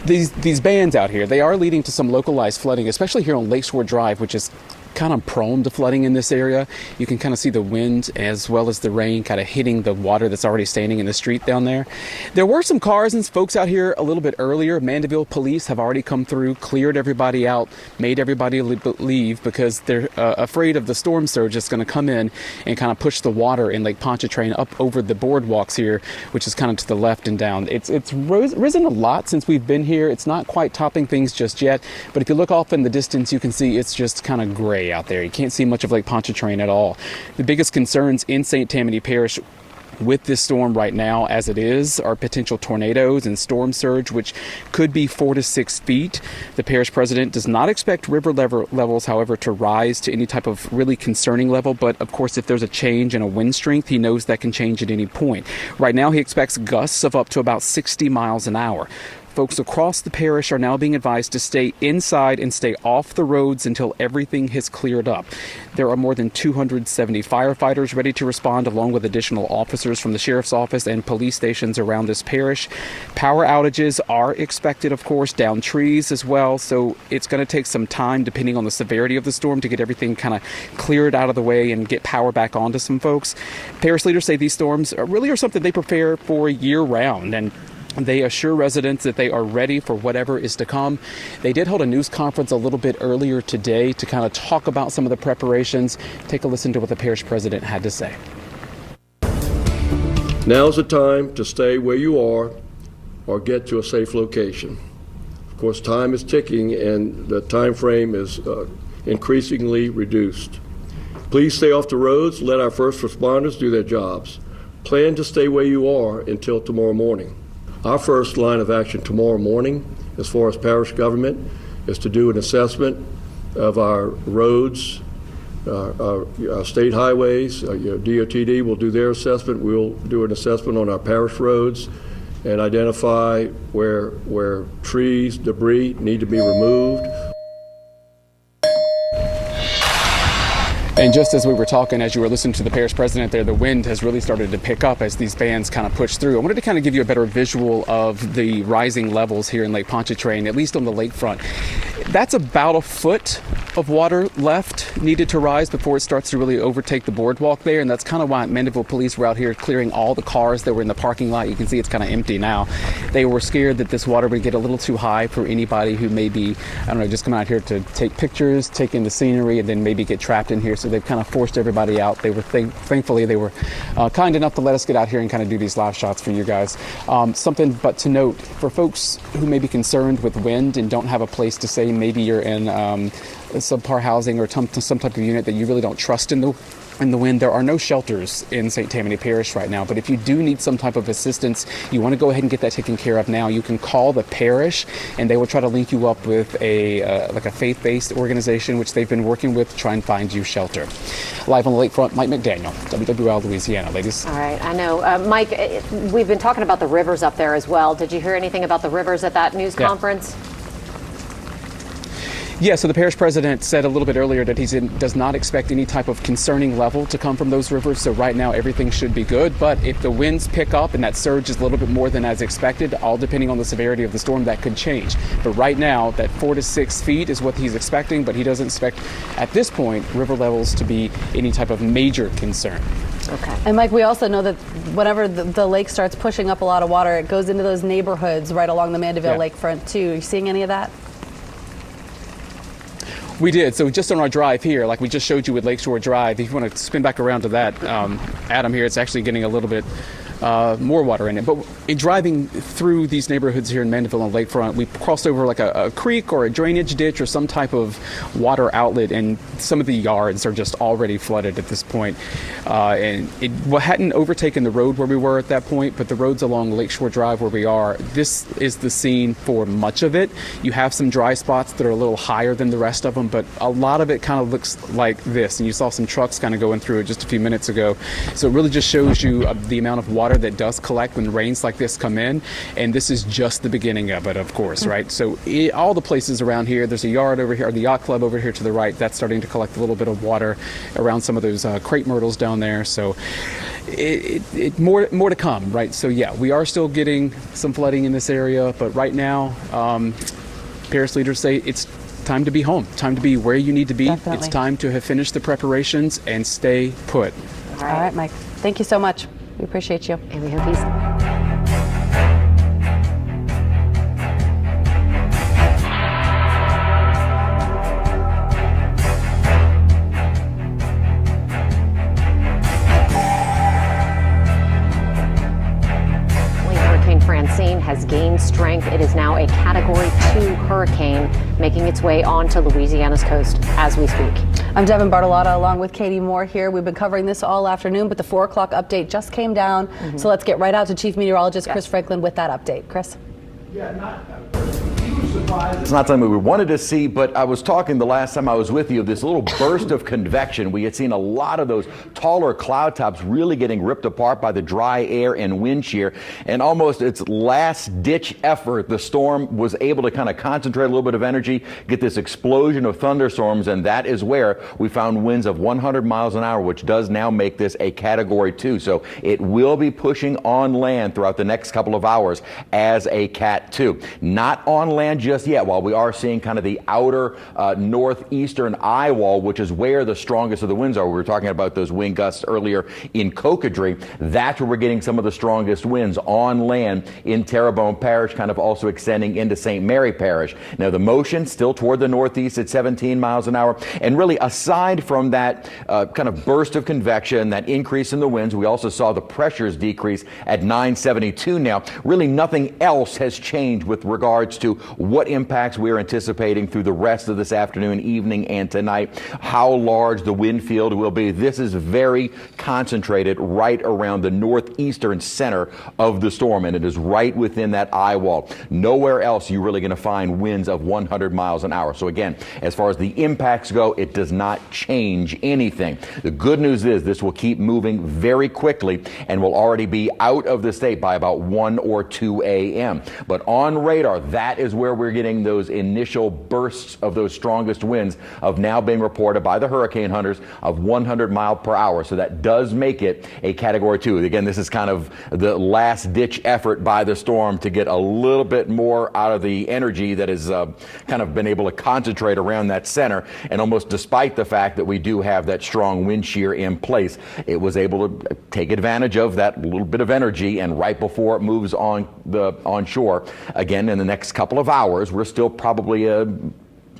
these bands out here, they are leading to some localized flooding, especially here on Lakeshore Drive, which is kind of prone to flooding in this area. You can kind of see the wind as well as the rain kind of hitting the water that's already standing in the street down there. There were some cars and folks out here a little bit earlier. Mandeville police have already come through, cleared everybody out, made everybody leave because they're afraid of the storm surge that's going to come in and kind of push the water in Lake Pontchartrain up over the boardwalks here, which is kind of to the left and down. It's risen a lot since we've been here. It's not quite topping things just yet, but if you look off in the distance, you can see it's just kind of gray out there. You can't see much of Lake Pontchartrain at all. The biggest concerns in St. Tammany Parish with this storm right now as it is are potential tornadoes and storm surge, which could be 4 to 6 feet. The parish president does not expect river levels, however, to rise to any type of really concerning level. But of course, if there's a change in a wind strength, he knows that can change at any point. Right now, he expects gusts of up to about 60 miles an hour. Folks across the parish are now being advised to stay inside and stay off the roads until everything has cleared up. There are more than 270 firefighters ready to respond, along with additional officers from the sheriff's office and police stations around this parish. Power outages are expected, of course, down trees as well. So it's going to take some time, depending on the severity of the storm, to get everything kind of cleared out of the way and get power back onto some folks. Parish leaders say these storms really are something they prepare for year round, and they assure residents that they are ready for whatever is to come. They did hold a news conference a little bit earlier today to kind of talk about some of the preparations. Take a listen to what the parish president had to say. Now's the time to stay where you are or get to a safe location. Of course, time is ticking and the time frame is increasingly reduced. Please stay off the roads. Let our first responders do their jobs. Plan to stay where you are until tomorrow morning. Our first line of action tomorrow morning, as far as parish government, is to do an assessment of our roads, our state highways. DOTD will do their assessment. We'll do an assessment on our parish roads and identify where trees, debris need to be removed. And just as we were talking, as you were listening to the parish president there, the wind has really started to pick up as these bands kind of push through. I wanted to kind of give you a better visual of the rising levels here in Lake Pontchartrain, at least on the lakefront. That's about a foot of water left needed to rise before it starts to really overtake the boardwalk there. And that's kind of why Mandeville police were out here clearing all the cars that were in the parking lot. You can see it's kind of empty now. They were scared that this water would get a little too high for anybody who may be, I don't know, just come out here to take pictures, take in the scenery, and then maybe get trapped in here. So they've kind of forced everybody out. They were thankfully they were kind enough to let us get out here and kind of do these live shots for you guys. Something but to note for folks who may be concerned with wind and don't have a place to stay, maybe you're in subpar housing or some type of unit that you really don't trust in the wind. There are no shelters in St. Tammany Parish right now, but if you do need some type of assistance, you want to go ahead and get that taken care of now, you can call the parish and they will try to link you up with a faith-based organization, which they've been working with to try and find you shelter. Live on the lakefront, Mike McDaniel, WWL Louisiana. Ladies. All right, I know. Mike, we've been talking about the rivers up there as well. Did you hear anything about the rivers at that news conference? Yeah, so the parish president said a little bit earlier that he does not expect any type of concerning level to come from those rivers. So right now everything should be good. But if the winds pick up and that surge is a little bit more than as expected, all depending on the severity of the storm, that could change. But right now that 4 to 6 feet is what he's expecting, but he doesn't expect at this point river levels to be any type of major concern. Okay. And Mike, we also know that whenever the lake starts pushing up a lot of water, it goes into those neighborhoods right along the Mandeville lakefront too. Are you seeing any of that? We did. So just on our drive here, like we just showed you with Lakeshore Drive, if you want to spin back around to that, Adam here, it's actually getting a little bit more water in it. But in driving through these neighborhoods here in Mandeville and Lakefront, we crossed over like a creek or a drainage ditch or some type of water outlet, and some of the yards are just already flooded at this point. And it hadn't overtaken the road where we were at that point, but the roads along Lakeshore Drive where we are, this is the scene for much of it. You have some dry spots that are a little higher than the rest of them, but a lot of it kind of looks like this. And you saw some trucks kind of going through it just a few minutes ago. So it really just shows you the amount of water that does collect when rains like this come in, and this is just the beginning of it, of course, right? So all the places around here, there's a yard over here, or the yacht club over here to the right, that's starting to collect a little bit of water around some of those crepe myrtles down there. So more to come, right? So yeah, we are still getting some flooding in this area, but right now, parish leaders say it's time to be home, time to be where you need to be. Definitely. It's time to have finished the preparations and stay put. All right, Mike. Thank you so much. We appreciate you. And we hope he's... Hurricane Francine has gained strength. It is now a Category 2 hurricane, making its way onto Louisiana's coast as we speak. I'm Devin Bartolotta along with Katie Moore here. We've been covering this all afternoon, but the 4 o'clock update just came down. So let's get right out to Chief Meteorologist Chris Franklin with that update. Chris? Yeah, not It's not something we wanted to see, but I was talking the last time I was with you, this little burst of convection. We had seen a lot of those taller cloud tops really getting ripped apart by the dry air and wind shear. And almost its last-ditch effort, the storm was able to kind of concentrate a little bit of energy, get this explosion of thunderstorms, and that is where we found winds of 100 miles an hour, which does now make this a Category 2. So it will be pushing on land throughout the next couple of hours as a Cat 2. Not on land just yet, while we are seeing kind of the outer northeastern eye wall, which is where the strongest of the winds are. We were talking about those wind gusts earlier in Cocodrie. That's where we're getting some of the strongest winds on land in Terrebonne Parish, kind of also extending into St. Mary Parish. Now, the motion still toward the northeast at 17 miles an hour. And really, aside from that kind of burst of convection, that increase in the winds, we also saw the pressures decrease at 972 now. Really, nothing else has changed with regards to what impacts we're anticipating through the rest of this afternoon, evening, and tonight, how large the wind field will be. This is very concentrated right around the northeastern center of the storm, and it is right within that eye wall. Nowhere else you're really going to find winds of 100 miles an hour. So again, as far as the impacts go, it does not change anything. The good news is this will keep moving very quickly and will already be out of the state by about 1 or 2 a.m. But on radar, that is where we're getting those initial bursts of those strongest winds of now being reported by the hurricane hunters of 100 miles per hour. So that does make it a Category 2. Again, this is kind of the last-ditch effort by the storm to get a little bit more out of the energy that has kind of been able to concentrate around that center. And almost despite the fact that we do have that strong wind shear in place, it was able to take advantage of that little bit of energy, and right before it moves on shore, again, in the next couple of hours, we're still probably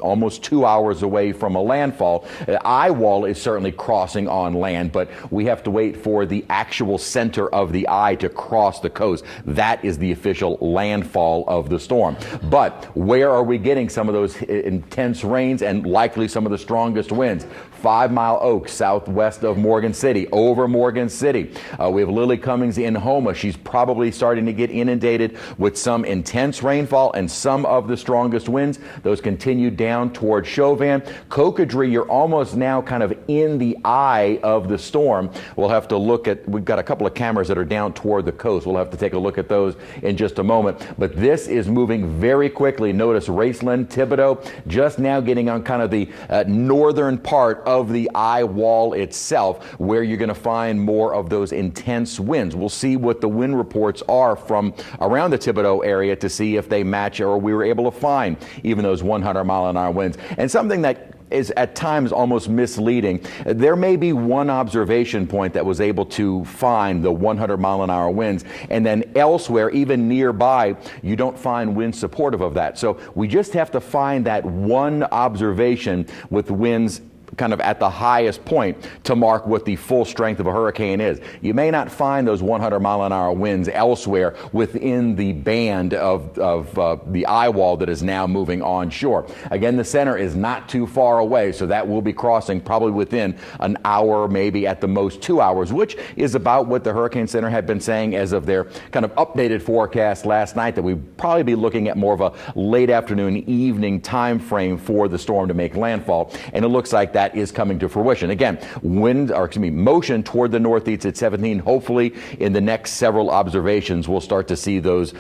almost 2 hours away from a landfall. Eye wall is certainly crossing on land, but we have to wait for the actual center of the eye to cross the coast. That is the official landfall of the storm. But where are we getting some of those intense rains and likely some of the strongest winds? 5 Mile Oaks, southwest of Morgan City, over Morgan City. We have Lily Cummings in Houma. She's probably starting to get inundated with some intense rainfall and some of the strongest winds. Those continue down toward Chauvin. Cocodrie, you're almost now kind of in the eye of the storm. We'll have to look at, we've got a couple of cameras that are down toward the coast. We'll have to take a look at those in just a moment. But this is moving very quickly. Notice Raceland, Thibodaux, just now getting on kind of the northern part of the eye wall itself, where you're going to find more of those intense winds. We'll see what the wind reports are from around the Thibodaux area to see if they match, or we were able to find even those 100-mile-an-hour winds. And something that is at times almost misleading. There may be one observation point that was able to find the 100-mile-an-hour winds, and then elsewhere, even nearby, you don't find winds supportive of that. So we just have to find that one observation with winds kind of at the highest point to mark what the full strength of a hurricane is. You may not find those 100-mile-an-hour winds elsewhere within the band of the eye wall that is now moving onshore. Again, the center is not too far away, so that will be crossing probably within an hour, maybe at the most 2 hours, which is about what the Hurricane Center had been saying as of their kind of updated forecast last night, that we'd probably be looking at more of a late afternoon, evening time frame for the storm to make landfall. And it looks like that is coming to fruition. Again, motion toward the northeast at 17. Hopefully, in the next several observations, we'll start to see those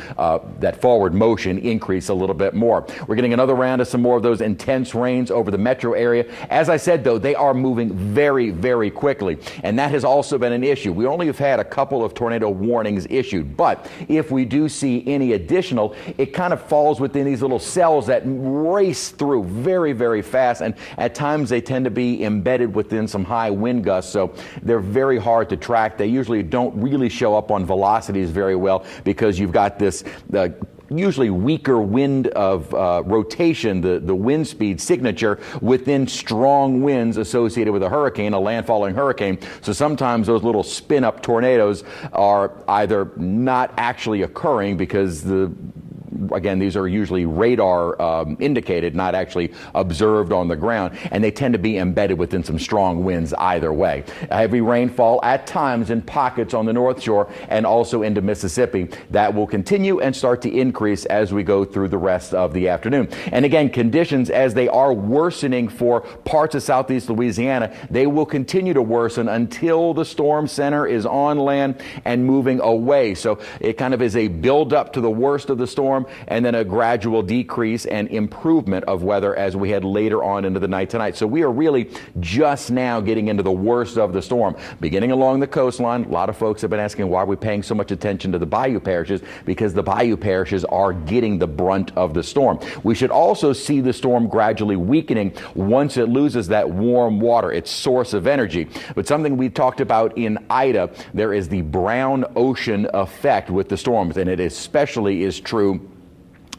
that forward motion increase a little bit more. We're getting another round of some more of those intense rains over the metro area. As I said, though, they are moving very, very quickly, and that has also been an issue. We only have had a couple of tornado warnings issued, but if we do see any additional, it kind of falls within these little cells that race through very, very fast, and at times they tend to be embedded within some high wind gusts, so they're very hard to track. They usually don't really show up on velocities very well because you've got this usually weaker wind of rotation, the wind speed signature within strong winds associated with a hurricane, a landfalling hurricane. So sometimes those little spin-up tornadoes are either not actually occurring because the again, these are usually radar indicated, not actually observed on the ground, and they tend to be embedded within some strong winds either way. Heavy rainfall at times in pockets on the North Shore and also into Mississippi. That will continue and start to increase as we go through the rest of the afternoon. And again, conditions as they are worsening for parts of southeast Louisiana, they will continue to worsen until the storm center is on land and moving away. So it kind of is a build up to the worst of the storm and then a gradual decrease and improvement of weather as we head later on into the night tonight. So we are really just now getting into the worst of the storm. Beginning along the coastline, a lot of folks have been asking why are we paying so much attention to the bayou parishes, because the bayou parishes are getting the brunt of the storm. We should also see the storm gradually weakening once it loses that warm water, its source of energy. But something we talked about in Ida, there is the brown ocean effect with the storms, and it especially is true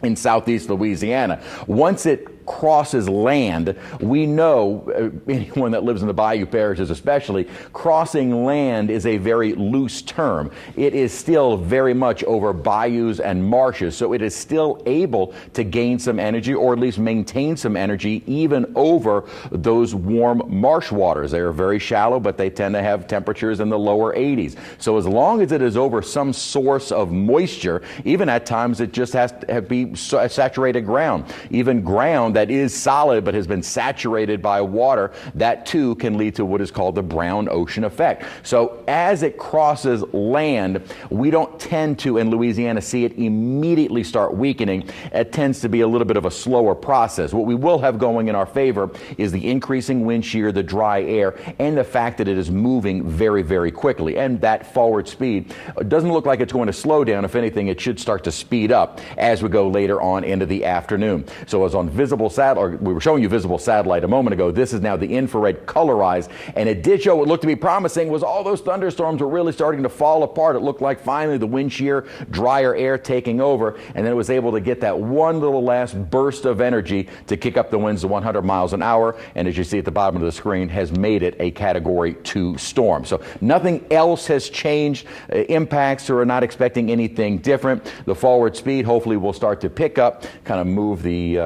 in southeast Louisiana. Once it crosses land, we know, anyone that lives in the bayou parishes especially, crossing land is a very loose term. It is still very much over bayous and marshes, so it is still able to gain some energy, or at least maintain some energy, even over those warm marsh waters. They are very shallow, but they tend to have temperatures in the lower 80s. So as long as it is over some source of moisture, even at times it just has to be saturated ground, even ground that is solid but has been saturated by water, that too can lead to what is called the brown ocean effect. So as it crosses land, we don't tend to, in Louisiana, see it immediately start weakening. It tends to be a little bit of a slower process. What we will have going in our favor is the increasing wind shear, the dry air, and the fact that it is moving very, very quickly. And that forward speed doesn't look like it's going to slow down. If anything, it should start to speed up as we go later on into the afternoon. So as on visible satellite, we were showing you visible satellite a moment ago, this is now the infrared colorized, and it did show what looked to be promising was all those thunderstorms were really starting to fall apart. It looked like finally the wind shear, drier air taking over, and then it was able to get that one little last burst of energy to kick up the winds to 100 miles an hour, and as you see at the bottom of the screen, has made it a Category 2 storm. So nothing else has changed. Impacts are not expecting anything different. The forward speed hopefully will start to pick up, kind of move the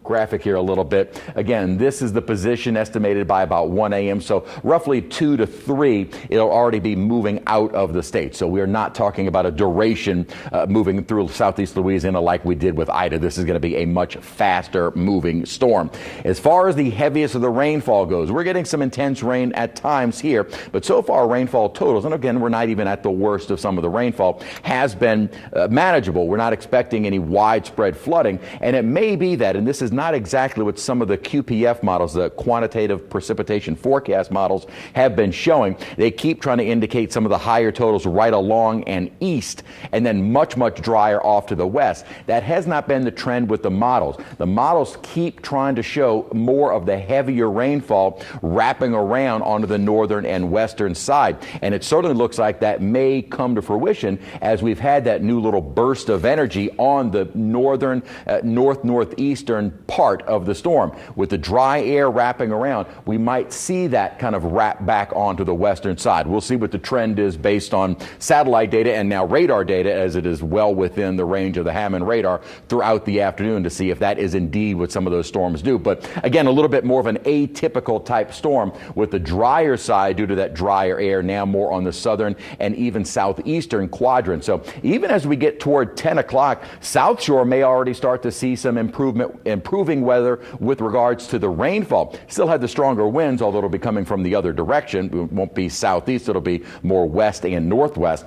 graphic here a little bit. Again, this is the position estimated by about 1 a.m. So roughly 2 to 3, it'll already be moving out of the state. So we're not talking about a duration moving through southeast Louisiana like we did with Ida. This is going to be a much faster moving storm. As far as the heaviest of the rainfall goes, we're getting some intense rain at times here, but so far rainfall totals, and again, we're not even at the worst of some of the rainfall, has been manageable. We're not expecting any widespread flooding, and it may be that, and this is not exactly what some of the QPF models, the quantitative precipitation forecast models, have been showing. They keep trying to indicate some of the higher totals right along and east, and then much, much drier off to the west. That has not been the trend with the models. The models keep trying to show more of the heavier rainfall wrapping around onto the northern and western side. And it certainly looks like that may come to fruition as we've had that new little burst of energy on the northern, northeastern part of the storm. With the dry air wrapping around, we might see that kind of wrap back onto the western side. We'll see what the trend is based on satellite data and now radar data, as it is well within the range of the Hammond radar throughout the afternoon, to see if that is indeed what some of those storms do. But again, a little bit more of an atypical type storm with the drier side due to that drier air now more on the southern and even southeastern quadrant. So even as we get toward 10 o'clock, South Shore may already start to see some improving weather with regards to the rainfall. Still have the stronger winds, although it'll be coming from the other direction. It won't be southeast, it'll be more west and northwest.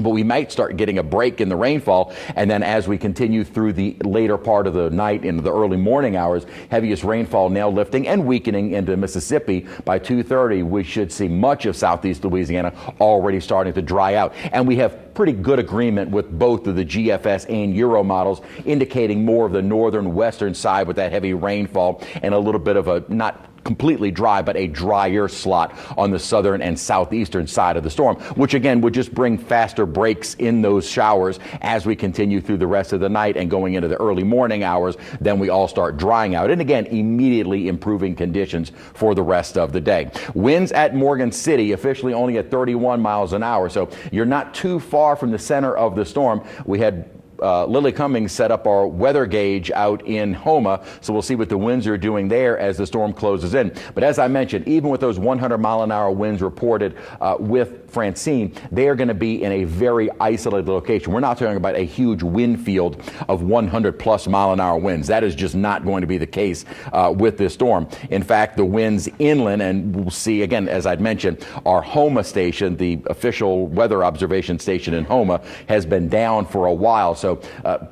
But we might start getting a break in the rainfall, and then as we continue through the later part of the night into the early morning hours, heaviest rainfall now lifting and weakening into Mississippi. By 2:30, we should see much of southeast Louisiana already starting to dry out. And we have pretty good agreement with both of the GFS and Euro models, indicating more of the northern western side with that heavy rainfall and a little bit of a not completely dry, but a drier slot on the southern and southeastern side of the storm, which again would just bring faster breaks in those showers as we continue through the rest of the night and going into the early morning hours. Then we all start drying out, and again immediately improving conditions for the rest of the day. Winds at Morgan City officially only at 31 miles an hour, so you're not too far from the center of the storm. We had Lily Cummings set up our weather gauge out in Houma, so we'll see what the winds are doing there as the storm closes in. But as I mentioned, even with those 100-mile-an-hour winds reported with Francine, they are going to be in a very isolated location. We're not talking about a huge wind field of 100-plus mile-an-hour winds. That is just not going to be the case with this storm. In fact, the winds inland, and we'll see, again, as I'd mentioned, our Houma station, the official weather observation station in Houma, has been down for a while. So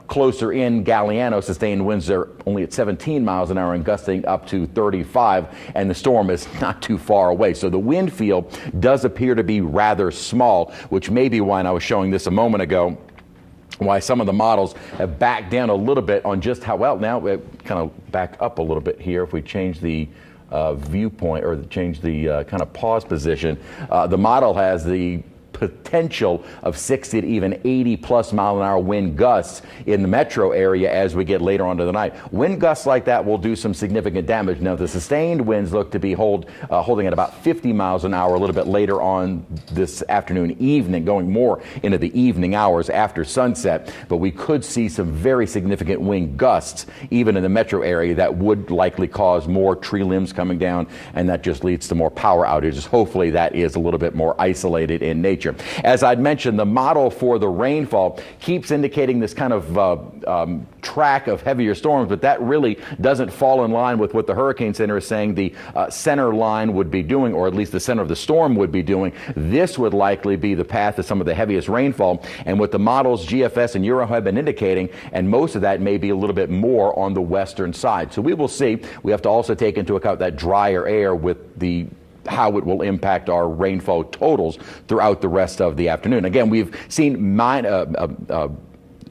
closer in Galliano, sustained winds are only at 17 miles an hour and gusting up to 35, and the storm is not too far away. So the wind field does appear to be rather small, which may be why, and I was showing this a moment ago, why some of the models have backed down a little bit on just how well. Now we kind of back up a little bit here. If we change the viewpoint or change the kind of pause position, the model has the potential of 60 to even 80-plus mile-an-hour wind gusts in the metro area as we get later on to the night. Wind gusts like that will do some significant damage. Now, the sustained winds look to be holding at about 50 miles an hour a little bit later on this afternoon, evening, going more into the evening hours after sunset. But we could see some very significant wind gusts even in the metro area that would likely cause more tree limbs coming down, and that just leads to more power outages. Hopefully that is a little bit more isolated in nature. As I'd mentioned, the model for the rainfall keeps indicating this kind of track of heavier storms, but that really doesn't fall in line with what the Hurricane Center is saying the center line would be doing, or at least the center of the storm would be doing. This would likely be the path of some of the heaviest rainfall, and what the models GFS and Euro have been indicating, and most of that may be a little bit more on the western side. So we will see. We have to also take into account that drier air with how it will impact our rainfall totals throughout the rest of the afternoon. Again, we've seen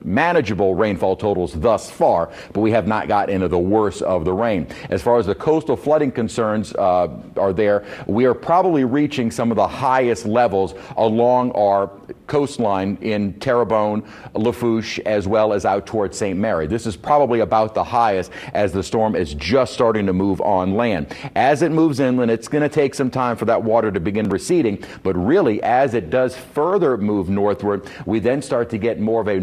manageable rainfall totals thus far, but we have not got into the worst of the rain. As far as the coastal flooding concerns are there, we are probably reaching some of the highest levels along our coastline in Terrebonne, Lafourche, as well as out towards St. Mary. This is probably about the highest as the storm is just starting to move on land. As it moves inland, it's going to take some time for that water to begin receding, but really as it does further move northward, we then start to get more of a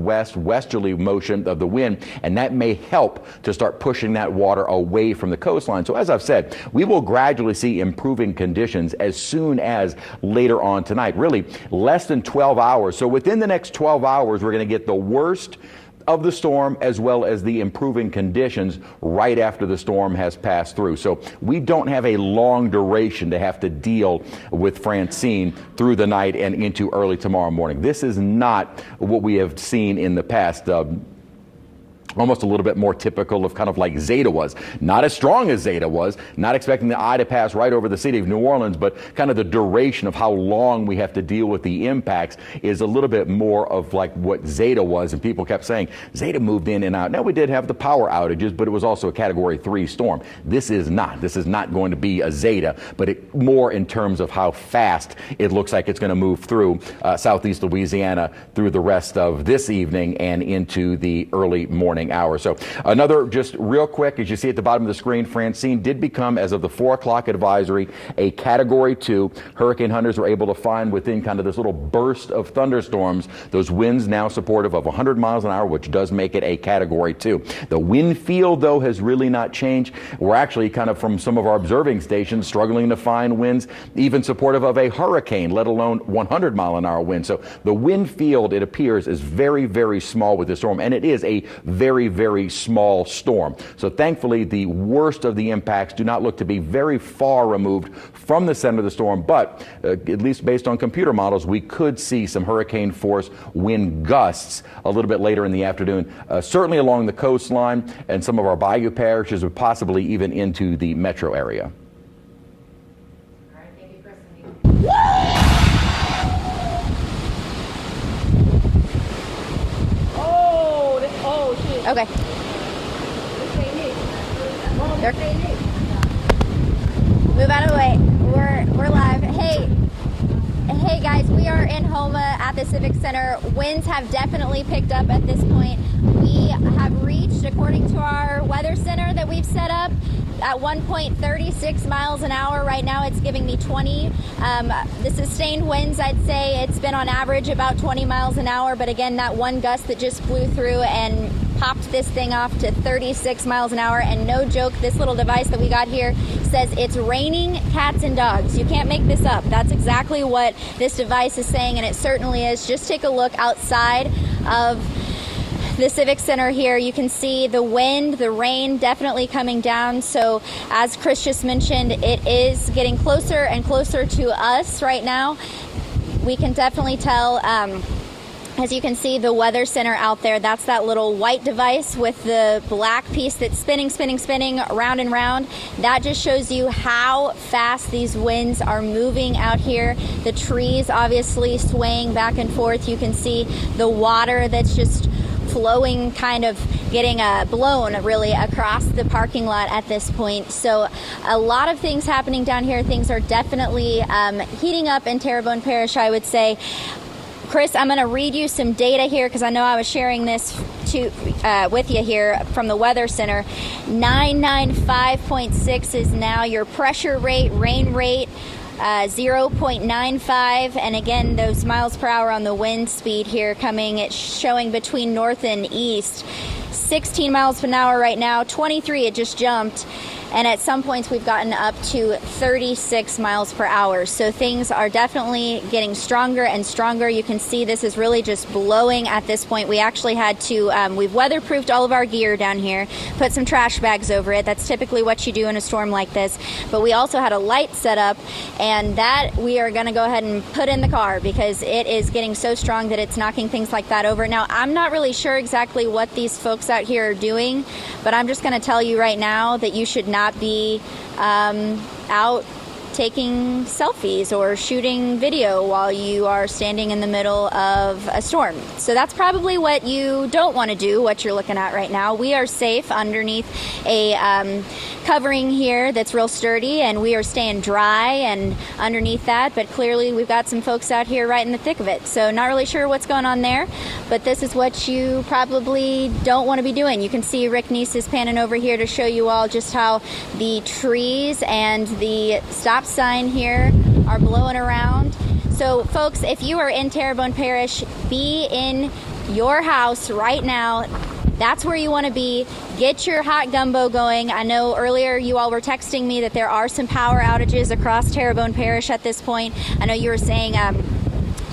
westerly motion of the wind, and that may help to start pushing that water away from the coastline. So as I've said, we will gradually see improving conditions as soon as later on tonight, really less than 12 hours. So within the next 12 hours, we're going to get the worst of the storm as well as the improving conditions right after the storm has passed through. So we don't have a long duration to have to deal with Francine through the night and into early tomorrow morning. This is not what we have seen in the past. Almost a little bit more typical of kind of like Zeta was. Not as strong as Zeta was, not expecting the eye to pass right over the city of New Orleans, but kind of the duration of how long we have to deal with the impacts is a little bit more of like what Zeta was. And people kept saying Zeta moved in and out. Now, we did have the power outages, but it was also a Category 3 storm. This is not. This is not going to be a Zeta, but more in terms of how fast it looks like it's going to move through southeast Louisiana through the rest of this evening and into the early morning hours. So another, just real quick, as you see at the bottom of the screen, Francine did become, as of the 4 o'clock advisory, a Category 2. Hurricane hunters were able to find within kind of this little burst of thunderstorms those winds now supportive of 100 miles an hour, which does make it a Category 2. The wind field, though, has really not changed. We're actually kind of, from some of our observing stations, struggling to find winds even supportive of a hurricane, let alone 100 mile an hour wind. So the wind field, it appears, is very, very small with this storm, and it is a very, very small storm. So thankfully, the worst of the impacts do not look to be very far removed from the center of the storm, but at least based on computer models, we could see some hurricane force wind gusts a little bit later in the afternoon, certainly along the coastline and some of our bayou parishes, or possibly even into the metro area. All right, thank you, Chris. Okay. Move out of the way. We're live. Hey guys, we are in Houma at the Civic Center. Winds have definitely picked up at this point. We have reached, according to our weather center that we've set up, at one point 36 miles an hour. Right now it's giving me 20. The sustained winds, I'd say it's been on average about 20 miles an hour. But again, that one gust that just blew through and popped this thing off to 36 miles an hour. And no joke, this little device that we got here says it's raining cats and dogs. You can't make this up. That's exactly what this device is saying, and it certainly is. Just take a look outside of the Civic Center here. You can see the wind, the rain definitely coming down. So as Chris just mentioned, it is getting closer and closer to us right now. We can definitely tell, as you can see, the Weather Center out there, that's that little white device with the black piece that's spinning, round and round. That just shows you how fast these winds are moving out here. The trees obviously swaying back and forth. You can see the water that's just flowing, kind of getting blown really across the parking lot at this point. So a lot of things happening down here. Things are definitely heating up in Terrebonne Parish, I would say. Chris, I'm going to read you some data here because I know I was sharing this with you here from the Weather Center. 995.6 is now your pressure rate, rain rate, 0.95, and again those miles per hour on the wind speed here coming, it's showing between north and east. 16 miles per hour right now, 23, it just jumped. And at some points we've gotten up to 36 miles per hour. So things are definitely getting stronger and stronger. You can see this is really just blowing at this point. We actually had to, we've weatherproofed all of our gear down here, put some trash bags over it. That's typically what you do in a storm like this. But we also had a light set up, and that we are gonna go ahead and put in the car because it is getting so strong that it's knocking things like that over. Now, I'm not really sure exactly what these folks out here are doing, but I'm just gonna tell you right now that you should not be out taking selfies or shooting video while you are standing in the middle of a storm. So that's probably what you don't want to do, what you're looking at right now. We are safe underneath a covering here that's real sturdy, and we are staying dry and underneath that, but clearly we've got some folks out here right in the thick of it. So not really sure what's going on there, but this is what you probably don't want to be doing. You can see Rick Neese is panning over here to show you all just how the trees and the stop sign here are blowing around. So folks, if you are in Terrebonne Parish, be in your house right now. That's where you want to be. Get your hot gumbo going. I know earlier you all were texting me that there are some power outages across Terrebonne Parish at this point. I know you were saying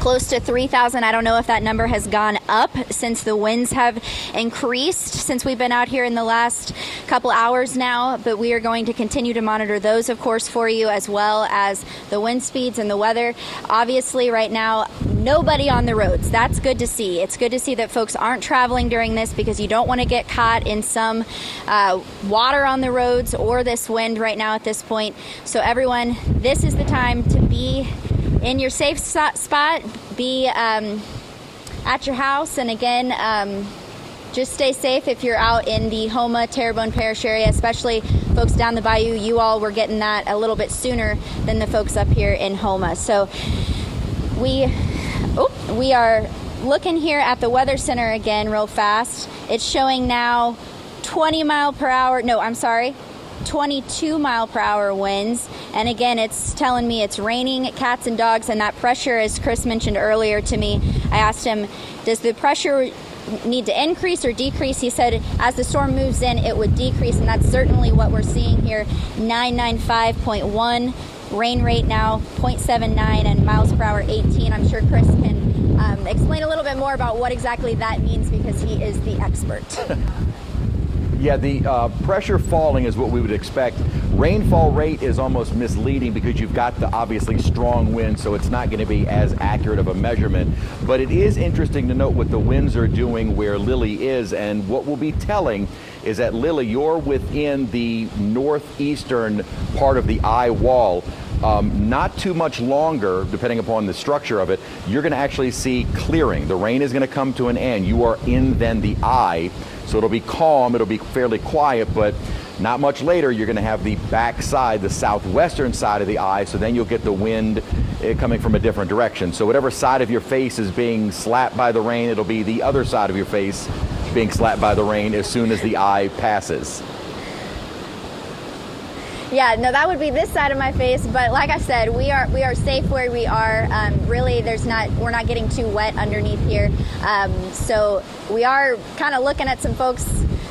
close to 3,000. I don't know if that number has gone up since the winds have increased since we've been out here in the last couple hours now, but we are going to continue to monitor those, of course, for you, as well as the wind speeds and the weather. Obviously, right now, nobody on the roads. That's good to see. It's good to see that folks aren't traveling during this because you don't want to get caught in some water on the roads or this wind right now at this point. So everyone, this is the time to be in your safe spot, be at your house, and again, just stay safe if you're out in the Houma, Terrebonne Parish area, especially folks down the bayou. You all were getting that a little bit sooner than the folks up here in Houma. So we are looking here at the Weather Center again real fast. It's showing now 22 mile per hour winds, and again it's telling me it's raining cats and dogs, and that pressure, as Chris mentioned earlier to me, I asked him, does the pressure need to increase or decrease? He said as the storm moves in it would decrease, and that's certainly what we're seeing here. 995.1 rain rate now, 0.79, and miles per hour 18. I'm sure Chris can explain a little bit more about what exactly that means because he is the expert. Yeah, the pressure falling is what we would expect. Rainfall rate is almost misleading because you've got the obviously strong wind, so it's not going to be as accurate of a measurement. But it is interesting to note what the winds are doing where Lily is, and what we'll be telling is that Lily, you're within the northeastern part of the eye wall. Not too much longer, depending upon the structure of it, you're going to actually see clearing. The rain is going to come to an end. You are in then the eye. So it'll be calm, it'll be fairly quiet, but not much later you're going to have the back side, the southwestern side of the eye, so then you'll get the wind coming from a different direction. So whatever side of your face is being slapped by the rain, it'll be the other side of your face being slapped by the rain as soon as the eye passes. Yeah, no, that would be this side of my face. But like I said, we are safe where we are. Really, we're not getting too wet underneath here. So we are kind of looking at some folks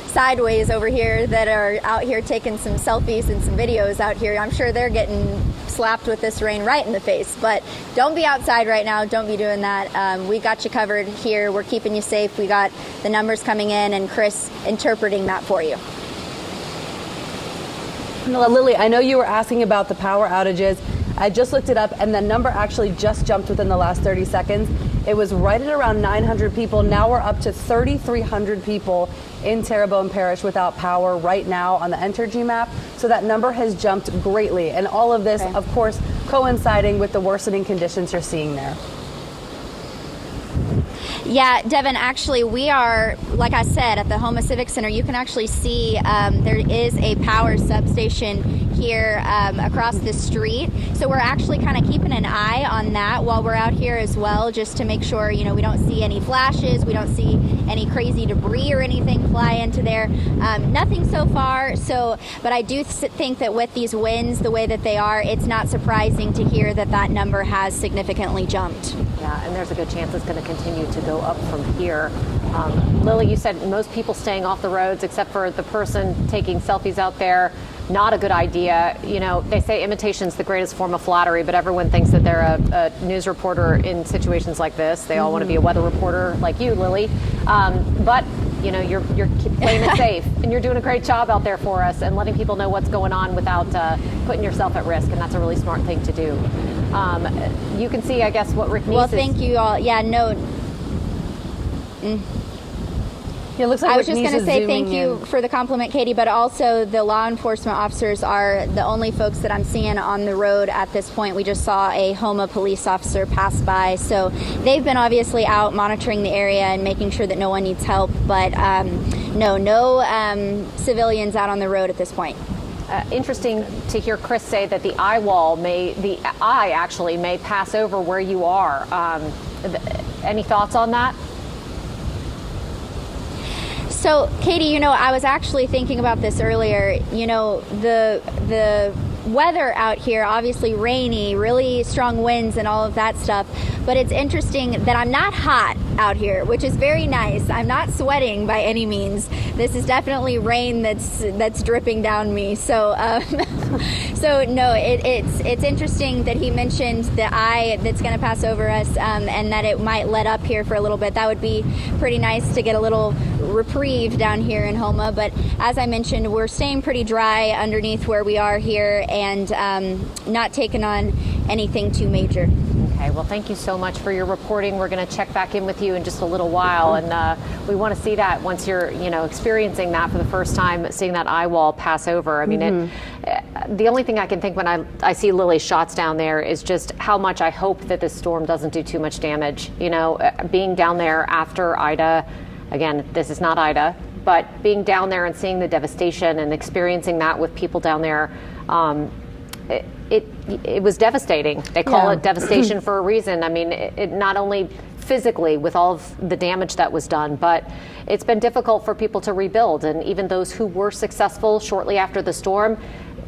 sideways over here that are out here taking some selfies and some videos out here. I'm sure they're getting slapped with this rain right in the face. But don't be outside right now. Don't be doing that. We got you covered here. We're keeping you safe. We got the numbers coming in and Chris interpreting that for you. Lily, I know you were asking about the power outages. I just looked it up, and the number actually just jumped within the last 30 seconds. It was right at around 900 people. Now we're up to 3,300 people in Terrebonne Parish without power right now on the Entergy map. So that number has jumped greatly. And all of this, of course, coinciding with the worsening conditions you're seeing there. Yeah, Devin, actually, we are, like I said, at the Houma Civic Center. You can actually see there is a power substation here across the street. So we're actually kind of keeping an eye on that while we're out here as well, just to make sure, we don't see any flashes, we don't see any crazy debris or anything fly into there. Nothing so far. But I do think that with these winds the way that they are, it's not surprising to hear that number has significantly jumped. Yeah, and there's a good chance it's going to continue to go up from here. Lily, you said most people staying off the roads except for the person taking selfies out there. Not a good idea. They say imitation's the greatest form of flattery, but everyone thinks that they're a news reporter in situations like this. They all want to be a weather reporter like you, Lily. But you're playing it safe, and you're doing a great job out there for us and letting people know what's going on without putting yourself at risk, and that's a really smart thing to do. You can see, I guess, what Rick Neese thank you all. Yeah, no. It looks like I was just going to say thank you in. for the compliment, Katie, but also the law enforcement officers are the only folks that I'm seeing on the road at this point. We just saw a Houma police officer pass by, so they've been obviously out monitoring the area and making sure that no one needs help, but no civilians out on the road at this point. Interesting to hear Chris say that the eye actually may pass over where you are. Any thoughts on that? So, Katie, I was actually thinking about this earlier. The weather out here, obviously rainy, really strong winds and all of that stuff. But it's interesting that I'm not hot out here, which is very nice. I'm not sweating by any means. This is definitely rain that's dripping down me. So, no, it's interesting that he mentioned the eye that's going to pass over us, and that it might let up here for a little bit. That would be pretty nice to get a little reprieve down here in Houma. But as I mentioned, we're staying pretty dry underneath where we are here, and not taking on anything too major. Okay, well, thank you so much for your reporting. We're going to check back in with you in just a little while, and we want to see that once you're, experiencing that for the first time, seeing that eye wall pass over. I mean, the only thing I can think when I see Lily's shots down there is just how much I hope that this storm doesn't do too much damage. Being down there after Ida, again, this is not Ida, but being down there and seeing the devastation and experiencing that with people down there, it was devastating. They call it devastation for a reason. I mean, it not only physically with all of the damage that was done, but it's been difficult for people to rebuild. And even those who were successful shortly after the storm,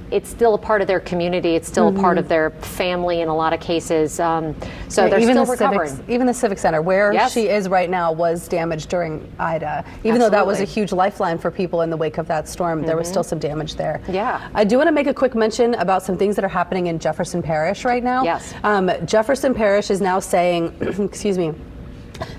it's still a part of their community. It's still a part of their family in a lot of cases. So they're still recovering. Even the Civic Center, where she is right now, was damaged during Ida. Even though that was a huge lifeline for people in the wake of that storm, there was still some damage there. Yeah. I do want to make a quick mention about some things that are happening in Jefferson Parish right now. Yes. Jefferson Parish is now saying, excuse me,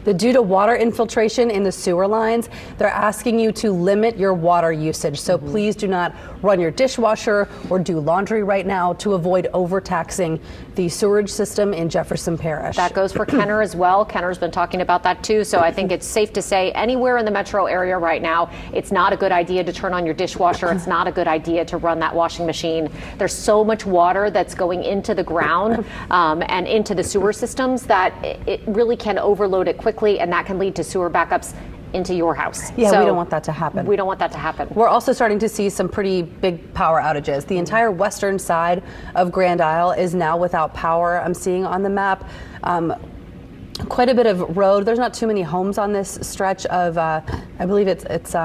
that due to water infiltration in the sewer lines, they're asking you to limit your water usage. So please do not run your dishwasher or do laundry right now to avoid overtaxing the sewerage system in Jefferson Parish. That goes for Kenner as well. Kenner's been talking about that too. So I think it's safe to say anywhere in the metro area right now, it's not a good idea to turn on your dishwasher. It's not a good idea to run that washing machine. There's so much water that's going into the ground and into the sewer systems that it really can overload it quickly, and that can lead to sewer backups into your house. Yeah, so we don't want that to happen. We don't want that to happen. We're also starting to see some pretty big power outages. The entire western side of Grand Isle is now without power. I'm seeing on the map quite a bit of road. There's not too many homes on this stretch of, I believe it's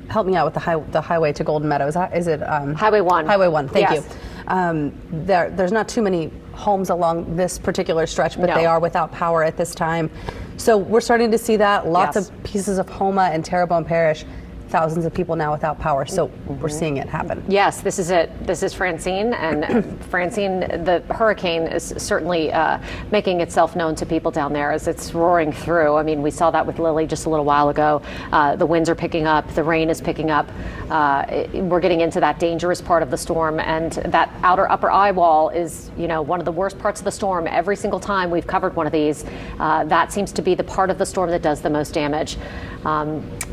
help me out with the highway to Golden Meadows. Is it Highway 1? Highway 1. Thank Yes. you. There's not too many homes along this particular stretch, but they are without power at this time. So we're starting to see that. Lots of pieces of Houma and Terrebonne Parish. Thousands of people now without power, so we're seeing it happen. Yes, this is it. This is Francine, and Francine, the hurricane is certainly making itself known to people down there as it's roaring through. I mean, we saw that with Lily just a little while ago. The winds are picking up, the rain is picking up. We're getting into that dangerous part of the storm, and that outer upper eye wall is, one of the worst parts of the storm. Every single time we've covered one of these, that seems to be the part of the storm that does the most damage.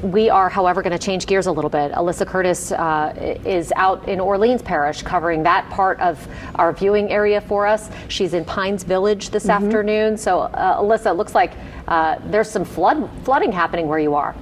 We are, however, going to change gears a little bit. Alyssa Curtis is out in Orleans Parish covering that part of our viewing area for us. She's in Pines Village this afternoon. So, Alyssa, it looks like there's some flooding happening where you are.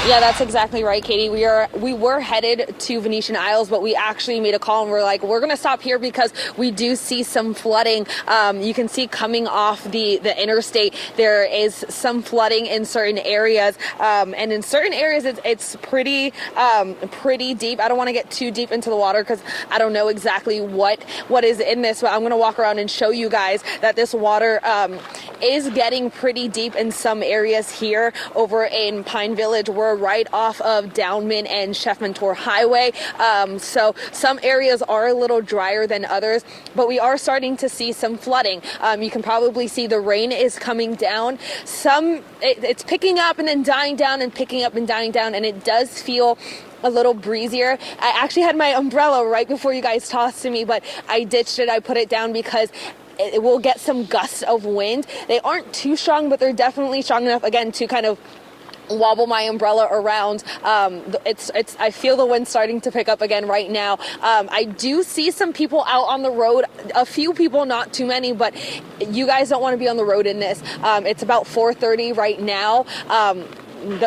Yeah, that's exactly right, Katie. We were headed to Venetian Isles, but we actually made a call and we're like, we're going to stop here because we do see some flooding. You can see coming off the interstate, there is some flooding in certain areas. And in certain areas, it's pretty deep. I don't want to get too deep into the water because I don't know exactly what is in this, but I'm going to walk around and show you guys that this water is getting pretty deep in some areas here over in Pine Village. We're right off of Downman and Chef Mentor Highway. So some areas are a little drier than others, but we are starting to see some flooding. You can probably see the rain is coming down. It's picking up and then dying down and picking up and dying down, and it does feel a little breezier. I actually had my umbrella right before you guys tossed to me, but I ditched it. I put it down because it will get some gusts of wind. They aren't too strong, but they're definitely strong enough, again, to kind of wobble my umbrella around. I feel the wind starting to pick up again right now. I do see some people out on the road, a few people, not too many, but you guys don't want to be on the road in this. It's about 4:30 right now.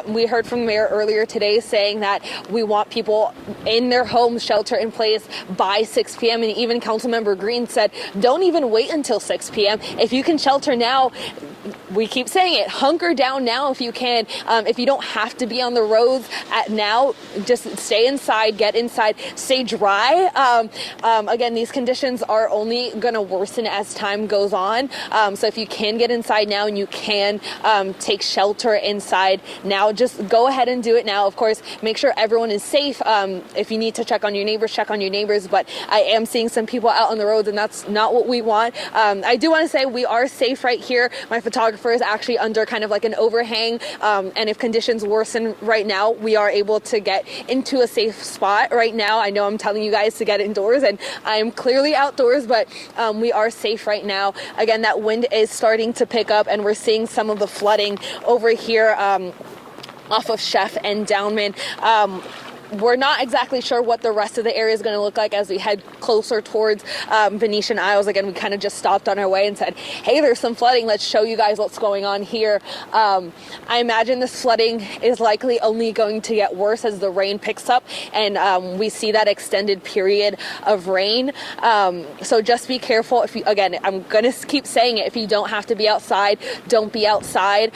We heard from the mayor earlier today saying that we want people in their homes, shelter in place by 6 p.m. And even Councilmember Green said, don't even wait until 6 p.m. If you can shelter now, we keep saying it, hunker down now if you can. If you don't have to be on the roads now, just stay inside, get inside, stay dry. Again, these conditions are only going to worsen as time goes on. So if you can get inside now and you can take shelter inside now, just go ahead and do it now. Of course, make sure everyone is safe. If you need to check on your neighbors, check on your neighbors. But I am seeing some people out on the roads, and that's not what we want. I do want to say we are safe right here. My photographer is actually under kind of like an overhang. And if conditions worsen right now, we are able to get into a safe spot right now. I know I'm telling you guys to get indoors, and I am clearly outdoors, but we are safe right now. Again, that wind is starting to pick up, and we're seeing some of the flooding over here off of Chef and Downman. We're not exactly sure what the rest of the area is going to look like as we head closer towards Venetian Isles. Again, we kind of just stopped on our way and said, hey, there's some flooding. Let's show you guys what's going on here. I imagine this flooding is likely only going to get worse as the rain picks up and we see that extended period of rain. So just be careful. Again, I'm going to keep saying it. If you don't have to be outside, don't be outside.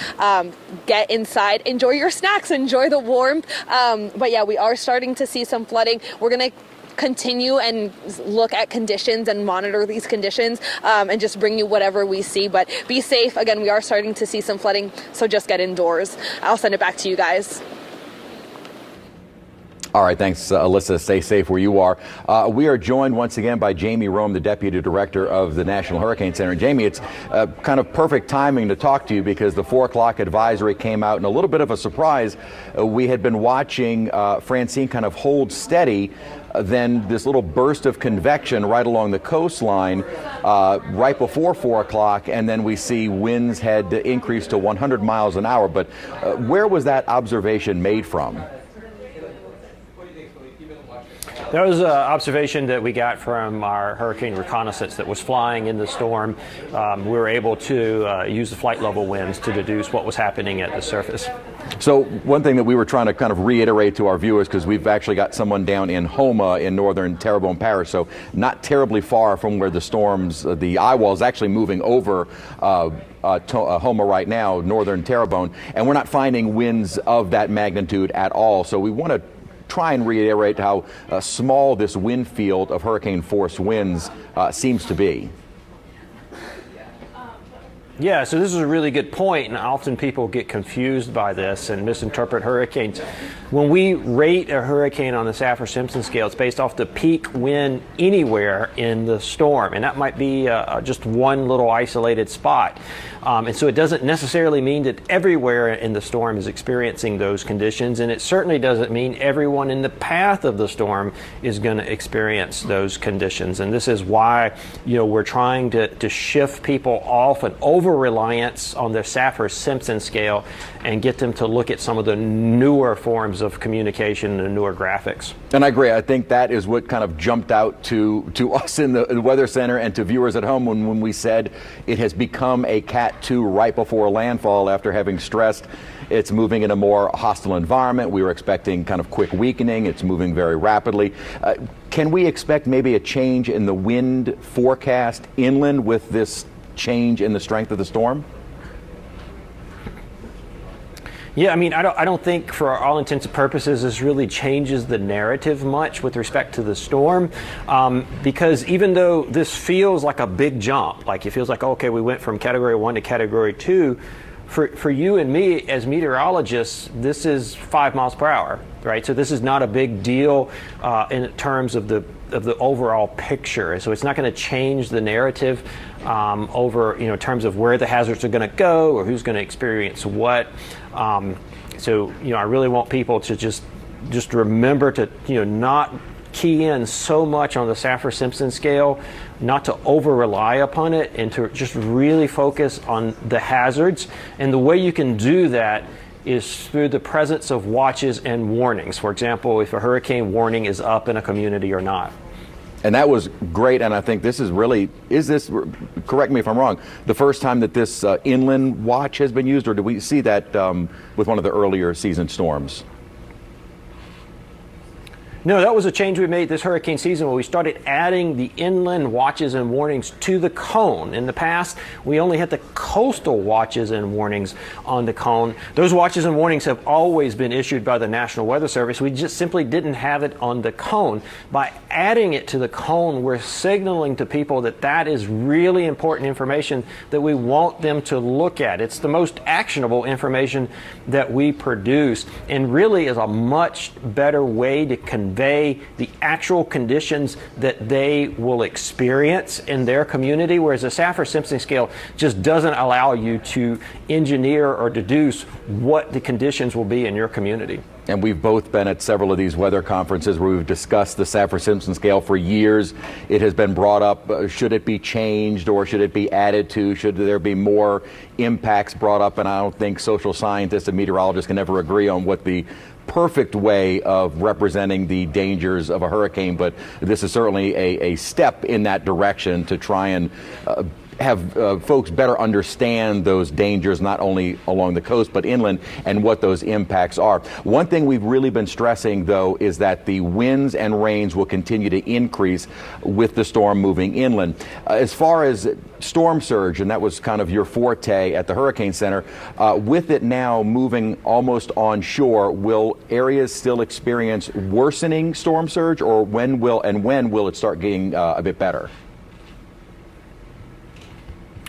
Get inside. Enjoy your snacks. Enjoy the warmth. But yeah, we are starting to see some flooding. We're going to continue and look at conditions and monitor these conditions and just bring you whatever we see. But be safe. Again, we are starting to see some flooding, so just get indoors. I'll send it back to you guys. All right, thanks, Alyssa. Stay safe where you are. We are joined once again by Jamie Rome, the Deputy Director of the National Hurricane Center. And Jamie, it's kind of perfect timing to talk to you because the 4 o'clock advisory came out, and a little bit of a surprise. We had been watching Francine kind of hold steady, then this little burst of convection right along the coastline right before 4 o'clock, and then we see winds had increased to 100 miles an hour. But where was that observation made from? That was an observation that we got from our hurricane reconnaissance that was flying in the storm. We were able to use the flight level winds to deduce what was happening at the surface. So one thing that we were trying to kind of reiterate to our viewers, because we've actually got someone down in Houma in northern Terrebonne Parish, so not terribly far from where the storms, the eye wall is actually moving over Houma right now, northern Terrebonne, and we're not finding winds of that magnitude at all. So we want to try and reiterate how small this wind field of hurricane force winds seems to be. Yeah, so this is a really good point, and often people get confused by this and misinterpret hurricanes. When we rate a hurricane on the Saffir-Simpson scale, it's based off the peak wind anywhere in the storm, and that might be just one little isolated spot. And so it doesn't necessarily mean that everywhere in the storm is experiencing those conditions, and it certainly doesn't mean everyone in the path of the storm is going to experience those conditions. And this is why, we're trying to shift people off an over-reliance on the Saffir-Simpson scale and get them to look at some of the newer forms of communication and newer graphics. And I agree. I think that is what kind of jumped out to us in the Weather Center and to viewers at home when we said it has become a Cat 2 right before landfall after having stressed it's moving in a more hostile environment. We were expecting kind of quick weakening. It's moving very rapidly. Can we expect maybe a change in the wind forecast inland with this change in the strength of the storm? Yeah, I mean, I don't think for all intents and purposes this really changes the narrative much with respect to the storm, because even though this feels like a big jump, like it feels like, okay, we went from Category 1 to Category 2, for you and me as meteorologists, this is 5 miles per hour, right? So this is not a big deal in terms of the overall picture. So it's not going to change the narrative over, in terms of where the hazards are going to go or who's going to experience what. So, I really want people to just remember to, not key in so much on the Saffir-Simpson scale, not to over-rely upon it, and to just really focus on the hazards. And the way you can do that is through the presence of watches and warnings. For example, if a hurricane warning is up in a community or not. And that was great, and I think this is really, correct me if I'm wrong, the first time that this inland watch has been used, or did we see that with one of the earlier season storms? No, that was a change we made this hurricane season where we started adding the inland watches and warnings to the cone. In the past, we only had the coastal watches and warnings on the cone. Those watches and warnings have always been issued by the National Weather Service. We just simply didn't have it on the cone. By adding it to the cone, we're signaling to people that that is really important information that we want them to look at. It's the most actionable information that we produce, and really is a much better way to convey the actual conditions that they will experience in their community, whereas the Saffir-Simpson scale just doesn't allow you to engineer or deduce what the conditions will be in your community. And we've both been at several of these weather conferences where we've discussed the Saffir-Simpson scale for years. It has been brought up, should it be changed or should it be added to? Should there be more impacts brought up? And I don't think social scientists and meteorologists can ever agree on what the perfect way of representing the dangers of a hurricane, but this is certainly a step in that direction to try and have folks better understand those dangers, not only along the coast but inland, and what those impacts are. One thing we've really been stressing, though, is that the winds and rains will continue to increase with the storm moving inland. As far as storm surge, and that was kind of your forte at the Hurricane Center, with it now moving almost onshore, will areas still experience worsening storm surge, or when will it start getting a bit better?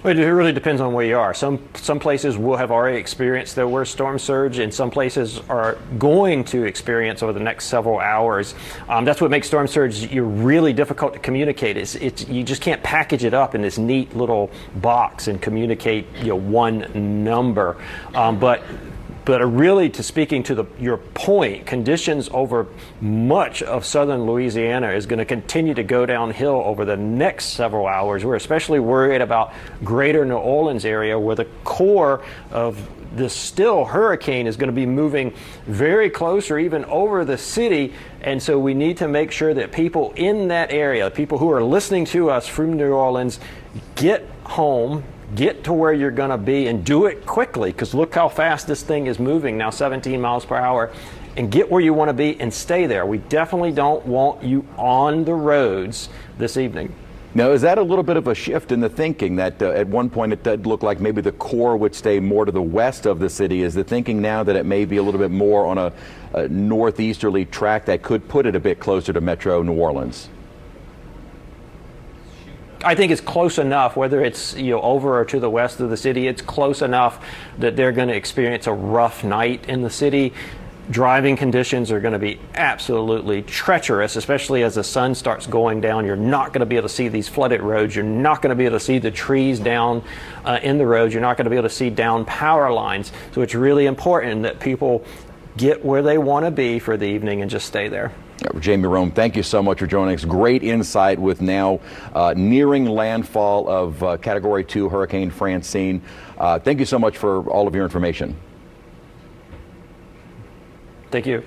It really depends on where you are. Some places will have already experienced their worst storm surge, and some places are going to experience over the next several hours. That's what makes storm surge really difficult to communicate. You just can't package it up in this neat little box and communicate one number. But really, to speaking to your point, conditions over much of southern Louisiana is going to continue to go downhill over the next several hours. We're especially worried about greater New Orleans area, where the core of this still hurricane is going to be moving very close or even over the city. And so we need to make sure that people in that area, people who are listening to us from New Orleans, get home, get to where you're going to be, and do it quickly, because look how fast this thing is moving now, 17 miles per hour, and get where you want to be and stay there. We definitely don't want you on the roads this evening. Now, is that a little bit of a shift in the thinking that at one point it did look like maybe the core would stay more to the west of the city? Is the thinking now that it may be a little bit more on a northeasterly track that could put it a bit closer to Metro New Orleans? I think it's close enough, whether it's over or to the west of the city, it's close enough that they're going to experience a rough night in the city. Driving conditions are going to be absolutely treacherous, especially as the sun starts going down. You're not going to be able to see these flooded roads. You're not going to be able to see the trees down in the roads. You're not going to be able to see down power lines. So it's really important that people get where they want to be for the evening and just stay there. Jamie Rome, thank you so much for joining us. Great insight with now nearing landfall of Category 2 Hurricane Francine. Thank you so much for all of your information. Thank you.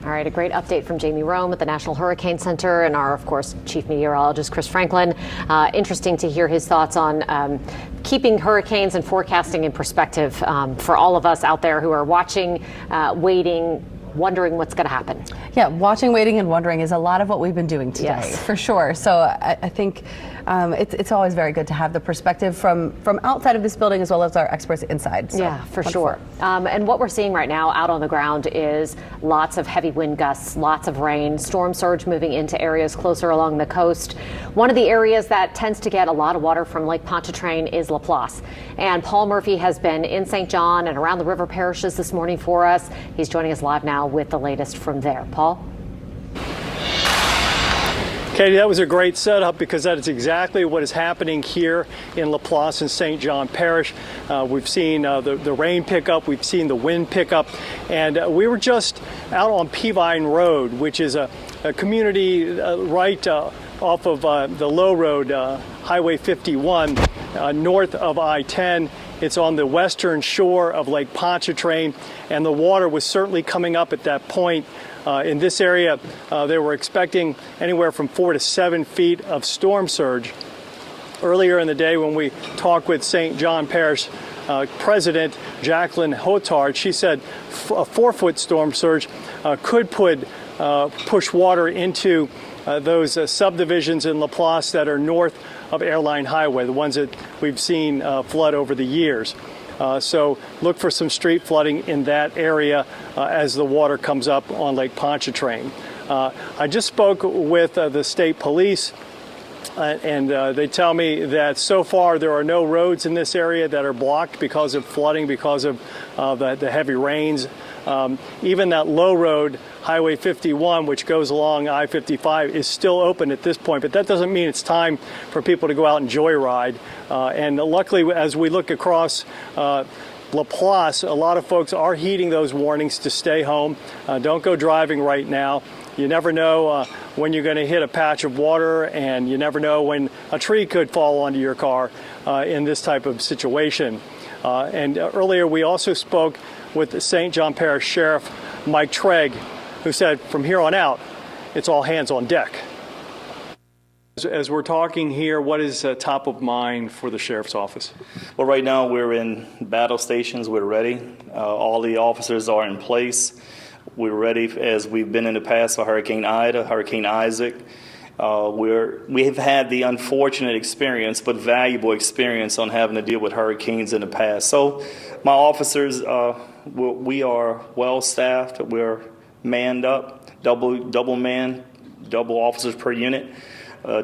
All right, a great update from Jamie Rome at the National Hurricane Center and our, of course, chief meteorologist, Chris Franklin. Interesting to hear his thoughts on keeping hurricanes and forecasting in perspective for all of us out there who are watching, waiting, wondering what's going to happen. Yeah, watching, waiting, and wondering is a lot of what we've been doing today, yes, for sure. So I think it's always very good to have the perspective from outside of this building as well as our experts inside. So, yeah, for wonderful. sure. And what we're seeing right now out on the ground is lots of heavy wind gusts, lots of rain, storm surge moving into areas closer along the coast. One of the areas that tends to get a lot of water from Lake Pontchartrain is Laplace. And Paul Murphy has been in St. John and around the river parishes this morning for us. He's joining us live now with the latest from there. Paul? Katie, that was a great setup because that is exactly what is happening here in Laplace and St. John Parish. We've seen the rain pick up, we've seen the wind pick up, and we were just out on Peavine Road, which is a community right off of the Low Road, Highway 51, north of I-10. It's on the western shore of Lake Pontchartrain, and the water was certainly coming up at that point. In this area, they were expecting anywhere from 4 to 7 feet of storm surge. Earlier in the day, when we talked with St. John Parish President Jacqueline Hotard, she said a 4-foot storm surge could push water into those subdivisions in Laplace that are north of Airline Highway, the ones that we've seen flood over the years. So look for some street flooding in that area as the water comes up on Lake Pontchartrain. I just spoke with the state police, and they tell me that so far there are no roads in this area that are blocked because of flooding, because of the heavy rains. Even that low road, Highway 51, which goes along I-55, is still open at this point, but that doesn't mean it's time for people to go out and joyride. And luckily, as we look across Laplace, a lot of folks are heeding those warnings to stay home. Don't go driving right now. You never know when you're going to hit a patch of water, and you never know when a tree could fall onto your car in this type of situation. And earlier, we also spoke with the St. John Parish Sheriff Mike Trigg, who said from here on out, it's all hands on deck. As we're talking here, what is top of mind for the Sheriff's Office? Well, right now we're in battle stations. We're ready. All the officers are in place. We're ready as we've been in the past for Hurricane Ida, Hurricane Isaac. We've had the unfortunate experience, but valuable experience on having to deal with hurricanes in the past. So my officers, we are well staffed. We're manned up, double man, double officers per unit,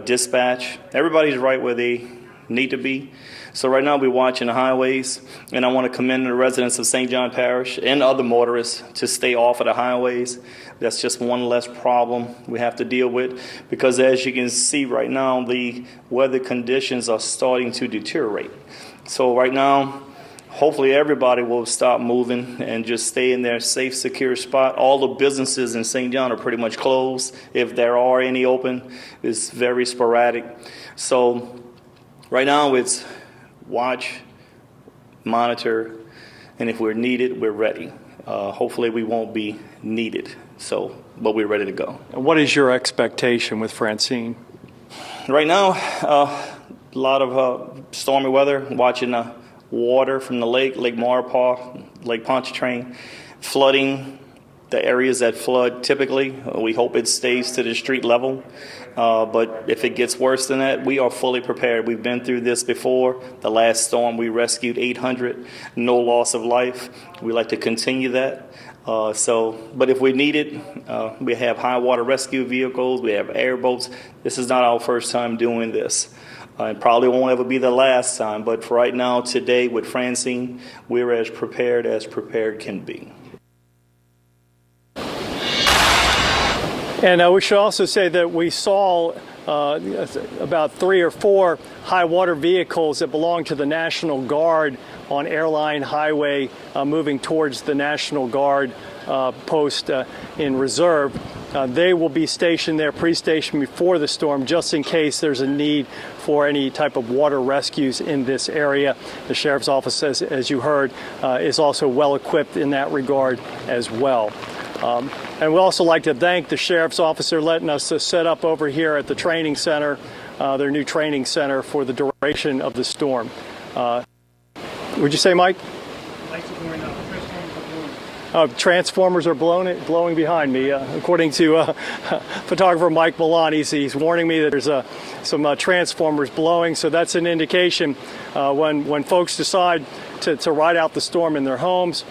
dispatch. Everybody's right where they need to be. So right now we're watching the highways, and I want to commend the residents of St. John Parish and other motorists to stay off of the highways. That's just one less problem we have to deal with, because as you can see right now, the weather conditions are starting to deteriorate. So right now, hopefully everybody will stop moving and just stay in their safe, secure spot. All the businesses in St. John are pretty much closed. If there are any open, it's very sporadic. So right now it's watch, monitor, and if we're needed, we're ready. Hopefully we won't be needed, but we're ready to go. And what is your expectation with Francine? Right now, a lot of stormy weather, watching the water from the Lake Maurepas, Lake Pontchartrain, flooding the areas that flood typically. We hope it stays to the street level. But if it gets worse than that, we are fully prepared. We've been through this before. The last storm, we rescued 800, no loss of life. We like to continue that. But if we need it, we have high water rescue vehicles, we have airboats. This is not our first time doing this. It probably won't ever be the last time, but for right now, today with Francine, we're as prepared can be. And we should also say that we saw about 3 or 4 high water vehicles that belong to the National Guard on Airline Highway moving towards the National Guard post in reserve. They will be stationed there, pre-stationed before the storm, just in case there's a need for any type of water rescues in this area. The Sheriff's Office, as you heard, is also well equipped in that regard as well. And we'd also like to thank the Sheriff's Office for letting us set up over here at the training center, their new training center for the duration of the storm. Would you say, Mike? Transformers are blowing behind me. According to photographer Mike Milan, he's warning me that there's some transformers blowing. So that's an indication when folks decide to ride out the storm in their homes,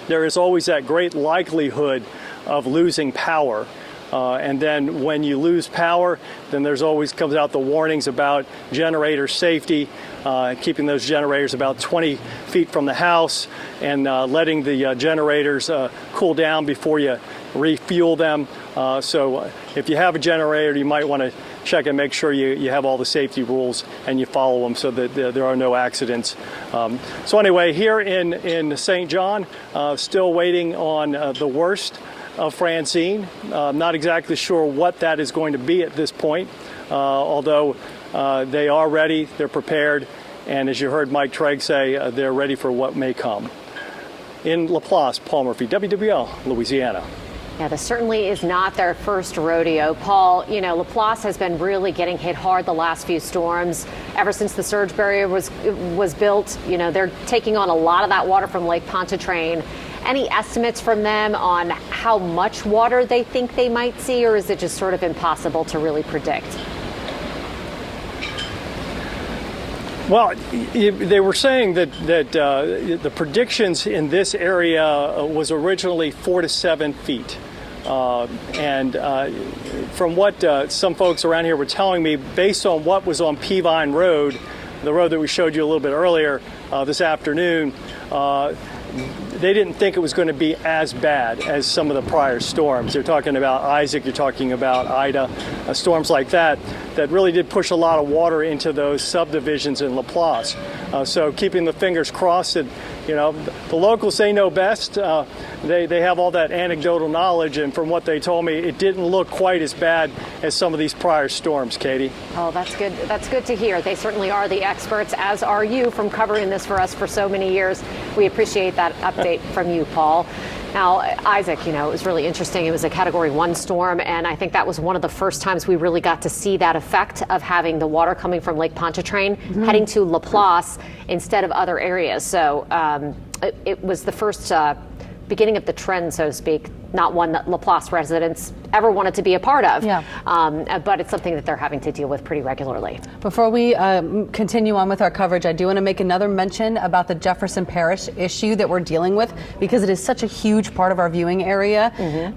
there is always that great likelihood of losing power. And then when you lose power, then there's always comes out the warnings about generator safety, keeping those generators about 20 feet from the house and letting the generators cool down before you refuel them. So if you have a generator, you might want to check and make sure you have all the safety rules and you follow them so that there are no accidents. So anyway, here in St. John, still waiting on the worst of Francine. Not exactly sure what that is going to be at this point, although they are ready, they're prepared, and as you heard Mike Trigg say, they're ready for what may come. In Laplace, Paul Murphy, WWL, Louisiana. Yeah, this certainly is not their first rodeo. Paul, Laplace has been really getting hit hard the last few storms. Ever since the surge barrier was built, they're taking on a lot of that water from Lake Pontchartrain. Any estimates from them on how much water they think they might see, or is it just sort of impossible to really predict? Well, they were saying that the predictions in this area was originally 4 to 7 feet. And from what some folks around here were telling me, based on what was on Peavine Road, the road that we showed you a little bit earlier this afternoon, they didn't think it was going to be as bad as some of the prior storms. They're talking about Isaac, you're talking about Ida, storms like that really did push a lot of water into those subdivisions in Laplace. So keeping the fingers crossed that, the locals, they know best. They have all that anecdotal knowledge, and from what they told me, it didn't look quite as bad as some of these prior storms, Katie. Oh, that's good. That's good to hear. They certainly are the experts, as are you, from covering this for us for so many years. We appreciate that update from you, Paul. Now, Isaac, it was really interesting. It was a Category 1 storm, and I think that was one of the first times we really got to see that effect of having the water coming from Lake Pontchartrain heading to Laplace instead of other areas. So it was the first beginning of the trend, so to speak, not one that Laplace residents ever wanted to be a part of. Yeah. But it's something that they're having to deal with pretty regularly. Before we continue on with our coverage, I do want to make another mention about the Jefferson Parish issue that we're dealing with, because it is such a huge part of our viewing area.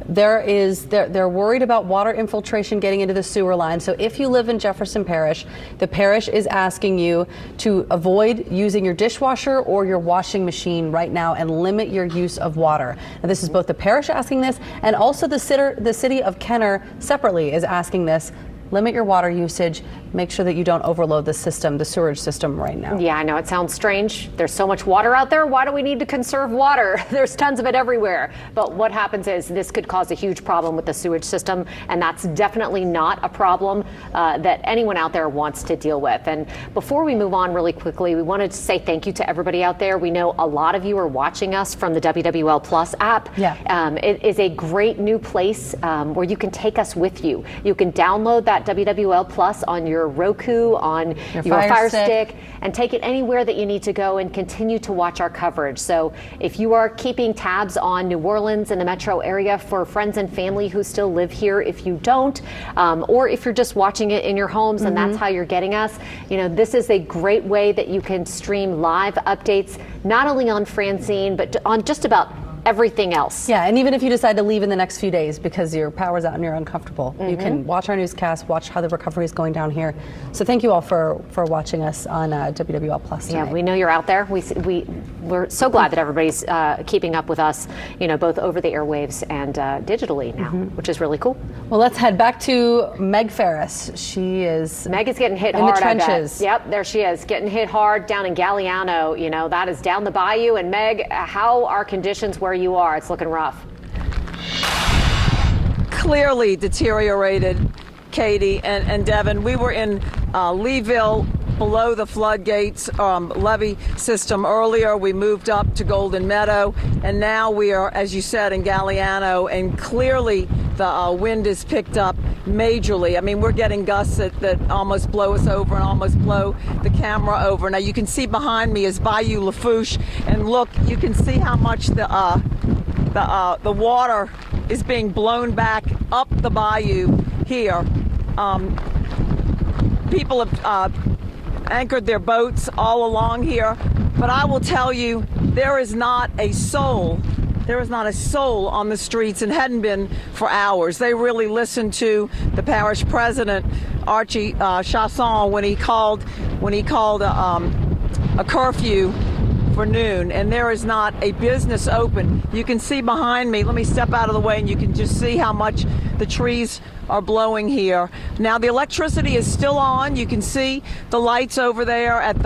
They're worried about water infiltration getting into the sewer line. So if you live in Jefferson Parish, the parish is asking you to avoid using your dishwasher or your washing machine right now and limit your use of water. Now, this is both the parish asking this, and also the city of Kenner separately is asking this. Limit your water usage. make sure that you don't overload the system, the sewerage system right now. Yeah, I know it sounds strange. There's so much water out there. Why do we need to conserve water? There's tons of it everywhere. But what happens is this could cause a huge problem with the sewage system, and that's definitely not a problem that anyone out there wants to deal with. And before we move on really quickly, we wanted to say thank you to everybody out there. We know a lot of you are watching us from the WWL Plus app. Yeah. It is a great new place where you can take us with you. You can download that WWL Plus on your Roku, on your Fire Stick, and take it anywhere that you need to go and continue to watch our coverage. So if you are keeping tabs on New Orleans and the metro area for friends and family who still live here, if you don't, or if you're just watching it in your homes and that's how you're getting us, this is a great way that you can stream live updates, not only on Francine, but on just about everything else. Yeah, and even if you decide to leave in the next few days because your power's out and you're uncomfortable, you can watch our newscast, watch how the recovery is going down here. So thank you all for watching us on WWL Plus tonight. Yeah, we know you're out there. We're so glad that everybody's keeping up with us, both over the airwaves and digitally now, which is really cool. Well, let's head back to Meg Ferris. Meg is getting hit in hard, the trenches. Yep, there she is, getting hit hard down in Galliano. That is down the bayou. And Meg, how are conditions where you are? It's looking rough. Clearly deteriorated, Katie and Devin. We were in Leeville, below the floodgates levee system earlier. We moved up to Golden Meadow, and now we are, as you said, in Galliano, and clearly the wind is picked up majorly. I mean, we're getting gusts that almost blow us over and almost blow the camera over. Now you can see behind me is Bayou Lafourche, and look, you can see how much the water is being blown back up the bayou here. People have anchored their boats all along here, but I will tell you, there is not a soul on the streets, and hadn't been for hours. They really listened to the parish president, Archie Chasson, when he called a curfew for noon, and there is not a business open. You can see behind me, let me step out of the way, and you can just see how much the trees are blowing here. Now the electricity is still on. You can see the lights over there at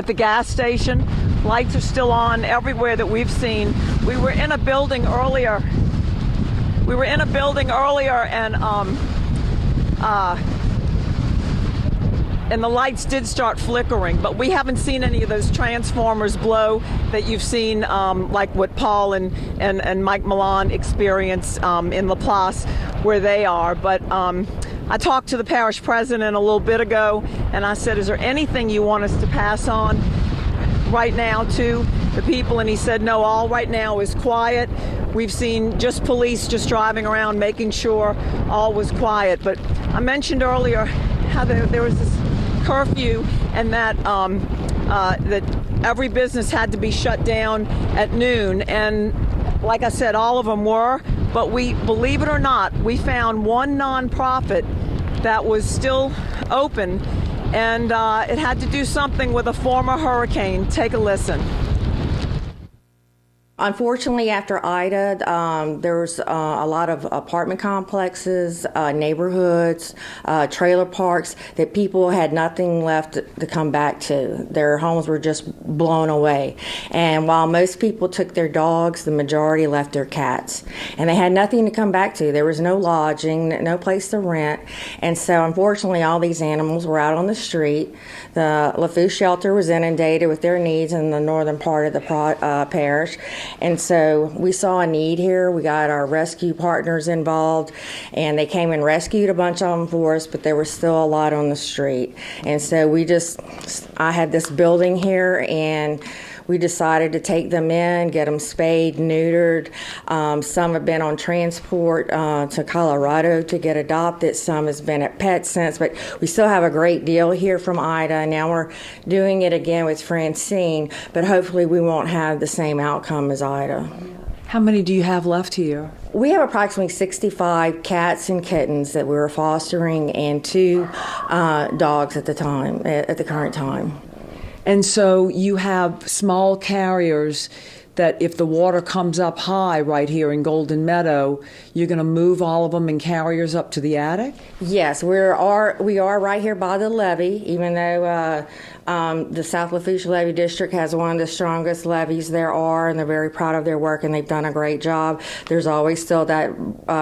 the gas station. Lights are still on everywhere that we've seen. We were in a building earlier. And the lights did start flickering, but we haven't seen any of those transformers blow that you've seen, like what Paul and Mike Milan experienced in Laplace, where they are. But I talked to the parish president a little bit ago, and I said, is there anything you want us to pass on right now to the people? And he said, no, all right now is quiet. We've seen just police just driving around making sure all was quiet. But I mentioned earlier how there was this curfew, and that every business had to be shut down at noon. And like I said, all of them were, but we, believe it or not, we found one nonprofit that was still open, and it had to do something with a former hurricane. Take a listen. Unfortunately, after Ida, there was a lot of apartment complexes, neighborhoods, trailer parks that people had nothing left to come back to. Their homes were just blown away. And while most people took their dogs, the majority left their cats. And they had nothing to come back to. There was no lodging, no place to rent. And so, unfortunately, all these animals were out on the street. The Lafourche shelter was inundated with their needs in the northern part of the parish. And so we saw a need here. We got our rescue partners involved, and they came and rescued a bunch of them for us, but there was still a lot on the street. And so I had this building here, and we decided to take them in, get them spayed, neutered. Some have been on transport to Colorado to get adopted. Some has been at PetSense, but we still have a great deal here from Ida. And now we're doing it again with Francine, but hopefully we won't have the same outcome as Ida. How many do you have left here? We have approximately 65 cats and kittens that we were fostering, and 2 dogs at the current time. And so you have small carriers that if the water comes up high right here in Golden Meadow, you're going to move all of them in carriers up to the attic? Yes, we are right here by the levee, even though the South Lafourche Levee District has one of the strongest levees there are, and they're very proud of their work, and they've done a great job. There's always still that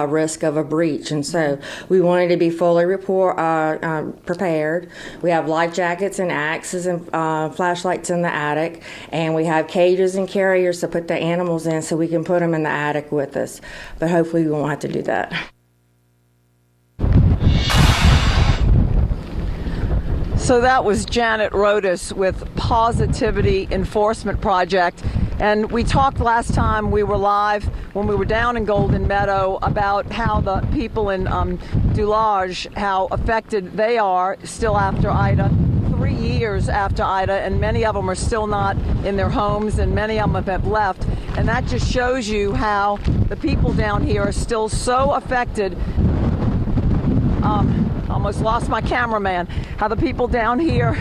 risk of a breach, and so we wanted to be fully prepared. We have life jackets and axes and flashlights in the attic, and we have cages and carriers to put the animals in so we can put them in the attic with us. But hopefully we won't have to do that. So that was Janet Rodas with Positivity Enforcement Project. And we talked last time we were live when we were down in Golden Meadow about how the people in Dulage, how affected they are still after Ida. 3 years after Ida, and many of them are still not in their homes, and many of them have left. And that just shows you how the people down here are still so affected. Almost lost my cameraman. How the people down here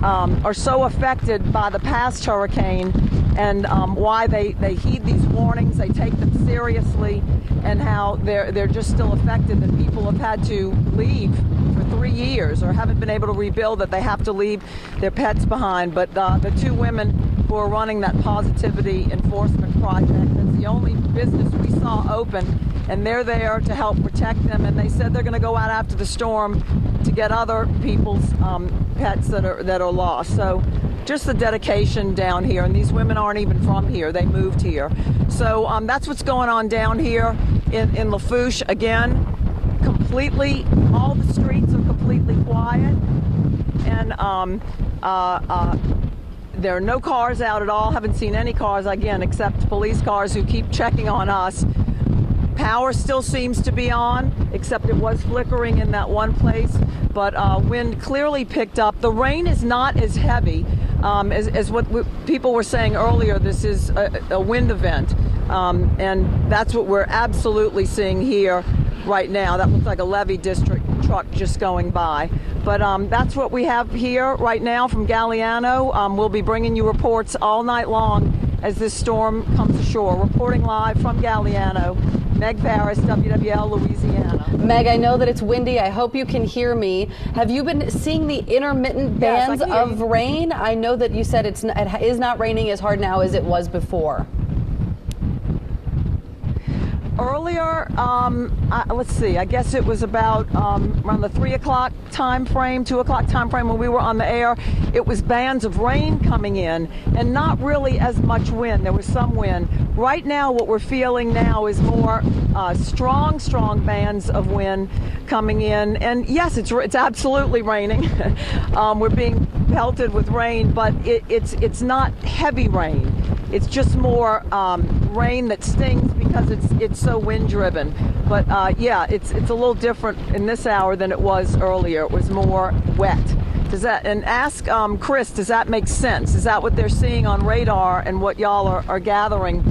are so affected by the past hurricane, and why they heed these warnings, they take them seriously, and how they're just still affected that people have had to leave for 3 years or haven't been able to rebuild, that they have to leave their pets behind. But the two women who are running that Positivity Enforcement Project, that's the only business we saw open, and they're there to help protect them. And they said they're going to go out after the storm to get other people's pets that are lost. So just the dedication down here, and these women aren't even from here, they moved here. So that's what's going on down here in Lafourche. Again, completely, all the streets are completely quiet, and there are no cars out at all. Haven't seen any cars, again, except police cars who keep checking on us. Power still seems to be on, except it was flickering in that one place. But wind clearly picked up. The rain is not as heavy as what people were saying earlier. This is a wind event, and that's what we're absolutely seeing here right now. That looks like a Levee District truck just going by. But that's what we have here right now from Galliano. We'll be bringing you reports all night long as this storm comes ashore. Reporting live from Galliano, Meg Paris, WWL, Louisiana. Meg, I know that it's windy. I hope you can hear me. Have you been seeing the intermittent bands of rain? I know that you said it is not raining as hard now as it was before. Earlier, let's see, I guess it was about around the 3 o'clock time frame, 2 o'clock time frame when we were on the air. It was bands of rain coming in and not really as much wind. There was some wind. Right now, what we're feeling now is more strong bands of wind coming in. And yes, it's absolutely raining. We're being pelted with rain, but it's not heavy rain. It's just more rain that stings because it's so wind driven. But yeah, it's a little different in this hour than it was earlier. It was more wet. And ask Chris, does that make sense? Is that what they're seeing on radar and what y'all are gathering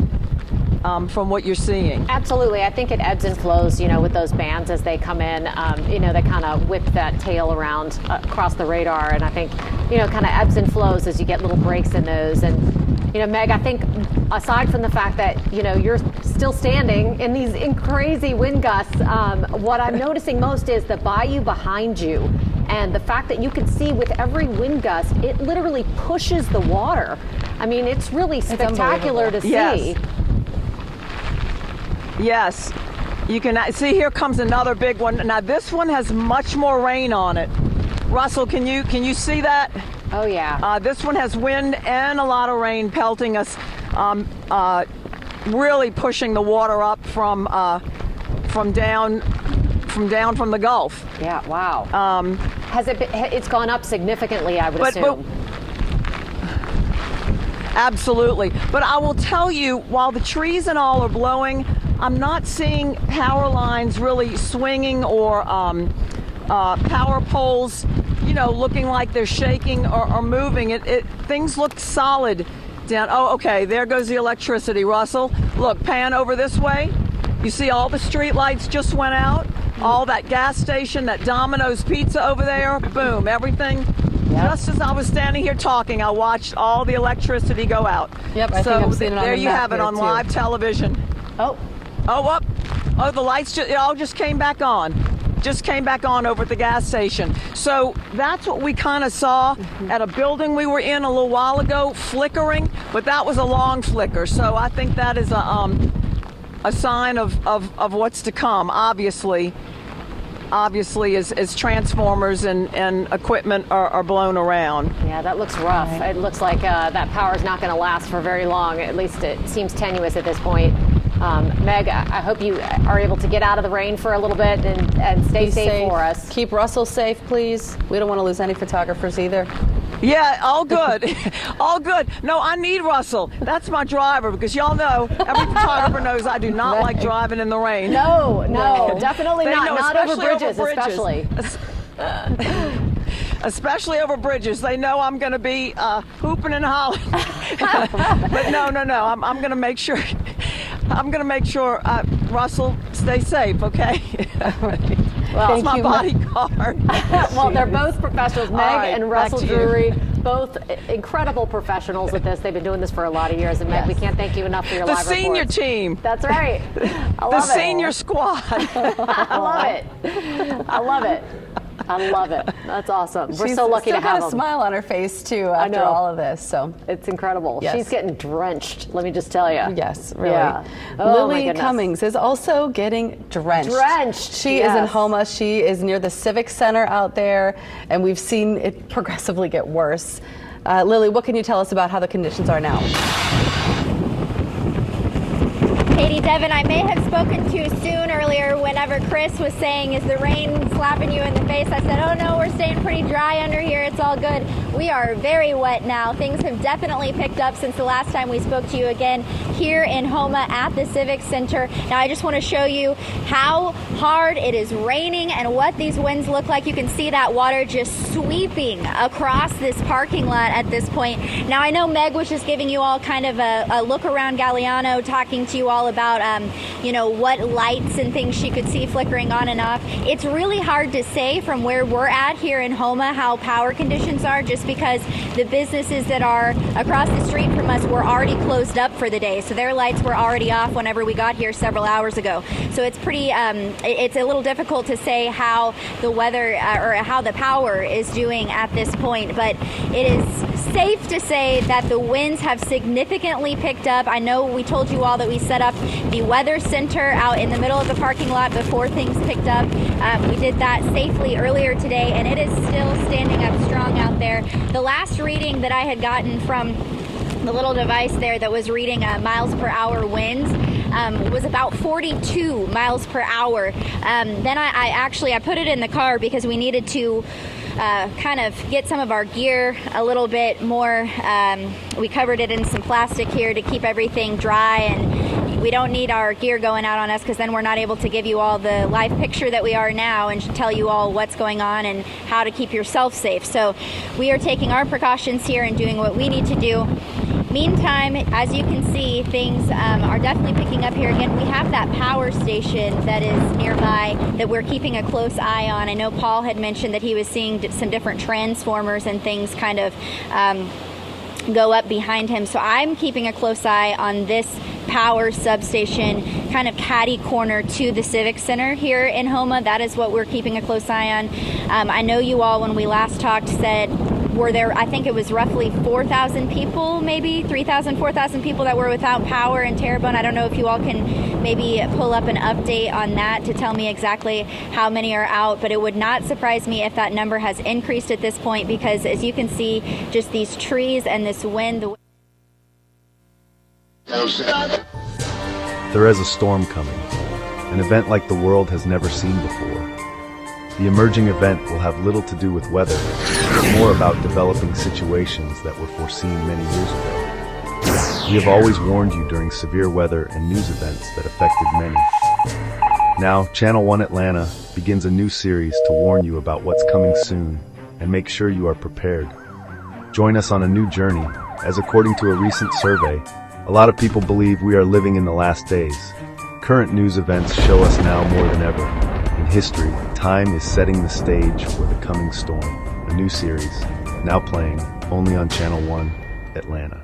from what you're seeing? Absolutely. I think it ebbs and flows, with those bands as they come in. They kind of whip that tail around across the radar. And I think, kind of ebbs and flows as you get little breaks in those. And, Meg, I think aside from the fact that, you're still standing in these crazy wind gusts, what I'm noticing most is the bayou behind you. And the fact that you can see with every wind gust, it literally pushes the water. I mean, it's really spectacular to see. Yes. You can see here comes another big one. Now this one has much more rain on it. Russell, can you see that? Oh yeah. This one has wind and a lot of rain pelting us, really pushing the water up from down from the Gulf. Yeah. Wow. Has it been, it's gone up significantly, I would assume. Absolutely. But I will tell you, while the trees and all are blowing, I'm not seeing power lines really swinging or power poles, looking like they're shaking or moving. Things look solid down. Oh, okay, there goes the electricity, Russell. Look, pan over this way. You see all the street lights just went out. All that gas station, that Domino's Pizza over there, boom, everything Just as I was standing here talking, I watched all the electricity go out. Yep, I think I'm seeing it on there the you map have it here, on too. live television. Oh, the lights it all just came back on. Just came back on over at the gas station. So that's what we kind of saw at a building we were in a little while ago, flickering, but that was a long flicker. So I think that is a sign of what's to come, obviously as transformers and equipment are blown around. Yeah, that looks rough. It looks like that power is not going to last for very long. At least it seems tenuous at this point. Meg, I hope you are able to get out of the rain for a little bit and stay safe for us. Keep Russell safe, please. We don't want to lose any photographers either. Yeah, all good. All good. No, I need Russell. That's my driver, because y'all know, every photographer knows I do not like driving in the rain. No, definitely They not. know, Not over bridges, especially. Especially over bridges. They know I'm going to be hooping and hollering. But no. I'm going to make sure. I'm going to make sure Russell stays safe. Okay. Well, it's my bodyguard. Well, they're both professionals. Meg right, and Russell back to you. Drury, both incredible professionals at this. They've been doing this for a lot of years. And Meg, we can't thank you enough for your The live senior reports. team. That's right. I love The senior squad. I love it. I love it. I love it. That's awesome. We're She's so lucky still to have got a them. smile on her face too after know. all of this. So It's incredible. Yes. She's getting drenched, let me just tell you. yes, really. Yeah. Oh, my Lily goodness. Cummings is also getting drenched. Drenched, She is in yes. Homa. She is near the Civic Center out there, and we've seen it progressively get worse. Lily, what can you tell us about how the conditions are now? Katie, Devin, I may have spoken too soon earlier whenever Chris was saying, is the rain slapping you in the face? I said, oh no, we're staying pretty dry under here. It's all good. We are very wet now. Things have definitely picked up since the last time we spoke to you again here in Homa at the Civic Center. Now, I just want to show you how hard it is raining and what these winds look like. You can see that water just sweeping across this parking lot at this point. Now, I know Meg was just giving you all kind of a look around Galliano, talking to you all about, what lights and things she could see flickering on and off. It's really hard to say from where we're at here in Homa how power conditions are, just because the businesses that are across the street from us were already closed up for the day. So their lights were already off whenever we got here several hours ago. So it's pretty, it's a little difficult to say how the weather or how the power is doing at this point, but it is safe to say that the winds have significantly picked up. I know we told you all that we set up the weather center out in the middle of the parking lot before things picked up. We did that safely earlier today, and it is still standing up strong out there. The last reading that I had gotten from the little device there that was reading miles per hour winds was about 42 miles per hour. Then I put it in the car because we needed to kind of get some of our gear a little bit more. We covered it in some plastic here to keep everything dry, and we don't need our gear going out on us, because then we're not able to give you all the live picture that we are now and tell you all what's going on and how to keep yourself safe. So we are taking our precautions here and doing what we need to do. Meantime, as you can see, things are definitely picking up here. Again, we have that power station that is nearby that we're keeping a close eye on. I know Paul had mentioned that he was seeing some different transformers and things kind of go up behind him. So I'm keeping a close eye on this power substation, kind of catty corner to the Civic Center here in Homa. That is what we're keeping a close eye on. I know you all, when we last talked, said were there, I think it was roughly 4,000 people, maybe 3,000, 4,000 people that were without power in Terrebonne. I don't know if you all can maybe pull up an update on that to tell me exactly how many are out, but it would not surprise me if that number has increased at this point, because as you can see, just these trees and this wind. There is a storm coming, an event like the world has never seen before. The emerging event will have little to do with weather, but more about developing situations that were foreseen many years ago. We have always warned you during severe weather and news events that affected many. Now, Channel 1 Atlanta begins a new series to warn you about what's coming soon and make sure you are prepared. Join us on a new journey, as according to a recent survey, a lot of people believe we are living in the last days. Current news events show us now more than ever. In history, time is setting the stage for the coming storm, a new series. now playing only on Channel 1, Atlanta.